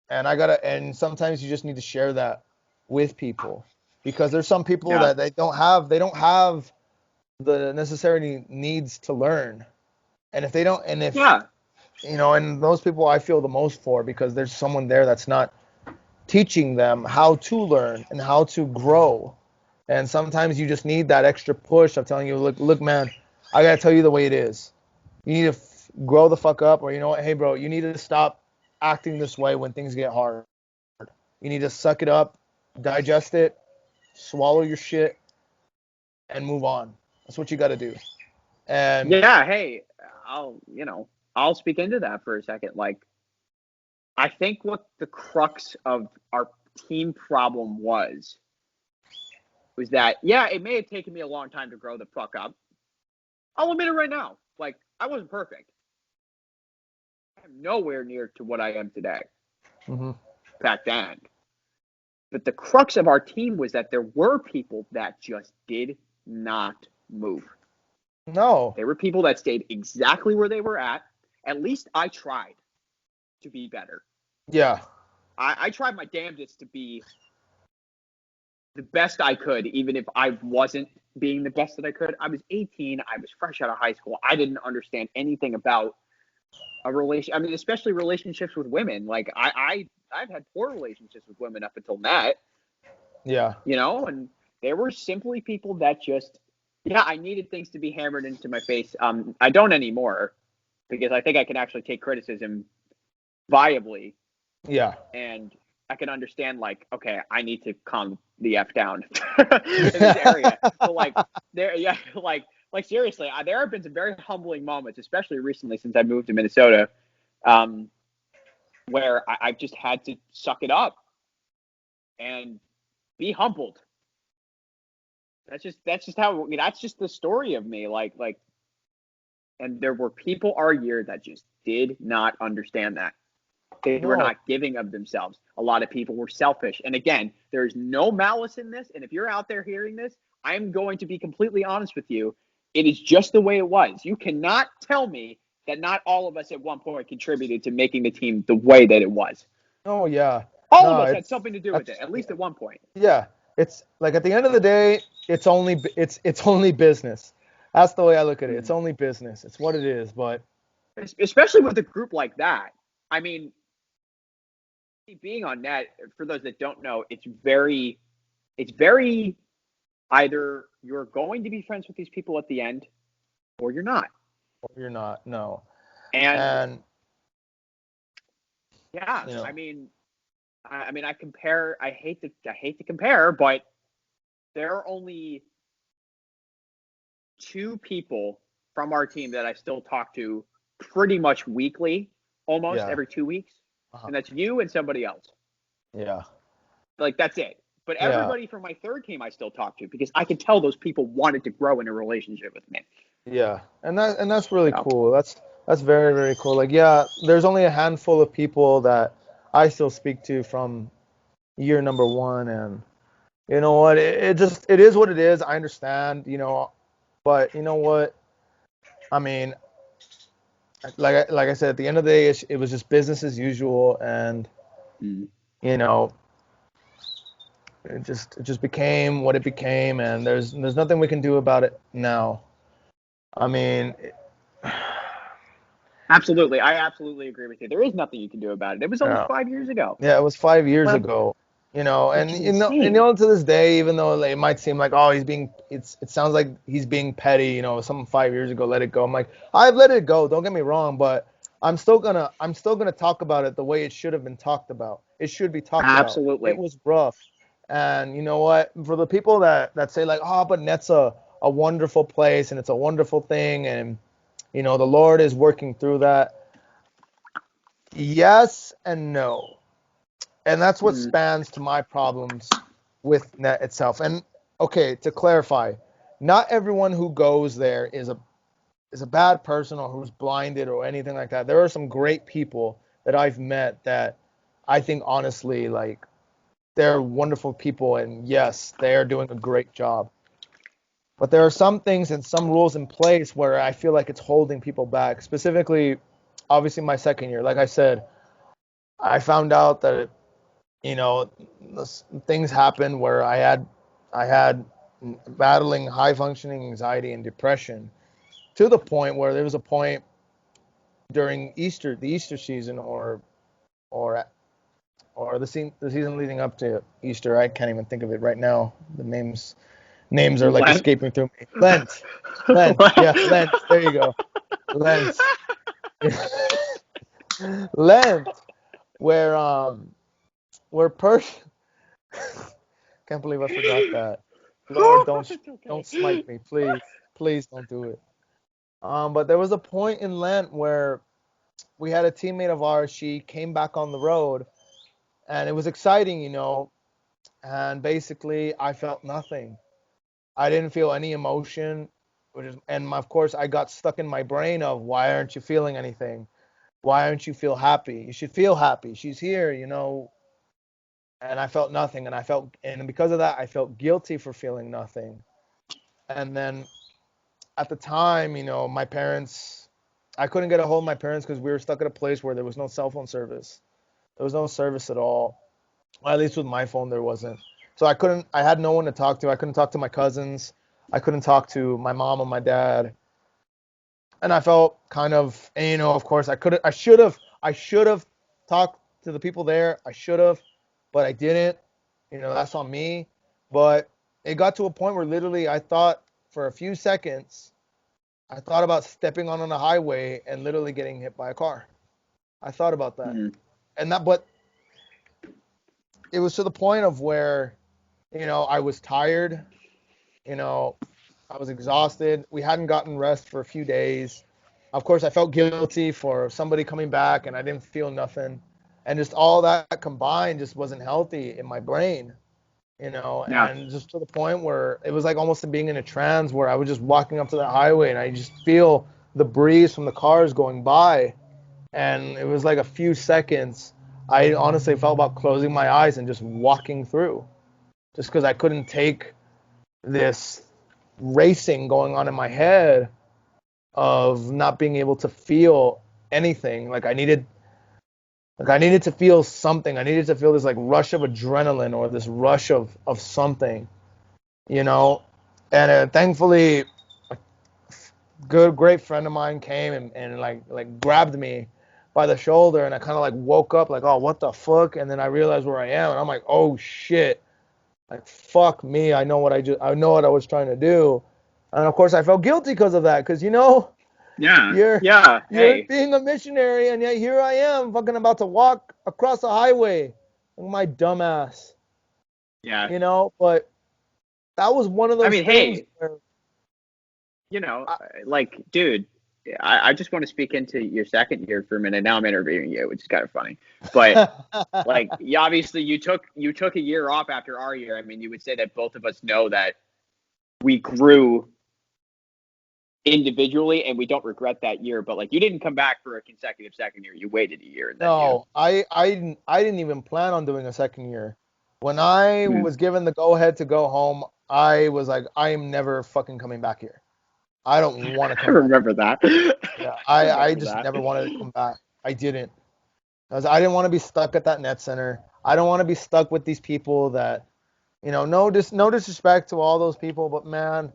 and sometimes you just need to share that with people because there's some people Yeah. that they don't have the necessary needs to learn. And if they don't and if Yeah. and those people I feel the most for because there's someone there that's not teaching them how to learn and how to grow. And sometimes you just need that extra push of telling you, look, man, I gotta tell you the way it is. You need to grow the fuck up, or you know what, hey, bro, you need to stop acting this way when things get hard. You need to suck it up, digest it, swallow your shit, and move on. That's what you got to do. And Yeah. Hey, I'll speak into that for a second. Like, I think what the crux of our team problem was that, yeah, it may have taken me a long time to grow the fuck up. I'll admit it right now. Like, I wasn't perfect. I'm nowhere near to what I am today mhm. back then. But the crux of our team was that there were people that just did not move. No, There were people that stayed exactly where they were at. At least I tried to be better. yeah, I tried my damnedest to be the best I could, even if I wasn't being the best that I could. I was 18. I was fresh out of high school. I didn't understand anything about a relation. I mean, especially relationships with women. Like I've had poor relationships with women up until that, Yeah. and there were simply people that just, yeah, I needed things to be hammered into my face. I don't anymore because I think I can actually take criticism viably, Yeah. and I can understand, like, okay, I need to calm the F down in this area. But like there, yeah, like seriously, there have been some very humbling moments, especially recently since I moved to Minnesota, um, where I've just had to suck it up and be humbled. That's just how, I mean, that's just the story of me. Like, and there were people our year that just did not understand that. They were No. not giving of themselves. A lot of people were selfish. And again, there's no malice in this. And if you're out there hearing this, I'm going to be completely honest with you. It is just the way it was. You cannot tell me that not all of us at one point contributed to making the team the way that it was. Oh yeah. All of No, us had something to do with it, that's at least at one point. yeah. It's like at the end of the day, it's only business. That's the way I look at it. It's Hmm. only business. It's what it is. But Especially with a group like that. I mean, being on net, for those that don't know, it's very either you're going to be friends with these people at the end or you're not. you're not. No. And And yeah, you I know, mean, I compare. I hate to compare, but there are only two people from our team that I still talk to pretty much weekly, almost yeah. every 2 weeks, Uh-huh. and that's you and somebody else. Yeah. Like that's it. But Yeah. everybody from my third team I still talk to because I could tell those people wanted to grow in a relationship with me. Yeah. And that's really So, cool. That's very, very cool. Like yeah, there's only a handful of people that I still speak to from year number one, and you know what? It is what it is. I understand, but you know what? I mean, like I said, at the end of the day, it was just business as usual, and mm, you know, it just became what it became, and there's nothing we can do about it now. I mean, absolutely, I absolutely agree with you. There is nothing you can do about it. It was almost yeah, 5 years ago. yeah, it was 5 years Like, ago, which and is insane. to this day, even though like, it might seem like it sounds like he's being petty, something 5 years ago, let it go. I'm like, I've let it go. Don't get me wrong, but I'm still gonna talk about it the way it should have been talked about. It should be talked about. It Absolutely. was rough, and you know what? For the people that say like, oh, but Net's a wonderful place and it's a wonderful thing, and the Lord is working through that. Yes and no. And that's what Mm, spans to my problems with Net itself. And okay, to clarify, not everyone who goes there is a bad person or who's blinded or anything like that. There are some great people that I've met that I think honestly like they're wonderful people, and yes, they are doing a great job. But there are some things and some rules in place where I feel like it's holding people back. Specifically, obviously my second year. Like I said, I found out that you know, things happened where I had battling high functioning anxiety and depression to the point where there was a point during the Easter season, or the season leading up to Easter. I can't even think of it right now. The names are like Lent. escaping through me. Lent, yeah, Lent. There you go, Lent, Lent, where where per can't believe I forgot that. Lord, It's don't okay. smite me, please. Please don't do it. But there was a point in Lent where we had a teammate of ours. She came back on the road, and it was exciting, And basically, I felt nothing. I didn't feel any emotion, and of course, I got stuck in my brain of why aren't you feeling anything? Why aren't you feel happy? You should feel happy. She's here. And I felt nothing, and because of that, I felt guilty for feeling nothing. And then at the time, my parents, I couldn't get a hold of my parents because we were stuck at a place where there was no cell phone service. There was no service at all. Well, at least with my phone, there wasn't. So I had no one to talk to. I couldn't talk to my cousins. I couldn't talk to my mom or my dad. And I felt kind of, and, of course, I should have talked to the people there. I should have, but I didn't. That's on me. But it got to a point where literally I thought for a few seconds, I thought about stepping on a highway and literally getting hit by a car. I thought about that. Mhm. But it was to the point of where, I was tired, you know, I was exhausted. We hadn't gotten rest for a few days. Of course, I felt guilty for somebody coming back and I didn't feel nothing. And just all that combined just wasn't healthy in my brain, Yeah. and just to the point where it was like almost being in a trance where I was just walking up to the highway and I just feel the breeze from the cars going by. And it was like a few seconds. I honestly felt about closing my eyes and just walking through just because I couldn't take this racing going on in my head of not being able to feel anything. Like I needed to feel something. I needed to feel this like rush of adrenaline or this rush of something, you know. And thankfully, a great friend of mine came and like grabbed me by the shoulder, and I kind of like woke up like, oh, what the fuck? And then I realized where I am, and I'm like, oh shit, like fuck me. I know what I was trying to do, and of course I felt guilty because of that, because Yeah. you're Yeah. you're Hey. being a missionary, and yet here I am, fucking about to walk across a highway. My dumbass, Yeah. But that was one of I those mean, things hey, where uh, like, dude, I just want to speak into your second year for a minute. Now I'm interviewing you, which is kind of funny. But like, obviously you took a year off after our year. I mean, you would say that both of us know that we grew individually and we don't regret that year. But like, you didn't come back for a consecutive second year. You waited a year and then you. no, I didn't even plan on doing a second year. When I Hmm. was given the go ahead to go home, I was like, I am never fucking coming back here. I don't want to I come back here. remember that. Yeah, I I remember just that. never wanted to come back. I didn't. Because I didn't want to be stuck at that net center. I don't want to be stuck with these people that, no disrespect to all those people, but man,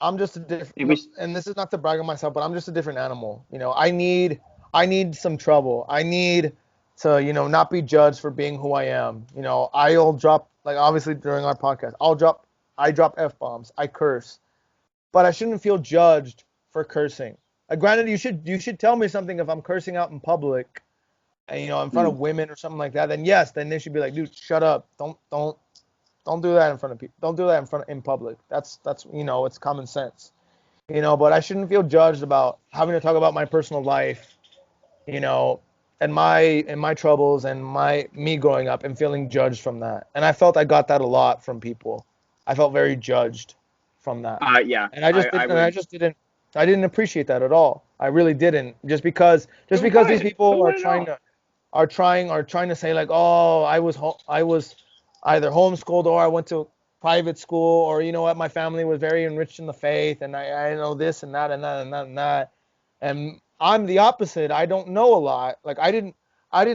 I'm just a It different, was. and this is not to brag on myself, but I'm just a different animal. I need some trouble. I need to, not be judged for being who I am. I'll drop, like obviously during our podcast, I drop F-bombs, I curse, but I shouldn't feel judged for cursing. Granted, you should tell me something if I'm cursing out in public, and in front Hmm. of women or something like that. Then yes, then they should be like, dude, shut up. Don't do that in front of people. Don't do that in public. That's it's common sense. But I shouldn't feel judged about having to talk about my personal life, you know, and my troubles and my me growing up and feeling judged from that. And I felt I got that a lot from people. I felt very judged from that. Yeah. And I just I didn't and I would. just didn't I didn't appreciate that at all. I really didn't. Just Who because these would? people Who would know? are trying to say like, "Oh, I was either homeschooled or I went to private school, or what, my family was very enriched in the faith and I know this and that and that and that and that." And I'm the opposite. I don't know a lot. Like I didn't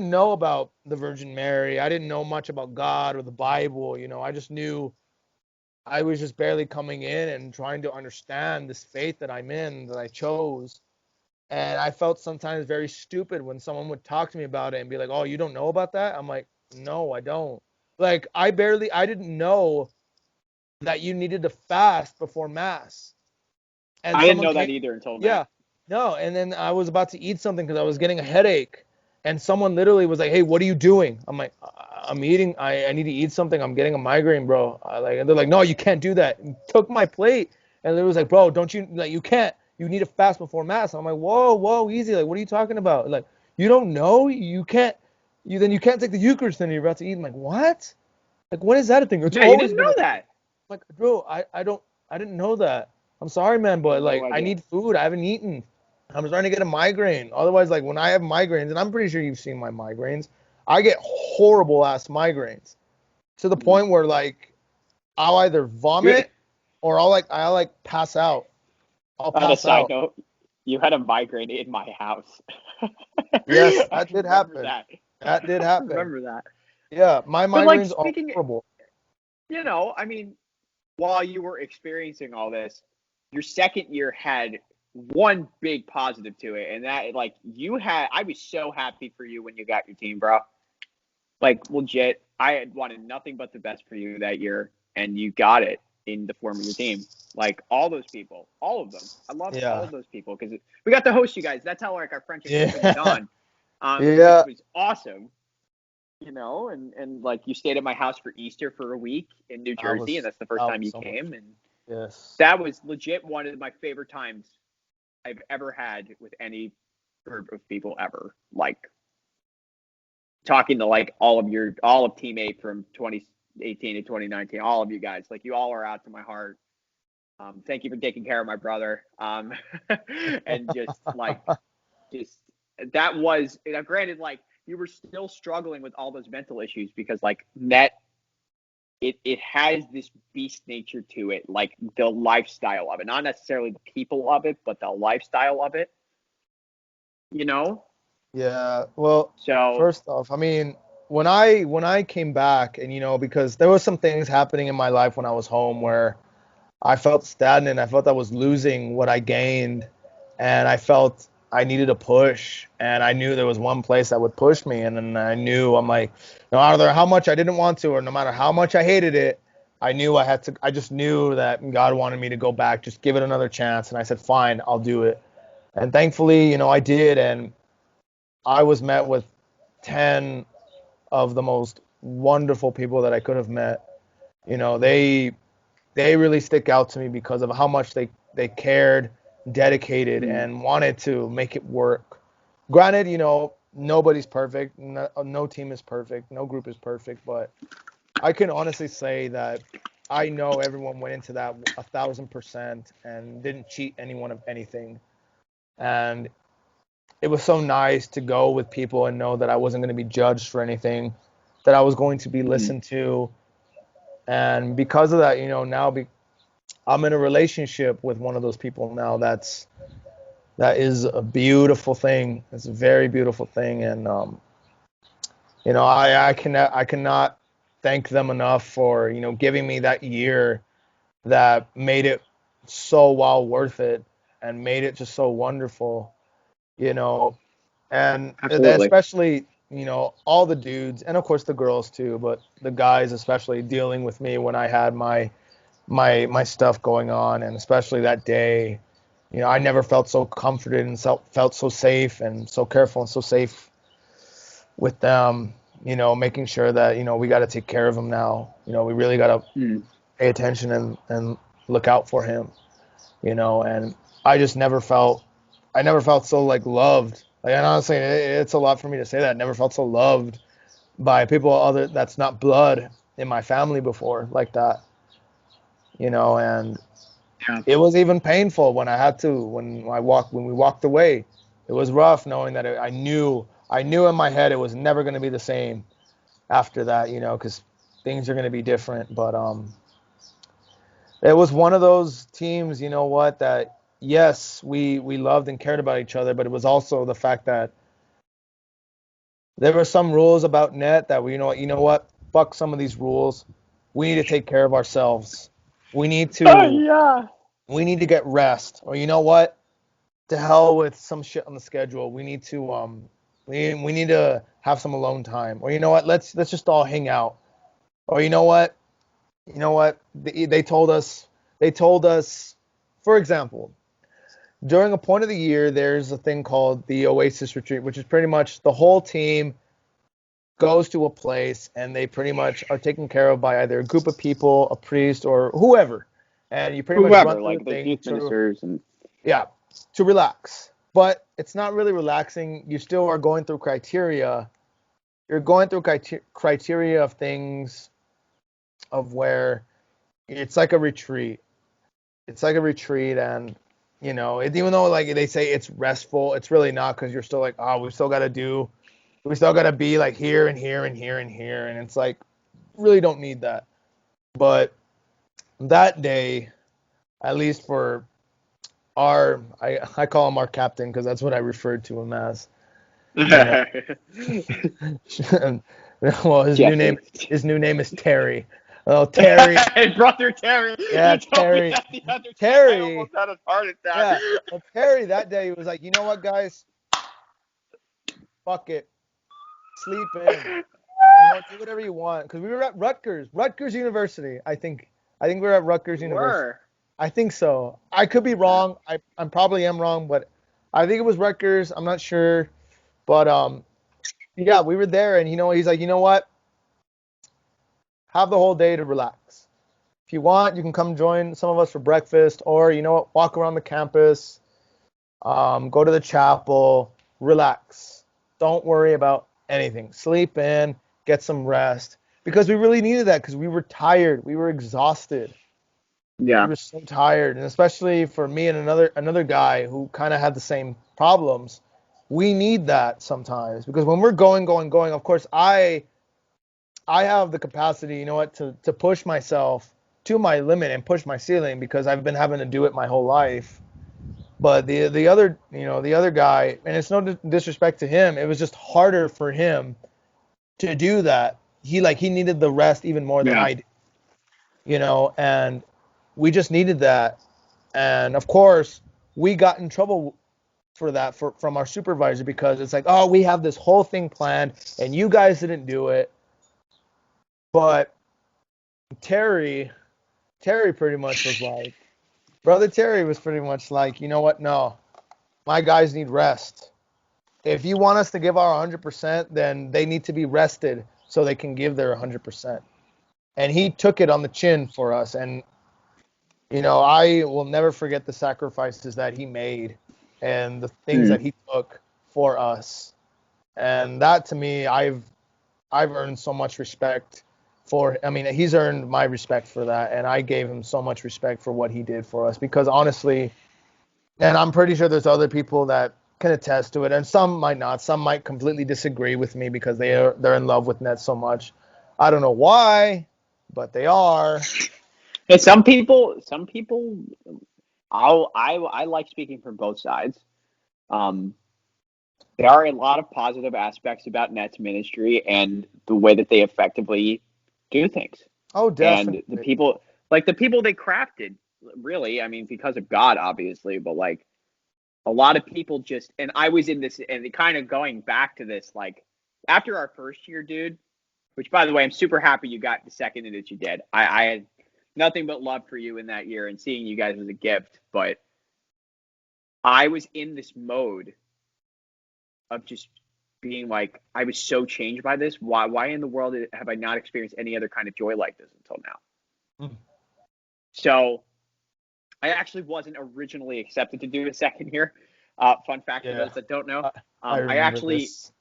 know about the Virgin Mary. I didn't know much about God or the Bible. I just knew I was just barely coming in and trying to understand this faith that I'm in, that I chose. And I felt sometimes very stupid when someone would talk to me about it and be like, "Oh, you don't know about that?" I'm like, "No, I don't." Like I didn't know that you needed to fast before mass. And I didn't someone know that came, either until yeah, now. no, and then I was about to eat something because I was getting a headache, and someone literally was like, "Hey, what are you doing?" I'm like, "I'm eating. I need to eat something. I'm getting a migraine, bro." And they're like, "No, you can't do that." And took my plate, and it was like, "Bro, don't you like you can't. You need to fast before mass." And I'm like, "Whoa, whoa, easy. Like, what are you talking about? Like, you don't know? You can't. You can't take the Eucharist, then you're about to eat." I'm like, "What? Like, what is that a thing? It's Yeah, you always didn't been know a thing." that. I'm like, bro, I didn't know that. I'm sorry, man, I had but no like I idea. need food. I haven't eaten. I'm starting to get a migraine. Otherwise, like when I have migraines, and I'm pretty sure you've seen my migraines, I get horrible ass migraines to the Hmm. point where like I'll either You. vomit or I'll like pass out. I'll On a pass side out. note, you had a migraine in my house. Yes, I that did remember happen. that. That did I happen. remember that. Yeah, my But like migraines are speaking, horrible. I mean, while you were experiencing all this, your second year had one big positive to it, and that like I was so happy for you when you got your team, bro. Like legit, I had wanted nothing but the best for you that year, and you got it in the form of your team. Like all those people, all of them. I loved all Yeah. of those people because we got to host you guys. That's how like our friendship came to the Yeah. dawn, which Yeah. was awesome. And like you stayed at my house for Easter for a week in New Jersey, and that's the first That time was you so much came, fun. and Yes. that was legit one of my favorite times I've ever had with any group of people ever. Like talking to like all of Team 8 from 2018 to 2019, all of you guys, like you all are out to my heart. Thank you for taking care of my brother. And just that was granted, like you were still struggling with all those mental issues because like it has this beast nature to it, like the lifestyle of it, not necessarily the people of it, but the lifestyle of it, you know? Yeah. Well, So, first off, I mean, when I came back, and because there was some things happening in my life when I was home where I felt stagnant. I felt I was losing what I gained, and I felt I needed a push. And I knew there was one place that would push me, and then I knew I'm like, no matter how much I didn't want to, or no matter how much I hated it, I knew I had to. I just knew that God wanted me to go back, just give it another chance. And I said, fine, I'll do it. And thankfully, I did, and I was met with 10 of the most wonderful people that I could have met. They really stick out to me because of how much they cared, dedicated, mm, and wanted to make it work. Granted, nobody's perfect. No team is perfect. No group is perfect. But I can honestly say that I know everyone went into that 1,000% and didn't cheat anyone of anything. And it was so nice to go with people and know that I wasn't going to be judged for anything, that I was going to be mm, listened to. And because of that, now I'm in a relationship with one of those people now. That is a beautiful thing. It's a very beautiful thing, and I cannot thank them enough for giving me that year that made it so well worth it and made it just so wonderful. You know, and absolutely. especially all the dudes and of course the girls too, but the guys especially dealing with me when I had my stuff going on, and especially that day. I never felt so comforted and felt so safe and so careful and so safe with them. Making sure that we got to take care of him now. We really got to Mm. pay attention and look out for him. And I just I never felt so like loved. Like, and honestly, it's a lot for me to say that. I never felt so loved by people other that's not blood in my family before like that. And Yeah. it was even painful when I had to when we walked away. It was rough knowing that I knew in my head it was never going to be the same after that, because things are going to be different. But it was one of those teams, that yes, we loved and cared about each other, but it was also the fact that there were some rules about net that we, you know what, fuck some of these rules. We need to take care of ourselves. We need Oh to yeah. we need to get rest. Or you know what? To hell with some shit on the schedule. We need to have some alone time. Or you know what? Let's just all hang out. Or you know what? They told us, for example, during a point of the year, there's a thing called the Oasis Retreat, which is pretty much the whole team goes to a place and they pretty much are taken care of by either a group of people, a priest, or whoever. And you pretty much run Whoever, through a like there's thing youth to, ministers and yeah, to relax. But it's not really relaxing. You still are going through criteria. You're going through criteria of things of where it's like a retreat. It's like a retreat, and even though like they say it's restful, it's really not because you're still like, oh, we still got to be like here and here and here and here, and it's like really don't need that. But that day, at least for I call him our captain because that's what I referred to him as. You know, Well, Jesse. his new name is Terry. Oh, Terry. Brother Terry. Yeah, You told me Terry. that the other day. I Terry. almost had a heart attack. Yeah. Well, Terry that day was like, you know what, guys? Fuck it. Sleep in. You know, do whatever you want. Because we were at Rutgers University. I think we were at Rutgers You University. were. I think so. I could be Okay. wrong. I probably am wrong, but I think it was Rutgers. I'm not sure. But yeah, we were there, and he's like, you know what? Have the whole day to relax. If you want, you can come join some of us for breakfast, or you know what, walk around the campus, go to the chapel, relax. Don't worry about anything. Sleep in, get some rest, because we really needed that because we were tired, we were exhausted, we Yeah. were so tired, and especially for me and another guy who kind of had the same problems. We need that sometimes because when we're going, of course, I have the capacity, you know what, to push myself to my limit and push my ceiling because I've been having to do it my whole life. But the other, the other guy, and it's no disrespect to him, it was just harder for him to do that. He needed the rest even more than Yeah. I did, and we just needed that. And of course, we got in trouble for that from our supervisor because it's like, oh, we have this whole thing planned and you guys didn't do it. But Terry Terry pretty much was like, Brother Terry was pretty much like, you know what? No, my guys need rest. If you want us to give our 100%, then they need to be rested so they can give their 100%. And he took it on the chin for us. And, I will never forget the sacrifices that he made and the things Mm. that he took for us. And that to me, I've earned so much respect for. I mean, he's earned my respect for that, and I gave him so much respect for what he did for us because honestly, and I'm pretty sure there's other people that can attest to it, and some might not. Some might completely disagree with me because they're in love with Net so much. I don't know why, but they are. Hey, some people, I like speaking from both sides. Um, there are a lot of positive aspects about N.E.T's ministry and the way that they effectively do things. Oh, And definitely. the people they crafted, really, I mean, because of God, obviously, but like a lot of people just, and I was in this, and kind of going back to this, like after our first year, dude, which by the way, I'm super happy you got the second and that you did. I had nothing but love for you in that year, and seeing you guys was a gift, but I was in this mode of just being like, I was so changed by this. Why in the world have I not experienced any other kind of joy like this until now? Mm. So I actually wasn't originally accepted to do a second year. Fun fact for Yeah, those that don't know. I, I I remember actually, this.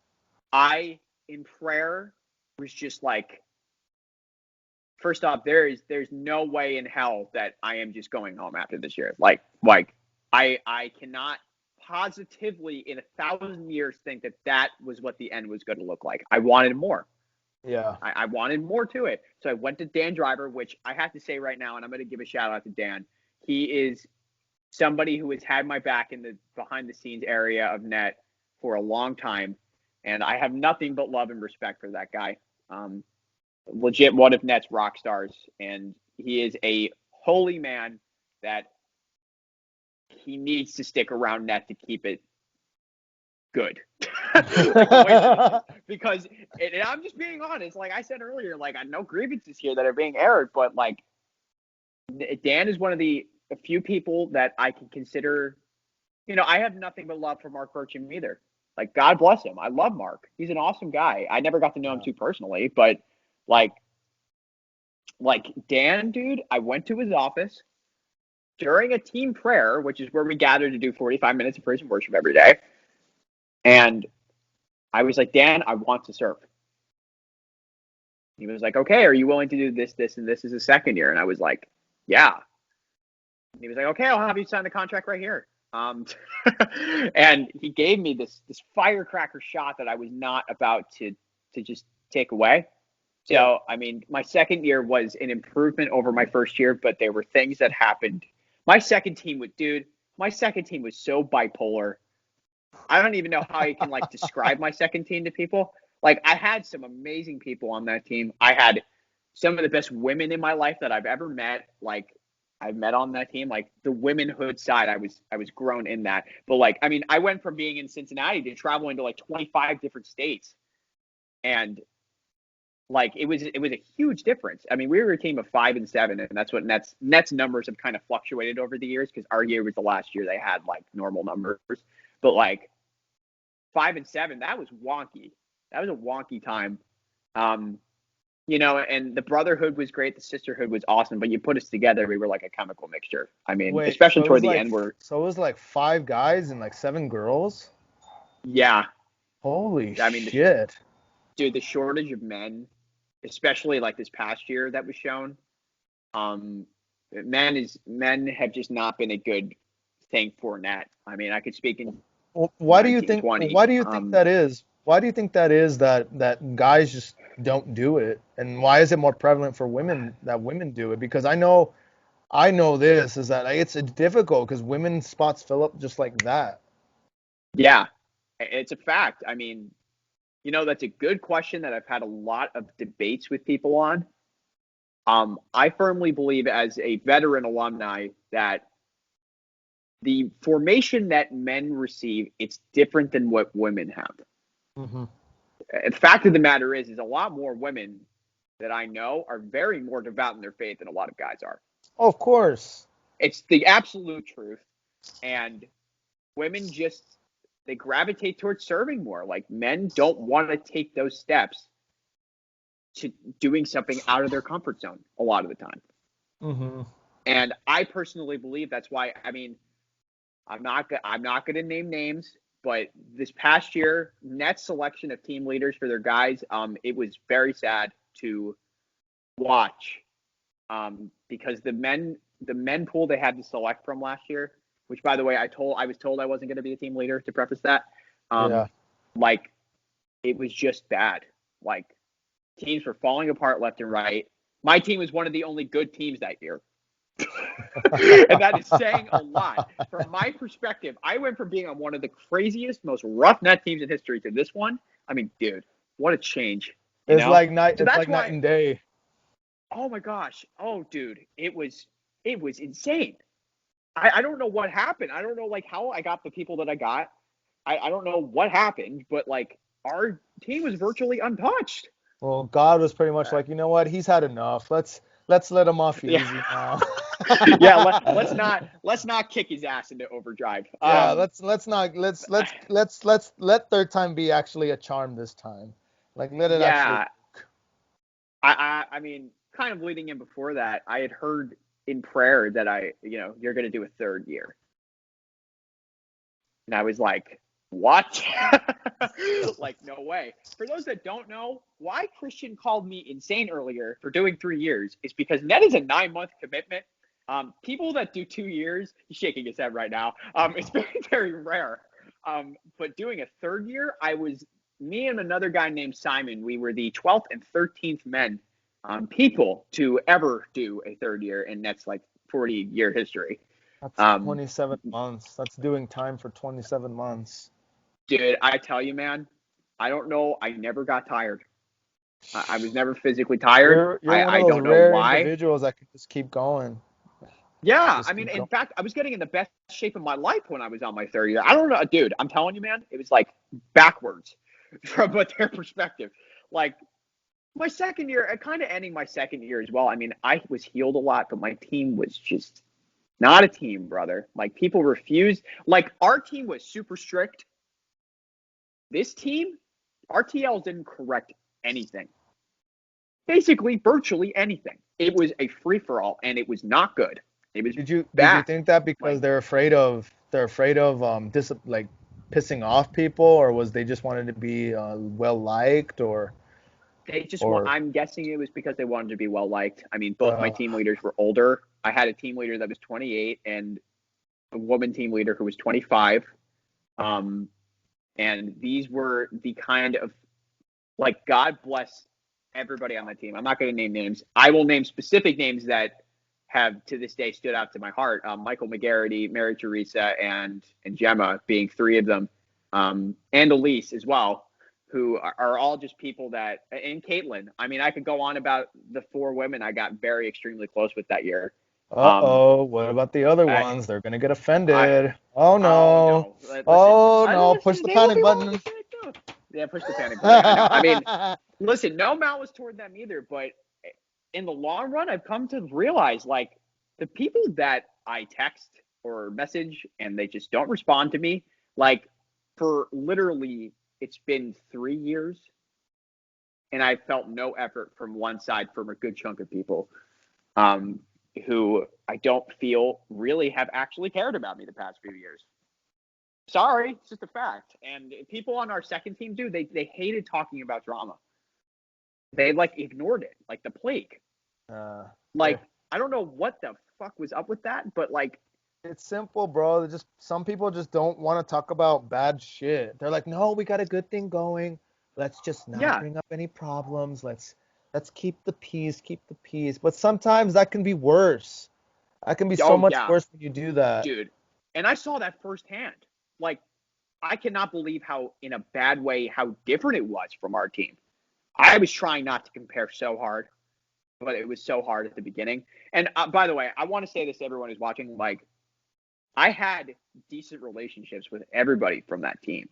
I in prayer was just like, first off, there's no way in hell that I am just going home after this year. Like I cannot positively in 1,000 years think that that was what the end was going to look like. I wanted more. Yeah. I wanted more to it. So I went to Dan Driver, which I have to say right now, and I'm going to give a shout out to Dan. He is somebody who has had my back in the behind the scenes area of Net for a long time, and I have nothing but love and respect for that guy. Legit one of Net's rock stars, and he is a holy man that he needs to stick around Net to keep it good. Because and I'm just being honest, like I said earlier, like I know grievances here that are being aired, but like Dan is one of the a few people that I can consider. I have nothing but love for Mark Burcham either. Like God bless him. I love Mark. He's an awesome guy. I never got to know him Yeah. too personally, but like Dan, dude, I went to his office during a team prayer, which is where we gather to do 45 minutes of praise and worship every day. And I was like, Dan, I want to serve. He was like, okay, are you willing to do this, this, and this as a second year? And I was like, yeah. And he was like, okay, I'll have you sign the contract right here. And he gave me this firecracker shot that I was not about to just take away. Yeah. So, I mean, my second year was an improvement over my first year, but there were things that happened. My second team was so bipolar. I don't even know how you can like describe my second team to people. Like, I had some amazing people on that team. I had some of the best women in my life that I've ever met. Like, I've met on that team. Like, the womenhood side, I was grown in that. But like, I mean, I went from being in Cincinnati to traveling to like 25 different states, and like it was a huge difference. I mean, we were a team of 5 and 7, and that's what Nets numbers have kind of fluctuated over the years because our year was the last year they had like normal numbers. But like 5 and 7, that was wonky. That was a wonky time. You know, and the brotherhood was great, the sisterhood was awesome, but you put us together, we were like a chemical mixture. I mean, Wait, especially toward the end, we're so it was like 5 guys and like 7 girls? yeah. Holy I mean, shit. dude, the shortage of men, especially like this past year that was shown, um, men have just not been a good thing for Net. I mean, I could speak in Why do you think 1920. that is? Why do you think that is that guys just don't do it? And why is it more prevalent for women that women do it? Because I know this is that like, it's difficult because women spots fill up just like that. Yeah, it's a fact. I mean, you know, that's a good question that I've had a lot of debates with people on. I firmly believe, as a veteran alumni, that the formation that men receive, it's different than what women have. Hmm. The fact of the matter is a lot more women that I know are very more devout in their faith than a lot of guys are. Oh, of course. It's the absolute truth. And women just, they gravitate towards serving more. Like, men don't want to take those steps to doing something out of their comfort zone a lot of the time. Hmm. And I personally believe that's why, I mean, I'm not going to name names, but this past year, Nets selection of team leaders for their guys, it was very sad to watch, because the men pool they had to select from last year, which, by the way, I was told I wasn't going to be a team leader, to preface that. Yeah. Like, it was just bad. Like, teams were falling apart left and right. My team was one of the only good teams that year. And that is saying a lot. From my perspective, I went from being on one of the craziest, most rough net teams in history to this one. I mean, dude, what a change, you It's know? like night. So It's that's like night why, and day. oh my gosh. Oh, dude, it was insane. I don't know what happened. I don't know like how I got the people that I got. I don't know what happened, but like our team was virtually untouched. Well, God was pretty much like, you know what? He's had enough. Let's let him off Yeah. easy now. Yeah, let's not kick his ass into overdrive. Yeah, let's not let's let third time be actually a charm this time. Like let it actually. Yeah, I mean, kind of leading in before that, I had heard in prayer that you're going to do a third year, and I was like, what? Like, no way. For those that don't know, why Christian called me insane earlier for doing 3 years is because Net is a 9-month commitment. People that do 2 years, he's shaking his head right now. It's very, very rare. But doing a third year, me and another guy named Simon, we were the 12th and 13th men, people to ever do a third year in Net's like 40-year history. That's Um, 27 months. That's doing time for 27 months. Dude, I tell you, man, I don't know. I never got tired. I was never physically tired. You're one of I those don't know rare why. individuals that can just keep going. Yeah, I Just mean, keep in going. fact, I was getting in the best shape of my life when I was on my third year. I don't know, dude. I'm telling you, man, it was like backwards from their perspective. Like, my second year, kind of ending my second year as well. I mean, I was healed a lot, but my team was just not a team, brother. Like, people refused. Like, our team was super strict. This team, RTLs didn't correct anything. Basically, virtually anything. It was a free for all, and it was not good. It was Did you bad. think that because Like, they're afraid of like pissing off people, or was they just wanted to be well liked, they just want. or I'm guessing it was because they wanted to be well liked. I mean, both my uh, team leaders were older. I had a team leader that was 28 and a woman team leader who was 25. Um, and these were the kind of, like, God bless everybody on my team. I'm not going to name names. I will name specific names that have to this day stood out to my heart. Michael McGarity, Mary Teresa, and Gemma being three of them, and Elise as well, who are all just people that, and Caitlin, I mean, I could go on about the 4 women I got very extremely close with that year. Um, Uh-oh, what about the other I, ones? They're gonna get I, offended. Oh oh no. no, listen, Oh no, push listen, the they will panic be wrong button. too. Yeah, push the panic button. I know. I mean, listen, no malice toward them either, but in the long run, I've come to realize like the people that I text or message and they just don't respond to me, like for literally, it's been 3 years and I felt no effort from one side from a good chunk of people um, who I don't feel really have actually cared about me the past few years. Sorry, it's just a fact. And people on our second team, dude, they hated talking about drama. They like ignored it, like the plague. Uh, Like, I don't know what the fuck was up with that, but like, it's simple, bro. Just some people just don't want to talk about bad shit. They're like, "No, we got a good thing going. Let's just not yeah, bring up any problems. Let's keep the peace, keep the peace." But sometimes that can be worse. That can be so oh much yeah, worse when you do that. dude. And I saw that firsthand. Like, I cannot believe how, in a bad way, how different it was from our team. I was trying not to compare so hard, but it was so hard at the beginning. And by the way, I want to say this to everyone who's watching. Like, I had decent relationships with everybody from that team.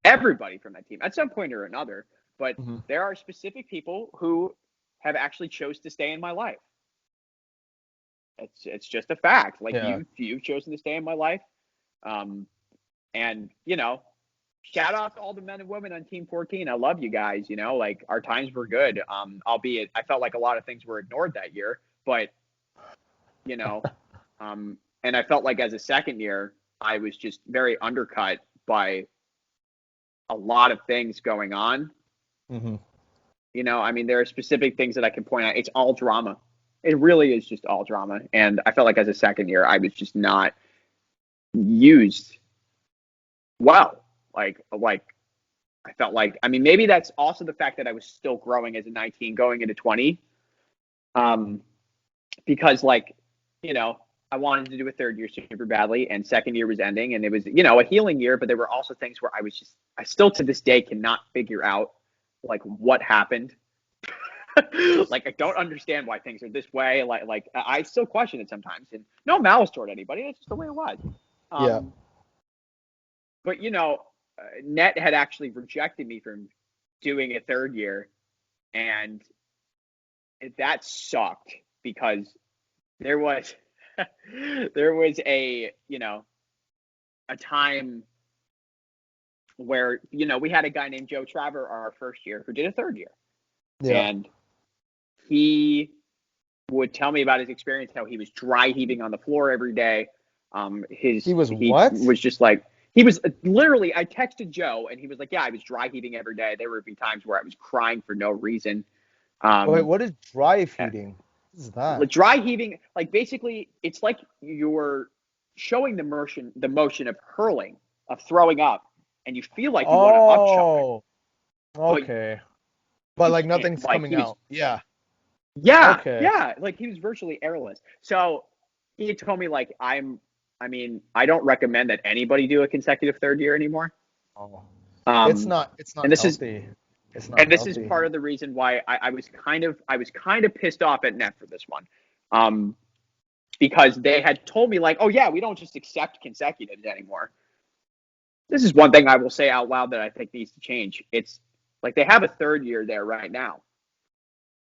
Everybody from that team at some point or another. But Hmm. there are specific people who have actually chose to stay in my life. It's just a fact. Like Yeah. you've chosen to stay in my life. Um, and shout out to all the men and women on Team 14. I love you guys. Like our times were good. Albeit I felt like a lot of things were ignored that year, but you know, and I felt like as a second year, I was just very undercut by a lot of things going on. Hmm. I mean, there are specific things that I can point out. It's all drama. It really is just all drama. And I felt like as a second year, I was just not used well. Like I felt like, I mean, maybe that's also the fact that I was still growing as a 19 going into 20. Um, because you know, I wanted to do a third year super badly and second year was ending and it was, a healing year, but there were also things where I still to this day cannot figure out like what happened. Like I don't understand why things are this way. Like I still question it sometimes and no malice toward anybody. That's just the way it was. Yeah. Um, but Net had actually rejected me from doing a third year and that sucked because there was there was a time where we had a guy named Joe Traver our first year who did a third year Yeah. and he would tell me about his experience how he was dry heaving on the floor every day. He was He what? was just like he was literally I texted Joe and he was like, yeah, I was dry heaving every day. There would be times where I was crying for no reason. Wait, um what is dry feeding? What is that? Dry heaving, like basically it's like you're showing the motion of hurling, of throwing up, and you feel like you want to upchuck it, Oh, but okay. But you like can't. nothing's Like coming he was, out. Yeah. yeah, Okay. yeah, like he was virtually airless. So he told me like I mean, I don't recommend that anybody do a consecutive third year anymore. Oh. It's Um, not it's and not this is healthy. It's not and this is healthy. part of the reason why I was kind of pissed off at Net for this one. Um, because they had told me like, oh yeah, we don't just accept consecutives anymore. This is one thing I will say out loud that I think needs to change. It's like they have a third year there right now.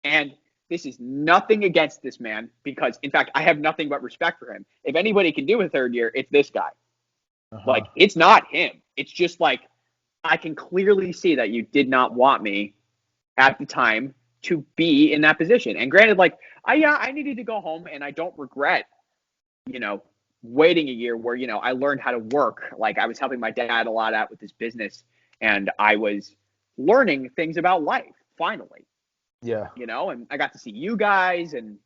And this is nothing against this man because in fact I have nothing but respect for him. If anybody can do a third year, it's this guy. Uh-huh. Like it's not him. It's just like I can clearly see that you did not want me at the time to be in that position. And granted, like I needed to go home and I don't regret you know, waiting a year where, I learned how to work. Like I was helping my dad a lot out with his business and I was learning things about life finally, Yeah. and I got to see you guys and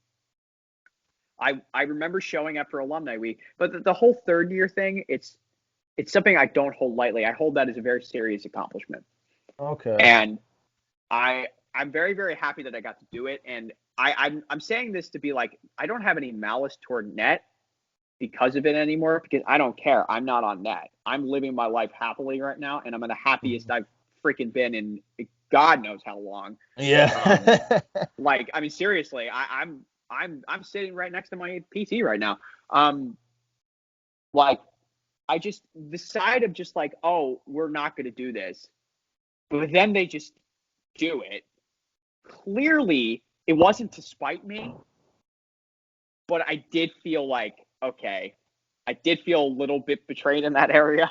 I remember showing up for alumni week, but the whole third year thing, it's something I don't hold lightly. I hold that as a very serious accomplishment. Okay. And I'm very, very happy that I got to do it. And I'm saying this to be like, I don't have any malice toward Net because of it anymore because I don't care. I'm not on Net. I'm living my life happily right now and I'm the happiest Mhm. I've freaking been in God knows how long. Yeah. Like, I mean, seriously, I'm sitting right next to my PC right now. Like, I just decided just like, oh, we're not going to do this. But then they just do it. Clearly, it wasn't to spite me, but I did feel like, okay, I did feel a little bit betrayed in that area.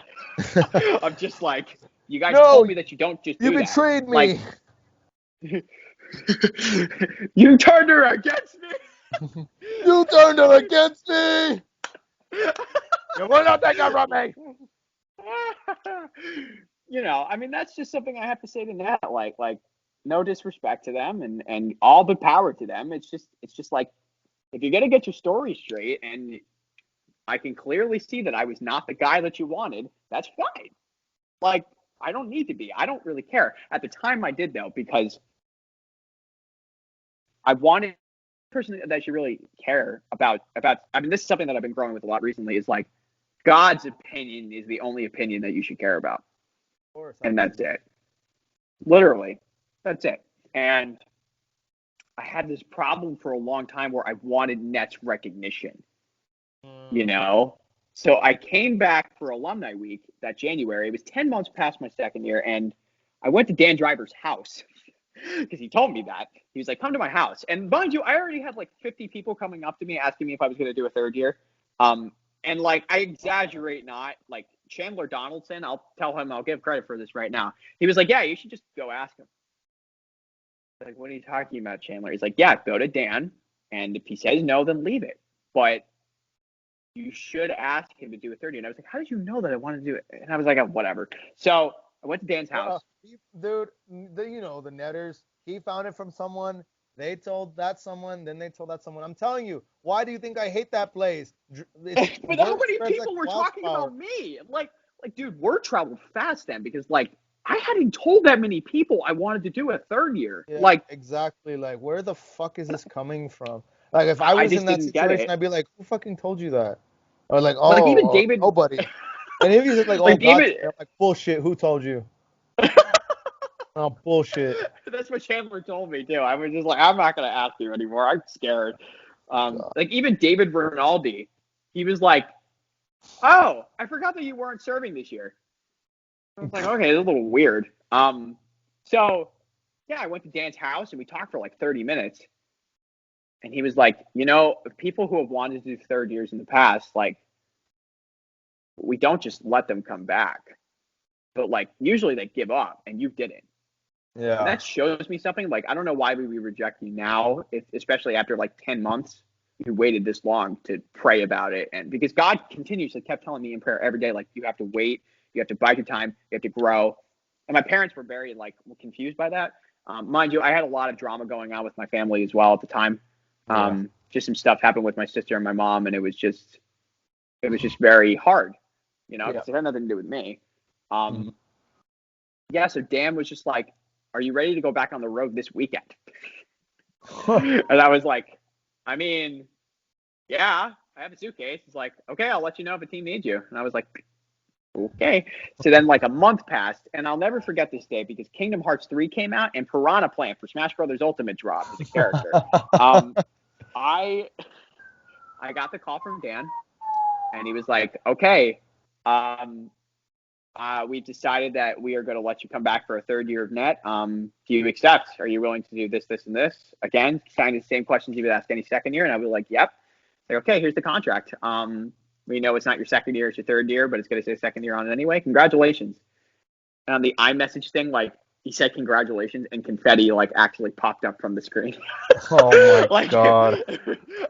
I'm just like, you guys No, told me that you don't just you do that. betrayed me. Like, you turned her against me. You turned her against me. You will not take her from me. You know, I mean, that's just something I have to say to Nat. Like, no disrespect to them, and all the power to them. It's just like, if you're gonna get your story straight, and I can clearly see that I was not the guy that you wanted, that's fine. Like, I don't need to be. I don't really care. At the time, I did though, because I wanted the person that should really care about. I mean, this is something that I've been growing with a lot recently. Is like, God's opinion is the only opinion that you should care about. Of course, And that's it. Literally, that's it. And I had this problem for a long time where I wanted N.E.T's recognition, you know? So I came back for Alumni Week that January. It was 10 months past my second year, and I went to Dan Driver's house because he told me that. He was like, come to my house. And mind you, I already had like 50 people coming up to me asking me if I was going to do a third year. And like, I exaggerate not, like Chandler Donaldson, I'll tell him, I'll give credit for this right now. He was like, yeah, you should just go ask him. Like, what are you talking about, Chandler? He's like, yeah, go to Dan, and if he says no, then leave it. But you should ask him to do a 30. And I was like, how did you know that I wanted to do it? And I was like, oh, whatever. So I went to Dan's house. Dude, you know, the Netters, he found it from someone. They told that someone, then they told that someone. I'm telling you, why do you think I hate that place? But how many people were talking about me? Like, dude, word traveled fast then, because like, I hadn't told that many people I wanted to do a third year. Yeah, like, exactly. Like, where the fuck is this coming from? Like, if I was in that situation, I'd be like, who fucking told you that? Or like, like, even oh, David, nobody. And if he's like, oh, like God, David, I'm like, bullshit. Who told you? Oh, bullshit. That's what Chandler told me too. I was just like, I'm not gonna ask you anymore. I'm scared. Like even David Rinaldi, he was like, oh, I forgot that you weren't serving this year. I was like, okay, it's a little weird. So yeah, I went to Dan's house and we talked for like 30 minutes. And he was like, you know, people who have wanted to do third years in the past, like, we don't just let them come back. But like, usually they give up, and you didn't. Yeah. And that shows me something. Like, I don't know why we reject you now, especially after like 10 months. You waited this long to pray about it. And because God continuously kept telling me in prayer every day, like, you have to wait, you have to bide your time, you have to grow. And my parents were very like confused by that. Mind you, I had a lot of drama going on with my family as well at the time. Just some stuff happened with my sister and my mom, and it was just very hard, you know, because it had nothing to do with me. Yeah, so Dan was just like, are you ready to go back on the road this weekend? And I was like, I mean, yeah, I have a suitcase. It's like, okay, I'll let you know if a team needs you. And I was like, okay. So then like a month passed, and I'll never forget this day because Kingdom Hearts 3 came out, and Piranha Plant for Smash Brothers Ultimate dropped as a character. I got the call from Dan, and he was like, okay, we've decided that we are going to let you come back for a third year of N.E.T. Do you accept? Are you willing to do this, this, and this? Again, kind of the same questions you would ask any second year. And I was like, yep. Like, okay, here's the contract. We know it's not your second year, it's your third year, but it's going to say second year on it anyway. Congratulations. And on the iMessage thing, like, he said congratulations, and confetti like actually popped up from the screen. Oh my like, God!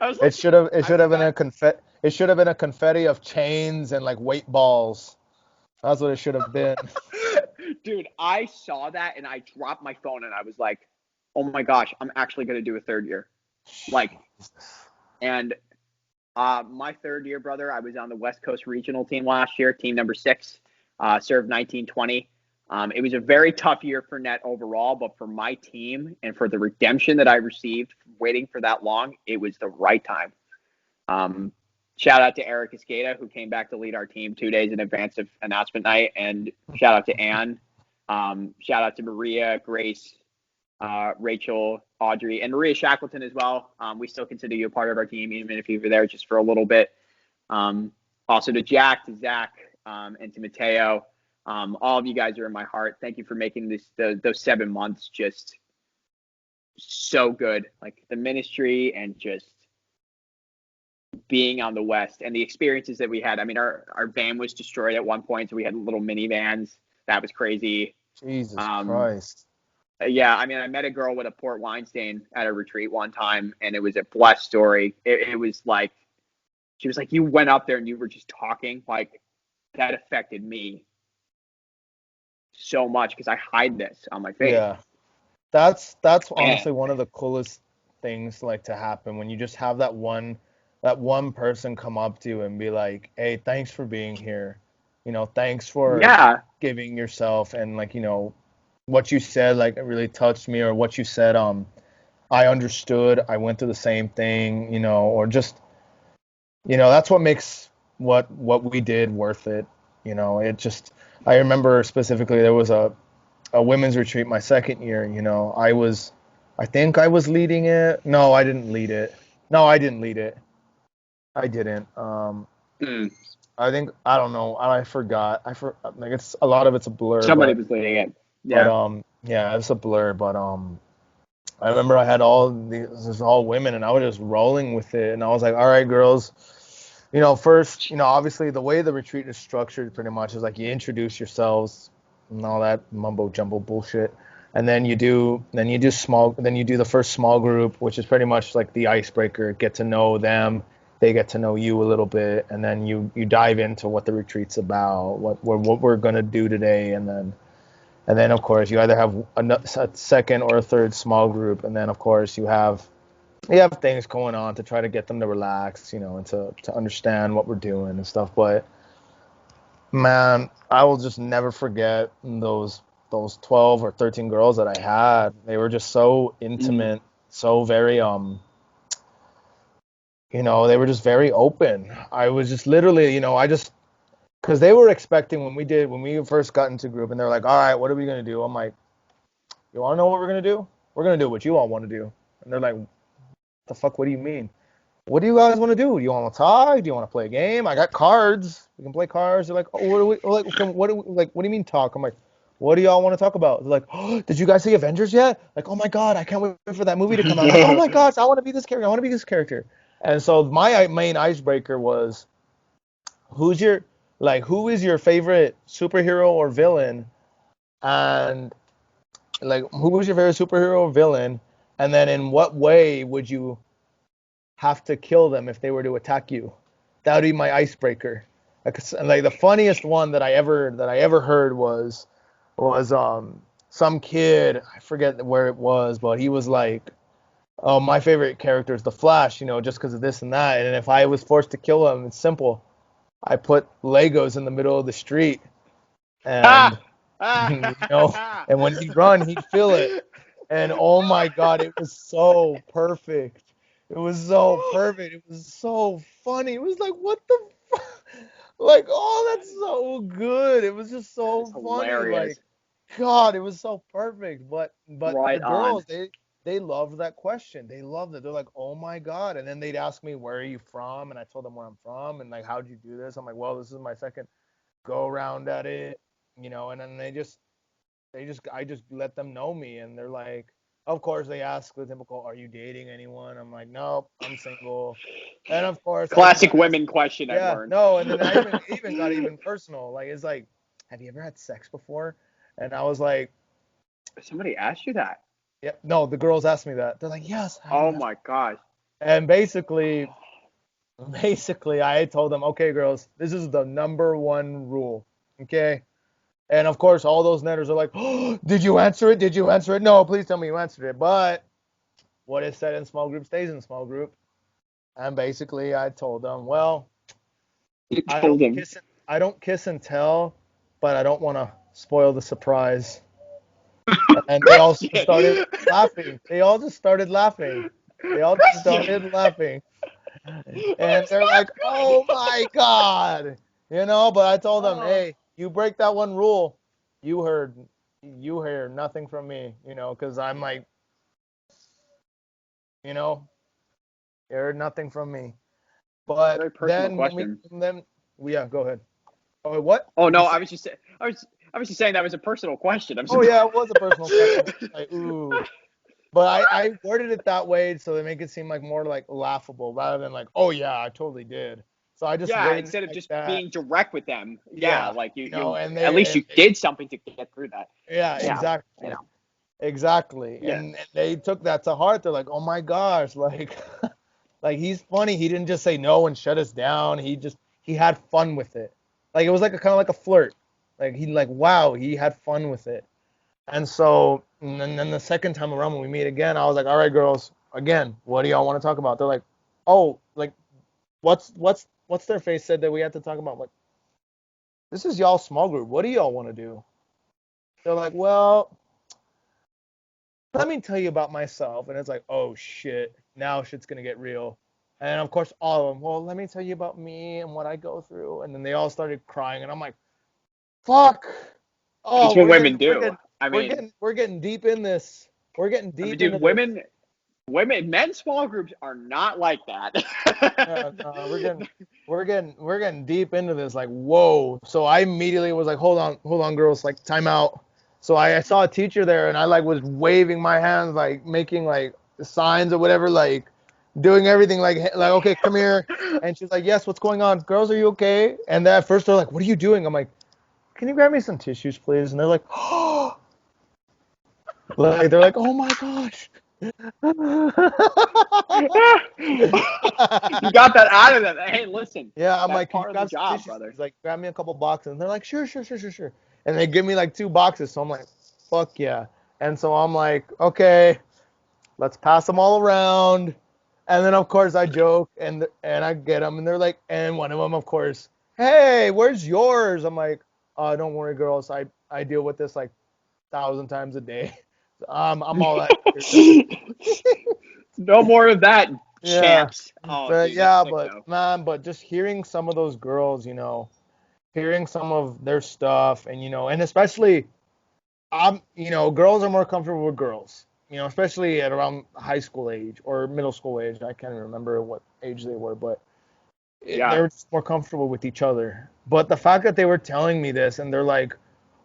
I was It should have been a confetti. It should have been a confetti of chains and like weight balls. That's what it should have been. Dude, I saw that and I dropped my phone and I was like, oh my gosh, I'm actually going to do a third year. Like, and my third year, brother, I was on the West Coast regional team last year, team number 6, served 1920. It was a very tough year for N.E.T overall, but for my team and for the redemption that I received waiting for that long, it was the right time. Shout out to Eric Escada, who came back to lead our team 2 days in advance of announcement night. And shout out to Ann, Shout out to Maria, Grace, Rachel, Audrey, and Maria Shackleton as well. We still consider you a part of our team, even if you were there just for a little bit. Also to Jack, to Zach, and to Mateo. All of you guys are in my heart. Thank you for making those 7 months just so good. Like the ministry and just being on the West and the experiences that we had. I mean, our van was destroyed at one point, so we had little minivans. That was crazy. Jesus Christ. Yeah, I mean, I met a girl with a port wine stain at a retreat one time, and it was a blessed story. It was like, she was like, you went up there and you were just talking. Like, that affected me so much because I hide this on my face. Yeah. That's honestly one of the coolest things like to happen when you just have that one person come up to you and be like, "Hey, thanks for being here. Thanks for Yeah. giving yourself." And like, what you said like it really touched me, or what you said I understood. I went through the same thing, or just that's what makes what we did worth it. It just I remember specifically there was a women's retreat my second year. I think I was leading it. No, I didn't lead it. No, I didn't lead it. I didn't. Mm. I think I don't know. I forgot. Like it's a lot of it's a blur, Somebody but was leading it. but Yeah. yeah, it's a blur. But I remember I had all these all women, and I was just rolling with it, and I was like, all right, girls. First, obviously the way the retreat is structured pretty much is like you introduce yourselves and all that mumbo jumbo bullshit. And then you do the first small group, which is pretty much like the icebreaker, get to know them, they get to know you a little bit, and then you dive into what the retreat's about, what we're gonna do today, and then of course you either have a second or a third small group, and then of course you have things going on to try to get them to relax, and to understand what we're doing and stuff. But man, I will just never forget those 12 or 13 girls that I had. They were just so Mm. intimate, so very they were just very open. I was just literally, I just because they were expecting when we first got into group, and they're like, all right, what are we gonna do? I'm like, you want to know what we're gonna do? We're gonna do what you all want to do. And they're like, the fuck? What do you mean? What do you guys want to do? Do you want to talk? Do you want to play a game? I got cards. We can play cards. They're like, oh, what do we like? What do you mean talk? I'm like, what do y'all want to talk about? They're like, oh, did you guys see Avengers yet? Like, oh my god, I can't wait for that movie to come out. I'm like, oh my gosh, I want to be this character. I want to be this character. And so my main icebreaker was, who's your who is your favorite superhero or villain? And like, who was your favorite superhero or villain? And then in what way would you have to kill them if they were to attack you? That would be my icebreaker. Like the funniest one that I ever heard was some kid, I forget where it was, but he was like, "Oh, my favorite character is the Flash, just because of this and that. And if I was forced to kill him, it's simple. I put Legos in the middle of the street, and Ah! and when he'd run, he'd feel it. And oh my God, it was so perfect. It was so perfect. It was so funny. It was like, what the fuck? Like, oh, that's so good. It was just That so is funny. hilarious. Like, God, it was so perfect. But the Right on. girls, they loved that question. They loved it. They're like, oh my God. And then they'd ask me, where are you from? And I told them where I'm from. And like, how'd you do this? I'm like, well, this is my second go around at it, and then I just let them know me, and they're like, of course they ask the typical, are you dating anyone? I'm like, nope, I'm single. And of course I even Classic got asked, women question, I've yeah, learned. no, and then I even got even personal. Like, it's like, have you ever had sex before? And I was like, Somebody asked you that. yeah, no, the girls asked me that. They're like, yes, have Oh you had my gosh. and basically I told them, okay, girls, this is the number one rule. Okay. And of course, all those netters are like, oh, did you answer it? Did you answer it? No, please tell me you answered it. But what is said in small group stays in small group. And basically, I told them, well, You told him. I don't kiss and tell, but I don't want to spoil the surprise. And they all started laughing. They all just started laughing. They all just Christian! started laughing. And That's they're not like, oh my God. But I told them, Oh, hey, you break that one rule, you heard you hear nothing from me, because I'm like, you know, you heard nothing from me. But Very personal then when we, question. then, yeah, go ahead. Oh, what? Oh What'd you no, say? I was just saying that was a personal question. I'm Oh, surprised. yeah, it was a personal question. Like, ooh. But I worded it that way so they make it seem like more like laughable rather than like, oh, yeah, I totally did. So I just Yeah, worded it instead of like just that. being direct with them. Yeah, Yeah, like you and at least you did something to get through that. yeah, Yeah, exactly. Exactly. yeah. And they took that to heart. They're like, "Oh my gosh, like like he's funny. He didn't just say no and shut us down. He had fun with it. Like it was like a kind of like a flirt. Like he like wow, he had fun with it." And so and then the second time around when we meet again, I was like, "All right, girls, again, what do y'all want to talk about?" They're like, "Oh, like what's their face said that we had to talk about?" I'm like, "This is y'all small group. What do y'all want to do?" They're like, "Well, let me tell you about myself." And it's like, oh shit, now shit's gonna get real. And of course, all of them, well, let me tell you about me and what I go through. And then they all started crying, and I'm like, fuck. That's Oh, what women do. we're getting deep in this. We're getting I mean, deep into dude, this. men's small groups are not like Yeah, that. no, we're getting deep into this. Like, whoa. So I immediately was like, hold on, girls, like time out. So I saw a teacher there, and I like was waving my hands, like making like signs or whatever, like doing everything like okay, come here. And she's like, yes, what's going on, girls? Are you okay? And then at first they're like, what are you doing? I'm like, can you grab me some tissues, please? And they're like, oh, like they're like, oh my gosh. You got that out of them. Hey, listen, Yeah, I'm that's like, can you part of the grab some job, tissues? brother. He's like, grab me a couple boxes. And they're like, sure, sure, sure, sure, sure. And they give me like 2 boxes. So I'm like, fuck yeah. And so I'm like, okay, let's pass them all around. And then of course I joke and I get them and they're like, and one of them of course, hey, where's yours? I'm like, don't worry, girls. I deal with this like 1,000 times a day. I'm all that. No more of that, Yeah, champs. Oh, but dude, that's yeah, sick but though. man, but just hearing some of those girls, hearing some of their stuff and and especially girls are more comfortable with girls, especially at around high school age or middle school age. I can't even remember what age they were, but Yeah, they were just more comfortable with each other. But the fact that they were telling me this and they're like,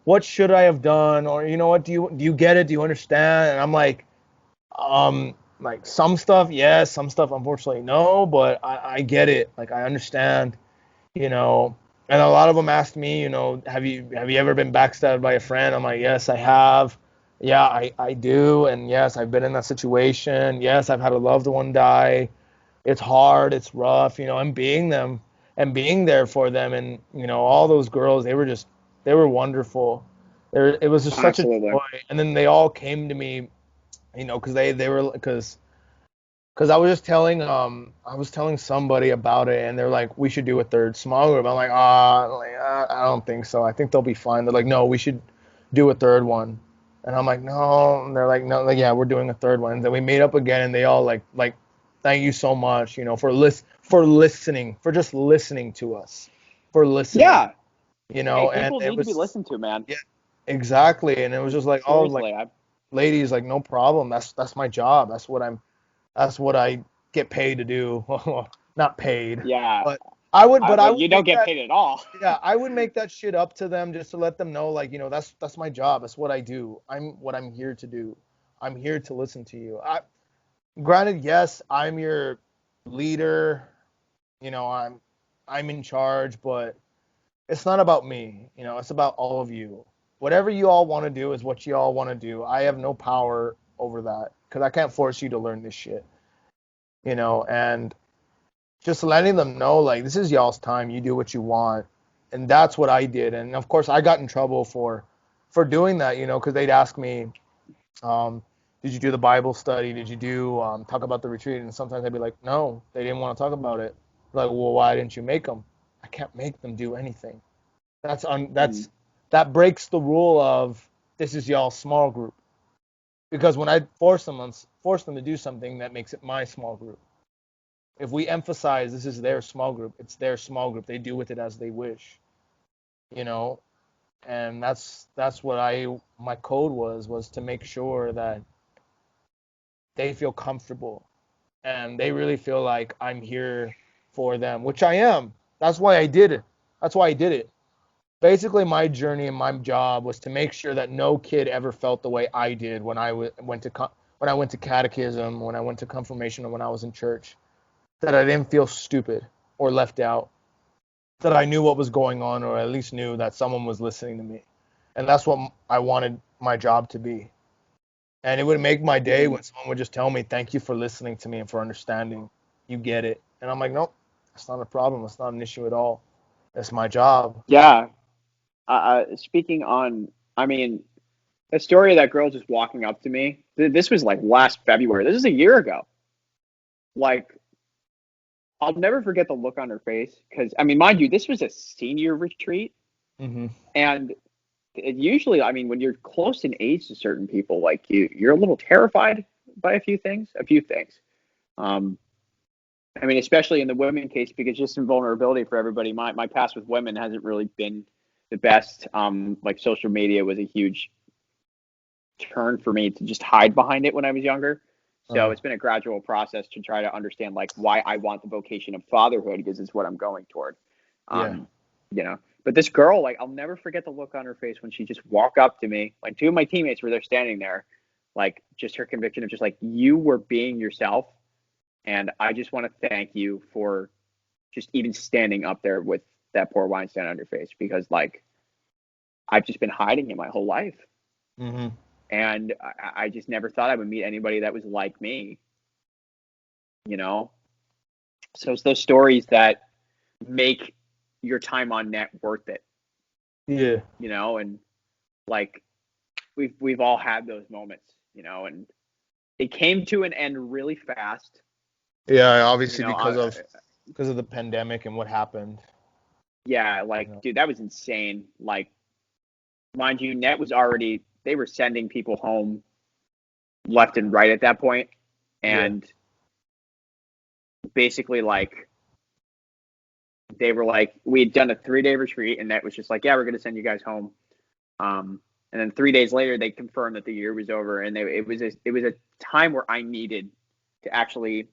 what should I have done? Or what, do you get it? Do you understand? And I'm like some stuff yes, some stuff unfortunately no, but I get it, like I understand, you know. And a lot of them asked me, have you ever been backstabbed by a friend? I'm like, yes, I have. Yeah, I do. And yes, I've been in that situation. Yes, I've had a loved one die. It's hard, it's rough, and being there for them. And all those girls, they were wonderful. It was just such a absolutely. joy. And then they all came to me, because they were because I was telling somebody about it, and they're like, we should do a third small group. I'm like, I don't think so. I think they'll be fine. They're like, no, we should do a third one. And I'm like, no. And they're like, no, like, yeah, we're doing a third one. And then we made up again, and they all like, thank you so much, for listening, for just listening to us, for listening, Yeah. Hey, and people it need to be was, listened to, man. yeah, exactly. And it was just like, oh, like Seriously, I ladies, like no problem. That's my job. That's what I get paid to do. Not paid, yeah. but I Well, would you don't make get that, paid at all. yeah, I would make that shit up to them just to let them know, like, that's my job. That's what I do. I'm here to do. I'm here to listen to you. Granted, yes, I'm your leader. I'm in charge, but it's not about me. It's about all of you. Whatever you all want to do is what you all want to do. I have no power over that because I can't force you to learn this shit. And just letting them know, like, this is y'all's time. You do what you want. And that's what I did. And of course I got in trouble for doing that, because they'd ask me, um, did you do the Bible study? Did you do talk about the retreat? And sometimes I'd be like, no, they didn't want to talk about it. Like, well, why didn't you make them? I can't make them do anything. Mm, That breaks the rule of this is y'all small group. Because when I force them to do something, that makes it my small group. If we emphasize this is their small group, it's their small group. They do with it as they wish, you know. And that's what my code was to make sure that they feel comfortable and they really feel like I'm here for them, which I am. That's why I did it. That's why I did it. Basically, my journey and my job was to make sure that no kid ever felt the way I did when when I went to catechism, when I went to confirmation, and when I was in church. That I didn't feel stupid or left out. That I knew what was going on, or at least knew that someone was listening to me. And that's what I wanted my job to be. And it would make my day Mm. when someone would just tell me, "Thank you for listening to me and for understanding. You get it." And I'm like, "Nope, it's not a problem. It's not an issue at all. It's my job." Yeah. Speaking on, I mean, a story of that girl just walking up to me. This was like last February. This is a year ago. Like, I'll never forget the look on her face because, I mean, mind you, this was a senior retreat, Hmm. and it usually, I mean, when you're close in age to certain people, like you're a little terrified by a few things. A few things. Um, I mean, especially in the women case, because just in vulnerability for everybody, my past with women hasn't really been the best. Like social media was a huge turn for me to just hide behind it when I was younger. So Uh, it's been a gradual process to try to understand like why I want the vocation of fatherhood because it's what I'm going toward. yeah. Um, you know, but this girl, like, I'll never forget the look on her face when she just walked up to me. Like, two of my teammates were there standing there, like, just her conviction of just like, you were being yourself. And I just want to thank you for just even standing up there with that poor wine stand on your face because, like, I've just been hiding it my whole life. Hmm. And I just never thought I would meet anybody that was like me, you know? So it's those stories that make your time on net worth it, Yeah. you know? And like we've all had those moments, you know, and it came to an end really fast. Yeah. You Obviously, know, I because of the pandemic and what happened. yeah, You like know. dude, that was insane. Like mind you, Net was already they were sending people home left and right at that point, Yeah. and basically like they were like we had done a 3 day retreat, and Net was just like, yeah, we're gonna send you guys home. And then 3 days later, they confirmed that the year was over, and it was a time where I needed to actually,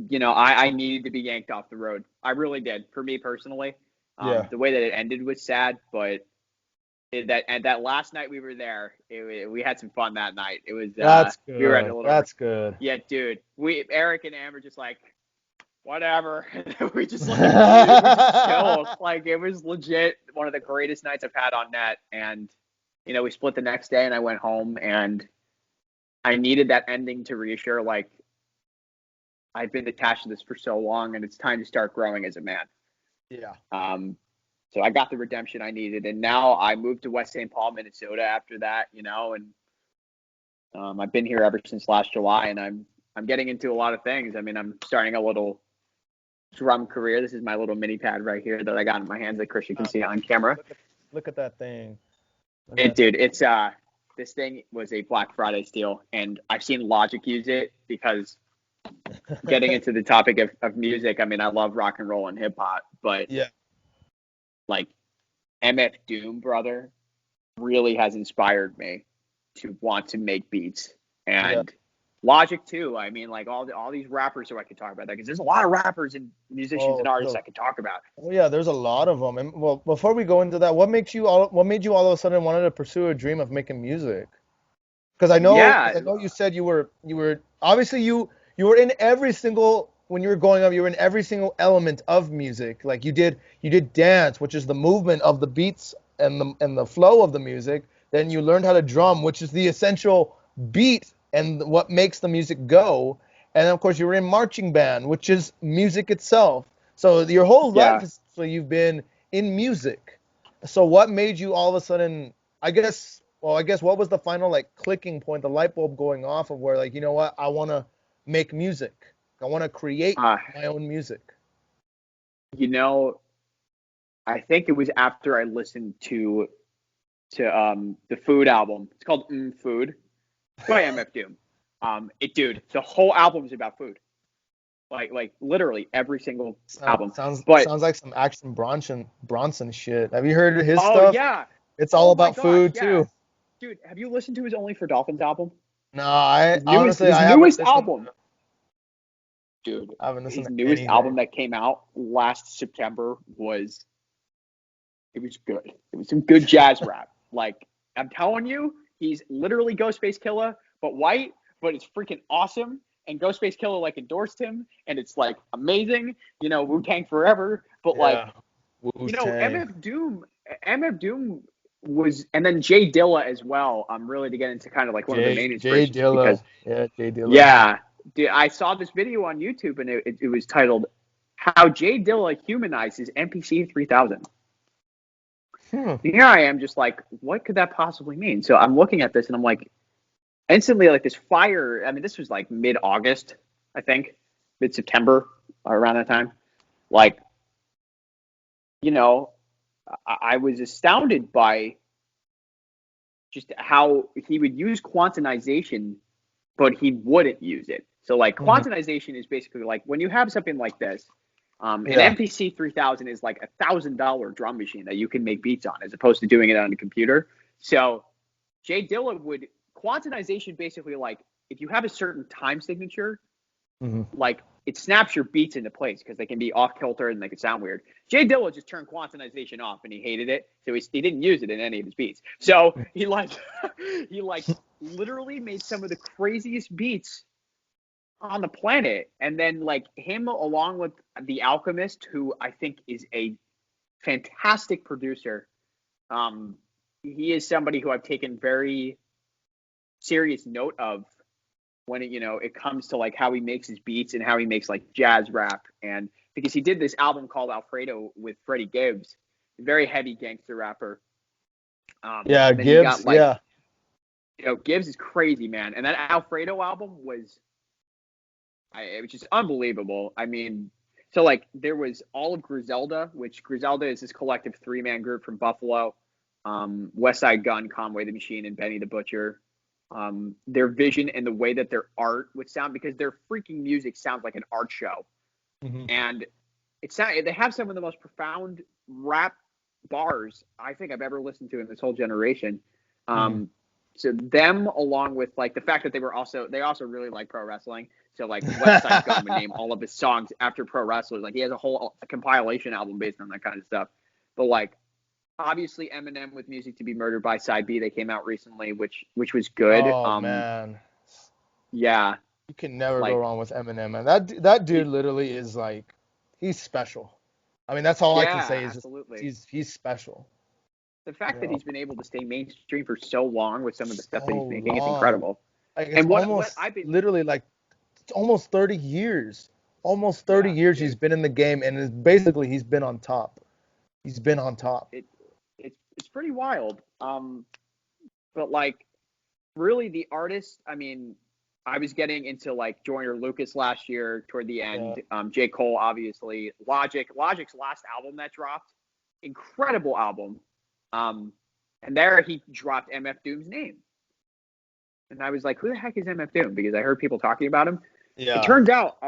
you know, I needed to be yanked off the road. I really did, for me personally. Yeah. The way that it ended was sad, but that last night we were there, we had some fun that night. It was That's we were at good. a little That's good. yeah, dude. We Eric and Amber just like whatever. we just chilled. Like it was legit one of the greatest nights I've had on Net, and you know, we split the next day and I went home and I needed that ending to reassure like I've been attached to this for so long and it's time to start growing as a man. Yeah. Um, so I got the redemption I needed and now I moved to West St. Paul, Minnesota after that, you know, and I've been here ever since last July and I'm getting into a lot of things. I mean, I'm starting a little drum career. This is my little mini pad right here that I got in my hands that Christian can Uh, see on camera. look at that thing. Look at It, that thing. dude, it's this thing was a Black Friday steal, and I've seen Logic use it because getting into the topic of music, I mean, I love rock and roll and hip hop, but Yeah. like MF Doom, brother, really has inspired me to want to make beats Yeah. and Logic too. I mean, like all these rappers who I could talk about that because there's a lot of rappers and musicians and Oh, artists I could talk about. yeah. There's a lot of them. And well, before we go into that, what made you all of a sudden wanted to pursue a dream of making music? Yeah, Because I know you said you were obviously you were in every single when you were growing up, you were in every single element of music. Like you did dance, which is the movement of the beats and the flow of the music. Then you learned how to drum, which is the essential beat and what makes the music go. And then, of course, you were in marching band, which is music itself. So your whole life, yeah. so you've been in music. So what made you all of a sudden? I guess what was the final like clicking point, the light bulb going off of where like, you know what, I want to make music. I want to create Uh, my own music. you know, I think it was after I listened to the Food album. It's called Food by MF Doom. Dude, the whole album is about food. like literally every single Sound, album. sounds But sounds like some Action Bronson shit. Have you heard of his oh stuff? yeah, It's all oh my about gosh, food yeah, too. dude, have you listened to his Only for Dolphins album? No, I His newest honestly his I haven't newest listened. album, dude. I haven't listened His to newest album anything. that came out last September was it was good. It was some good jazz rap. Like I'm telling you, he's literally Ghostface Killer, but white, but it's freaking awesome. And Ghostface Killer like endorsed him, and it's like amazing. You know, Wu Tang forever. But like, Yeah, Wu you know, Tang. MF Doom was, and then Jay Dilla as well. Really to get into kind of like one of the main Jay inspirations because Dilla. Yeah, Jay Dilla. yeah, dude, I saw this video on YouTube and it was titled "How Jay Dilla Humanizes MPC 3000." Hmm. Here I am, just like, what could that possibly mean? So I'm looking at this and I'm like, instantly, like this fire. I mean, this was like mid-August, I think, mid-September, around that time. Like, you know, I was astounded by just how he would use quantization, but he wouldn't use it. So like Hmm. quantization is basically like when you have something like this, an Yeah. MPC 3000 is like $1,000 drum machine that you can make beats on, as opposed to doing it on a computer. So Jay Dilla would quantization basically like if you have a certain time signature, Hmm. like it snaps your beats into place because they can be off kilter and they can sound weird. Jay Dilla just turned quantization off and he hated it, so he didn't use it in any of his beats. So he like he like literally made some of the craziest beats on the planet, and then like him along with the Alchemist, who I think is a fantastic producer. Um, he is somebody who I've taken very serious note of when it comes to like how he makes his beats and how he makes like jazz rap, and because he did this album called Alfredo with Freddie Gibbs, a very heavy gangster rapper. Yeah, And then you Gibbs. got like Yeah. Gibbs is crazy, man, and that Alfredo album was it was just unbelievable. I mean, so like there was all of Griselda, which Griselda is this collective three-man group from Buffalo, West Side Gun, Conway the Machine, and Benny the Butcher. Their vision and the way that their art would sound, because their freaking music sounds like an art show, Hmm. and they have some of the most profound rap bars I think I've ever listened to in this whole generation. Hmm. Um, so them, along with like the fact that they also really like pro wrestling. So like West Side Gun would name all of his songs after pro wrestlers. Like he has a whole compilation album based on that kind of stuff. But like obviously Eminem with Music to Be Murdered by Side B, they came out recently, which was good. Oh man, Yeah, you can never go like wrong with Eminem, man. That dude it, literally is like, he's special. I mean, that's all I can yeah, say is just absolutely. he's special. The You fact that know, he's been able to stay mainstream for so long with some of the stuff so that he's making, it's long. incredible. Like it's And what almost I've been literally like it's almost 30 years. Almost 30 yeah, years he's dude, been in the game, and basically he's been on top. He's been on top. it it's pretty wild. But like really the artist, I mean, I was getting into like Joyner Lucas last year toward the Yeah. end. J. Cole, obviously. Logic's last album that dropped, incredible album. Um, and there he dropped MF Doom's name. And I was like, who the heck is MF Doom? Because I heard people talking about him. It Yeah. turns out,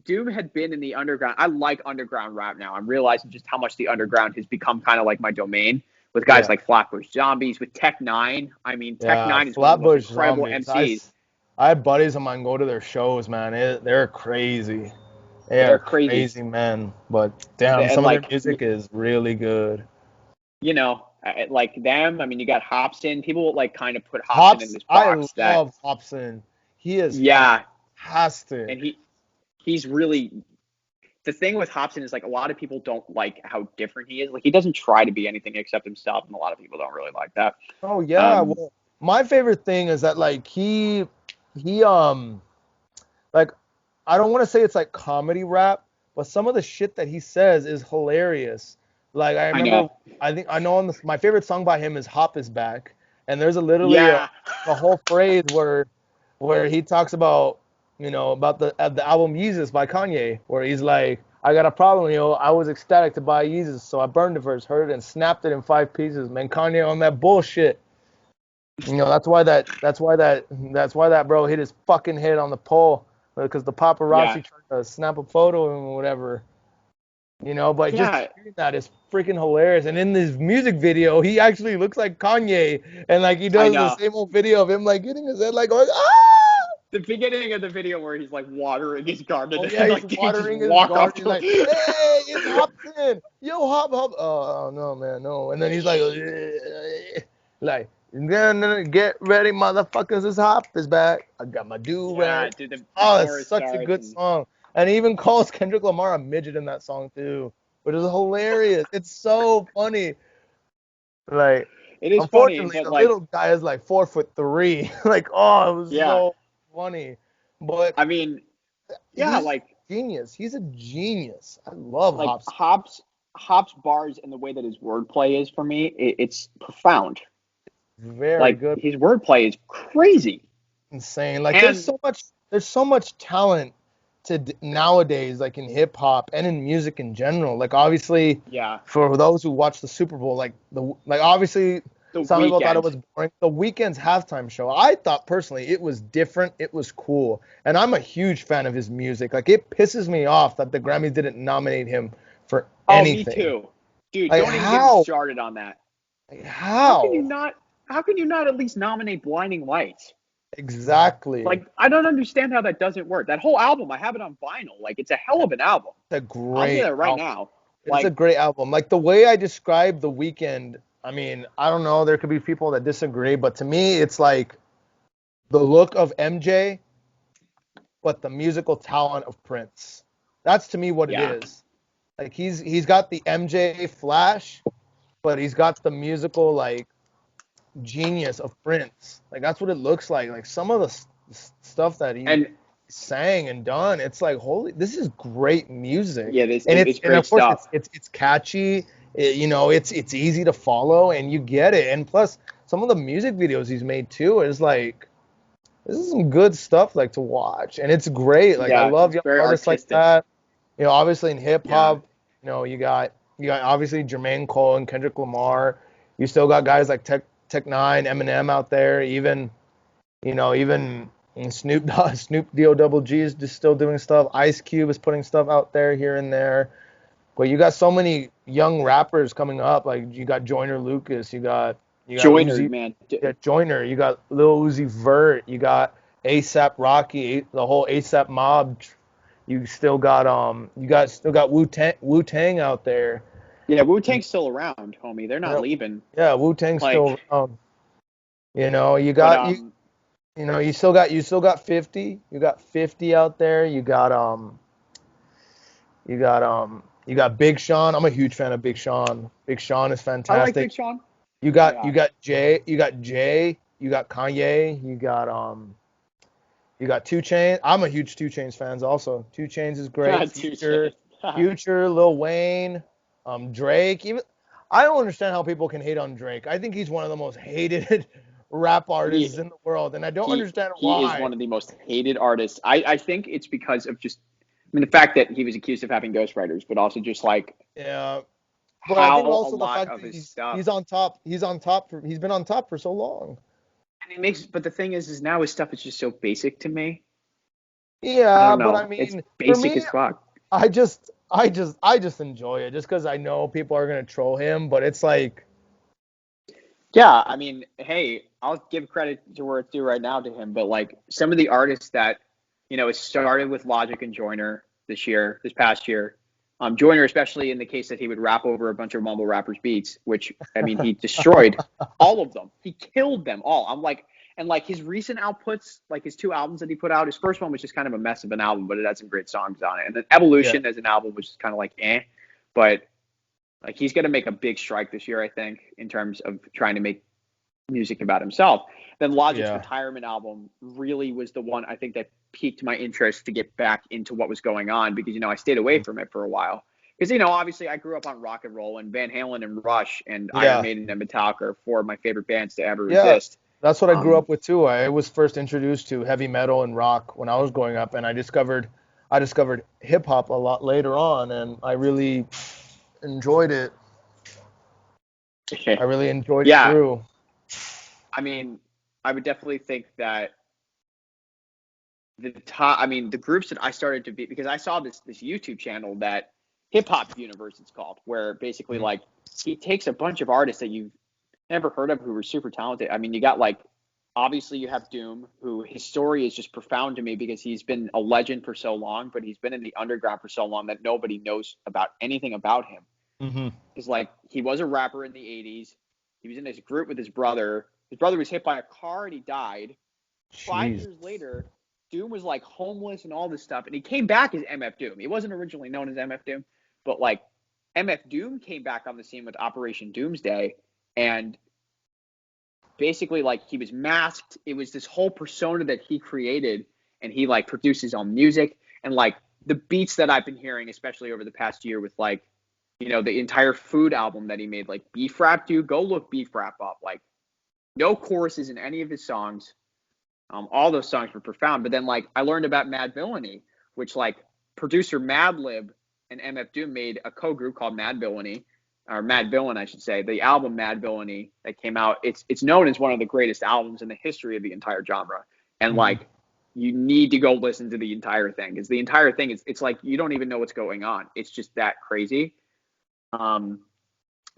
Doom had been in the underground. I like underground rap now. I'm realizing just how much the underground has become kind of like my domain with guys Yeah. like Flatbush Zombies, with Tech Nine. I mean, Tech Yeah. Nine is one of the most Flatbush incredible Zombies. MCs. I had buddies of mine go to their shows, man. They're crazy. They They're are crazy. crazy men. But damn, And some of their like, music is really good. like them. I mean, you got Hobson. People like kind of put Hobson in Hops, this I box that, love Hobson. He is yeah, and fantastic. he's really the thing with Hobson is like a lot of people don't like how different he is. Like he doesn't try to be anything except himself, and a lot of people don't really like that. Oh yeah, Um, well, my favorite thing is that like he like I don't want to say it's like comedy rap, but some of the shit that he says is hilarious. Like I I remember, know. I think I know my favorite song by him is "Hop Is Back," and there's literally Yeah, a whole phrase where he talks about about the album Yeezus by Kanye, where he's like, I got a problem, I was ecstatic to buy Yeezus, so I burned it first, heard it, and snapped it in 5 pieces. Man, Kanye on that bullshit. That's why that bro hit his fucking head on the pole because the Yeah. paparazzi tried to snap a photo of him or whatever. But just Yeah. hearing that is freaking hilarious. And in this music video, he actually looks like Kanye, and like he I does the know. same old video of him like hitting his head, like going, ah! The beginning of the video where he's like watering his garden Oh yeah, and he's like they just watering his walk up garden. He's to like, him. hey, it's Hobson. Yo, Hop. Oh no, man, no. And then he's like, like, get ready, motherfuckers. This Hop is back. I got my do Yeah, rag. dude, the Oh, it's chorus such a starts good and song. And he even calls Kendrick Lamar a midget in that song too, which is hilarious. It's so funny. Like, it is funny, unfortunately, but the like, little guy is like 4'3". Like, oh, it was yeah, so funny. But I mean, yeah, he's like a genius. He's a genius. I love like Hopsin. Hop's bars and the way that his wordplay is for me, it's profound. Very Like good. his wordplay is crazy. Insane. Like And there's so much talent nowadays, like in hip hop and in music in general. Like obviously, yeah, for those who watch the Super Bowl, like obviously the some people thought it weekend. was boring. The Weeknd's halftime show, I thought personally it was different. It was cool, and I'm a huge fan of his music. Like it pisses me off that the Grammys didn't nominate him for Oh, me anything. too. Dude, Like don't even get me how? started on that. Like How can you how? not how can you not at least nominate Blinding Lights? Exactly. Like I don't understand how that doesn't work. That whole album, I have it on vinyl. Like it's a hell of an album. It's a I'll say great that right album. now. It's a Like great album. Like the way I describe The Weeknd, I mean, I don't know, there could be people that disagree, but to me it's like the look of MJ, but the musical talent of Prince. That's to me what it yeah. is. Like he's got the MJ flash, but he's got the musical like genius of Prince. Like that's what it looks like. Like some of the stuff that he And sang and done, it's like holy, this is great music. yeah, this And it's and great of course stuff. it's catchy. It's easy to follow and you get it. And plus some of the music videos he's made too is like this is some good stuff like to watch. And it's great. Like I Yeah, love it's young very artists like artistic. that. Obviously in hip Yeah. hop, you got obviously Jermaine Cole and Kendrick Lamar. You still got guys like Tech Nine, Eminem out there. Even Snoop Dogg, Snoop D O double G is just still doing stuff. Ice Cube is putting stuff out there here and there. But you got so many young rappers coming up. Like you got Joyner Lucas, you got Joyner, Uzi, man. you got Joyner, you got Lil Uzi Vert, you got ASAP Rocky, the whole ASAP mob. You still got Wu Tang out there. Yeah, Wu Tang's still around, homie. They're not Yeah, leaving. yeah, Wu Tang's Like, still around. You but got you still got 50. You got 50 out there. You got Big Sean. I'm a huge fan of Big Sean. Big Sean is I like fantastic. Big Sean. You got Yeah. you got Jay, you got Kanye, you got Two Chainz. I'm a huge Two Chainz fans also. Two Chainz is great. Two Future, Chainz. Future, Lil Wayne, Drake. Even I don't understand how people can hate on Drake. I think he's one of the most hated rap artists he in the world, and I don't he understand he is why. one of the most hated artists. I think it's because of just I mean the fact that he was accused of having ghostwriters, but also just like Yeah, but I how think a also the lot fact of that his he's stuff he's on top. He's been on top for so long. and it makes but the thing is now his stuff is just so basic to me. I Yeah, don't but I know. It's mean, for basic me, as fuck. I just enjoy it just because I know people are gonna troll him. But it's like, Yeah, I mean, hey, I'll give credit to where it's due right now to him, but like some of the artists that, it started with Logic and Joyner this past year. Joyner, especially in the case that he would rap over a bunch of mumble rappers' beats, which I mean, he destroyed all of them. He killed them all. I'm like, and like his recent outputs, like his two albums that he put out, his first one was just kind of a mess of an album, but it had some great songs on it. And then yeah, Evolution as an album was just kind of like eh. But like he's going to make a big strike this year, I think, in terms of trying to make music about himself. Then Logic's yeah, retirement album really was the one I think that piqued my interest to get back into what was going on because I stayed away from it for a while. Because obviously I grew up on rock and roll and Van Halen and Rush and Iron yeah, Maiden and Metallica are four of my favorite bands to ever yeah. exist. That's what I grew Um, up with too. I was first introduced to heavy metal and rock when I was growing up, and I discovered hip hop a lot later on, and I really enjoyed it. I really enjoyed it yeah, through. I mean, I would definitely think that the top, I mean, the groups that I started to be, because I saw this YouTube channel that Hip Hop Universe it's called, where basically like he takes a bunch of artists that you've never heard of who were super talented. I mean, you got like obviously you have Doom, who his story is just profound to me because he's been a legend for so long, but he's been in the underground for so long that nobody knows about anything about him. Mm-hmm. It's like he was a rapper in the 80s. He was in this group with his brother. His brother was hit by a car and he died. 5 years later, Doom was like homeless and all this stuff, and he came back as MF Doom. He wasn't originally known as MF Doom, but like MF Doom came back on the scene with Operation Doomsday, and basically like he was masked. It was this whole persona that he created, and he like produced his own music, and like the beats that I've been hearing, especially over the past year with like, you know, the entire Food album that he made, like Beef Rap, dude, go look Beef Rap up. Like no choruses in any of his songs. All those songs were profound. But then like I learned about Mad Villainy, which like producer Madlib and MF Doom made a co-group called Mad Villainy, or Mad Villain, I should say. The album Mad Villainy that came out, it's known as one of the greatest albums in the history of the entire genre. And like you need to go listen to the entire thing, because the entire thing is, it's like you don't even know what's going on. It's just that crazy.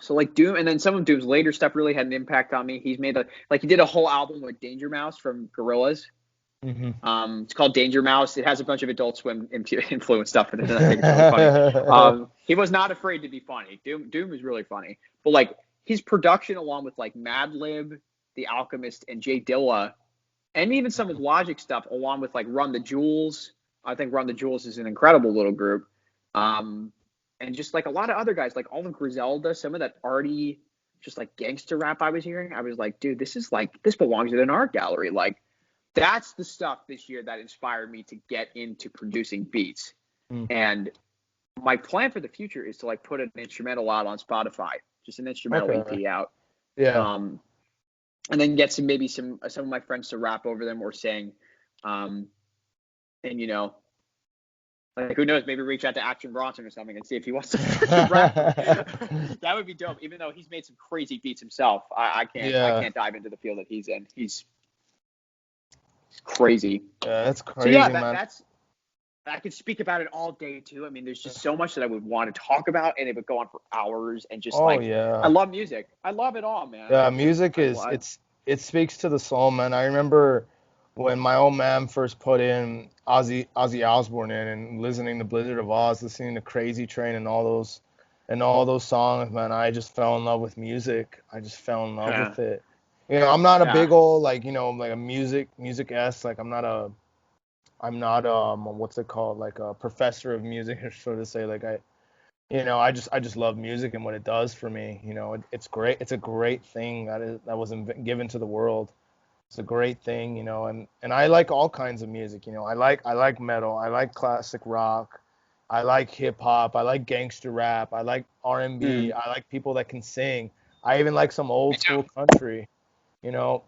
So like Doom, and then some of Doom's later stuff really had an impact on me. He's made he did a whole album with Danger Mouse from Gorillaz. It's called Danger Mouse. It has a bunch of Adult Swim influence stuff in it. And I think it's really funny. He was not afraid to be funny. Doom was really funny, but like his production, along with like Madlib, The Alchemist, and Jay Dilla, and even some of his Logic stuff, along with like Run the Jewels. I think Run the Jewels is an incredible little group. And just like a lot of other guys, like all of Griselda, some of that arty, just like gangster rap I was hearing, I was like, dude, this belongs in an art gallery. Like, that's the stuff this year that inspired me to get into producing beats. And my plan for the future is to like put an instrumental out on Spotify, just an instrumental EP out. Yeah. And then get some of my friends to rap over them or sing. And you know, like, who knows? Maybe reach out to Action Bronson or something and see if he wants to rap. That would be dope. Even though he's made some crazy beats himself, I can't dive into the field that he's in. He's crazy. Yeah, that's crazy, so yeah, man. I could speak about it all day too. I mean, there's just so much that I would want to talk about, and it would go on for hours. And just I love music. I love it all, man. Yeah, music it speaks to the soul, man. I remember when my old man first put in Ozzy Osbourne in, and listening to Blizzard of Oz, listening to Crazy Train and all those songs, man, I just fell in love with music. I just fell in love with it. You know, I'm not a big old like a music-esque, like I'm not what's it called, like a professor of music, or so to say. Like I just love music and what it does for me. You know, it's great. It's a great thing that was given to the world. It's a great thing, you know, and I like all kinds of music, you know. I like metal, I like classic rock, I like hip hop, I like gangster rap, I like R&B, I like people that can sing. I even like some old school country, you know.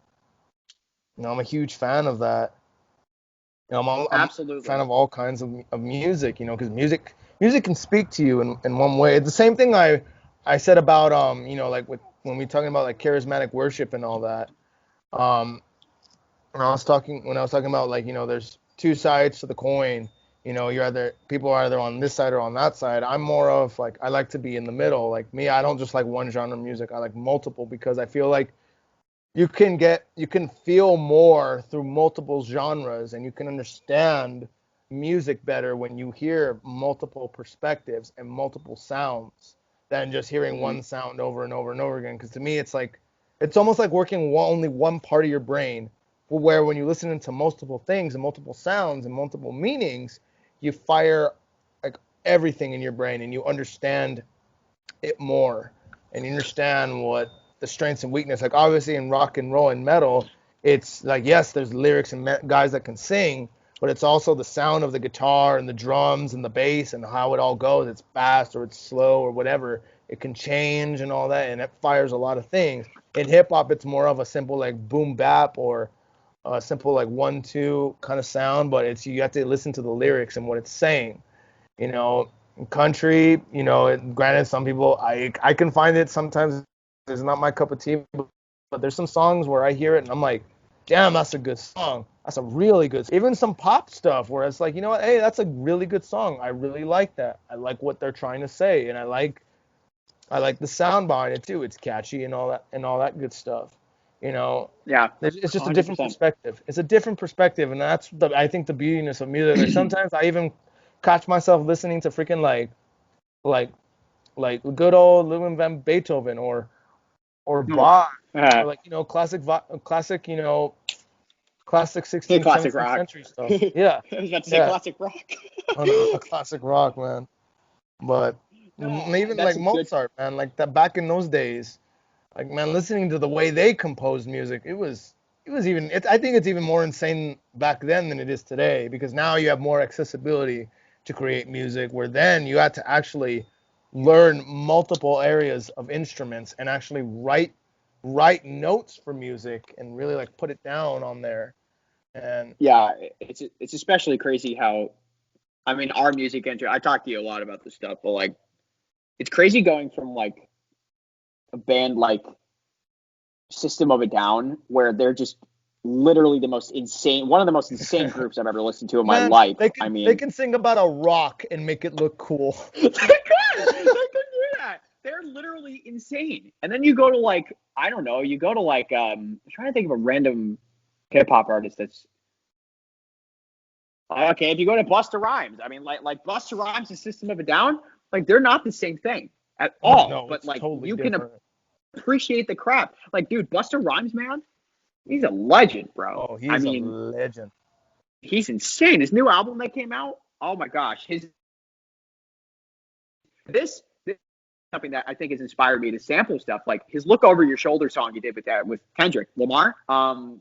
I'm a huge fan of that. You know, I'm a fan of all kinds of music, you know, because music can speak to you in one way. It's the same thing I said about you know, like when we're talking about like charismatic worship and all that. When I was talking about, like, you know, there's two sides to the coin. You know, people are either on this side or on that side. I'm more of like, I like to be in the middle. Like me, I don't just like one genre of music. I like multiple, because I feel like you can feel more through multiple genres, and you can understand music better when you hear multiple perspectives and multiple sounds than just hearing one sound over and over and over again. Because to me, it's almost like working only one part of your brain, where when you listen to multiple things and multiple sounds and multiple meanings, you fire like everything in your brain, and you understand it more, and you understand what the strengths and weakness. Like obviously in rock and roll and metal, it's like, yes, there's lyrics and guys that can sing, but it's also the sound of the guitar and the drums and the bass and how it all goes. It's fast or it's slow or whatever. It can change and all that, and it fires a lot of things. In hip hop, it's more of a simple like boom bap or a simple like 1-2 kind of sound, but you have to listen to the lyrics and what it's saying. You know, country, you know, granted, some people, I can find it sometimes it's not my cup of tea, but there's some songs where I hear it and I'm like, damn, that's a good song. That's a really good. Even some pop stuff where it's like, you know what? Hey, that's a really good song. I really like that. I like what they're trying to say, and I like the sound behind it too. It's catchy and all that good stuff. You know, Yeah, it's just a different 100%. perspective. It's a different perspective, and that's I think the beautiness of music. Like sometimes I even catch myself listening to freaking like like good old Ludwig van Beethoven or Oh, Bach or uh, like classic classic hey, 16th classic 17th rock. century stuff. I Yeah, was about to say yeah, classic rock. a classic rock, man. But No, even that's like a good. Mozart, man, like that back in those days, like man, listening to the way they composed music, it was even I think it's even more insane back then than it is today because now you have more accessibility to create music where then you had to actually learn multiple areas of instruments and actually write notes for music and really like put it down on there. And Yeah, it's especially crazy how I mean our music industry. I talk to you a lot about this stuff, but like it's crazy going from like a band like System of a Down where they're just literally the most insane, one of the most insane groups I've ever listened to in my man, life. they I can they mean, can sing about a rock and make it look cool. they could do that. They're literally insane. And then you go to like, I don't know, you go to like, I'm trying to think of a random hip hop artist that's okay. If you go to Busta Rhymes, I mean, like Busta Rhymes and System of a Down, like they're not the same thing at Oh all. no, But it's like totally you can different. appreciate the crap. Like, dude, Busta Rhymes, man, he's a legend, bro. Oh, I he's a mean, legend. he's insane. His new album that came out, oh my gosh, his this is something that I think has inspired me to sample stuff. Like his "Look Over Your Shoulder" song he did with Kendrick Lamar.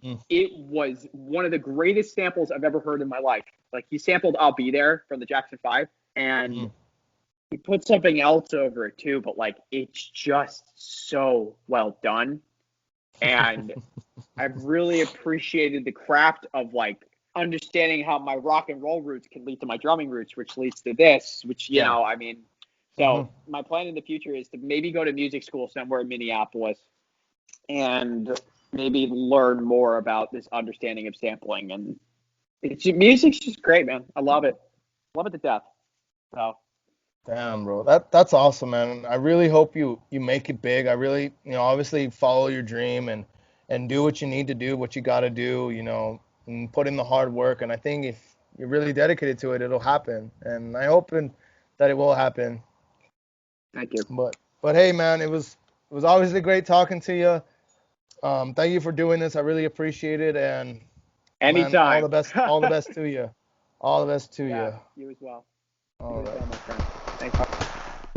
Mm, It was one of the greatest samples I've ever heard in my life. Like he sampled "I'll Be There" from the Jackson Five, and mm. he put something else over it too. But like it's just so well done, and I've really appreciated the craft of like understanding how my rock and roll roots can lead to my drumming roots, which leads to this, which, Yeah. I mean, Hmm. so my plan in the future is to maybe go to music school somewhere in Minneapolis and maybe learn more about this understanding of sampling. And music's just great, man. I love it. Love it to death. So, Damn, bro. That's awesome, man. I really hope you make it big. I really, obviously follow your dream and do what you need to do, what you got to do, and put in the hard work. And I think if you're really dedicated to it, it'll happen. And I hope that it will happen. thank you. But hey, man, it was obviously great talking to you. Thank you for doing this. I really appreciate it. And man, Anytime. all the best to you. All the best to Yeah, you. you as well. All You as right. well, my friend. Thank you.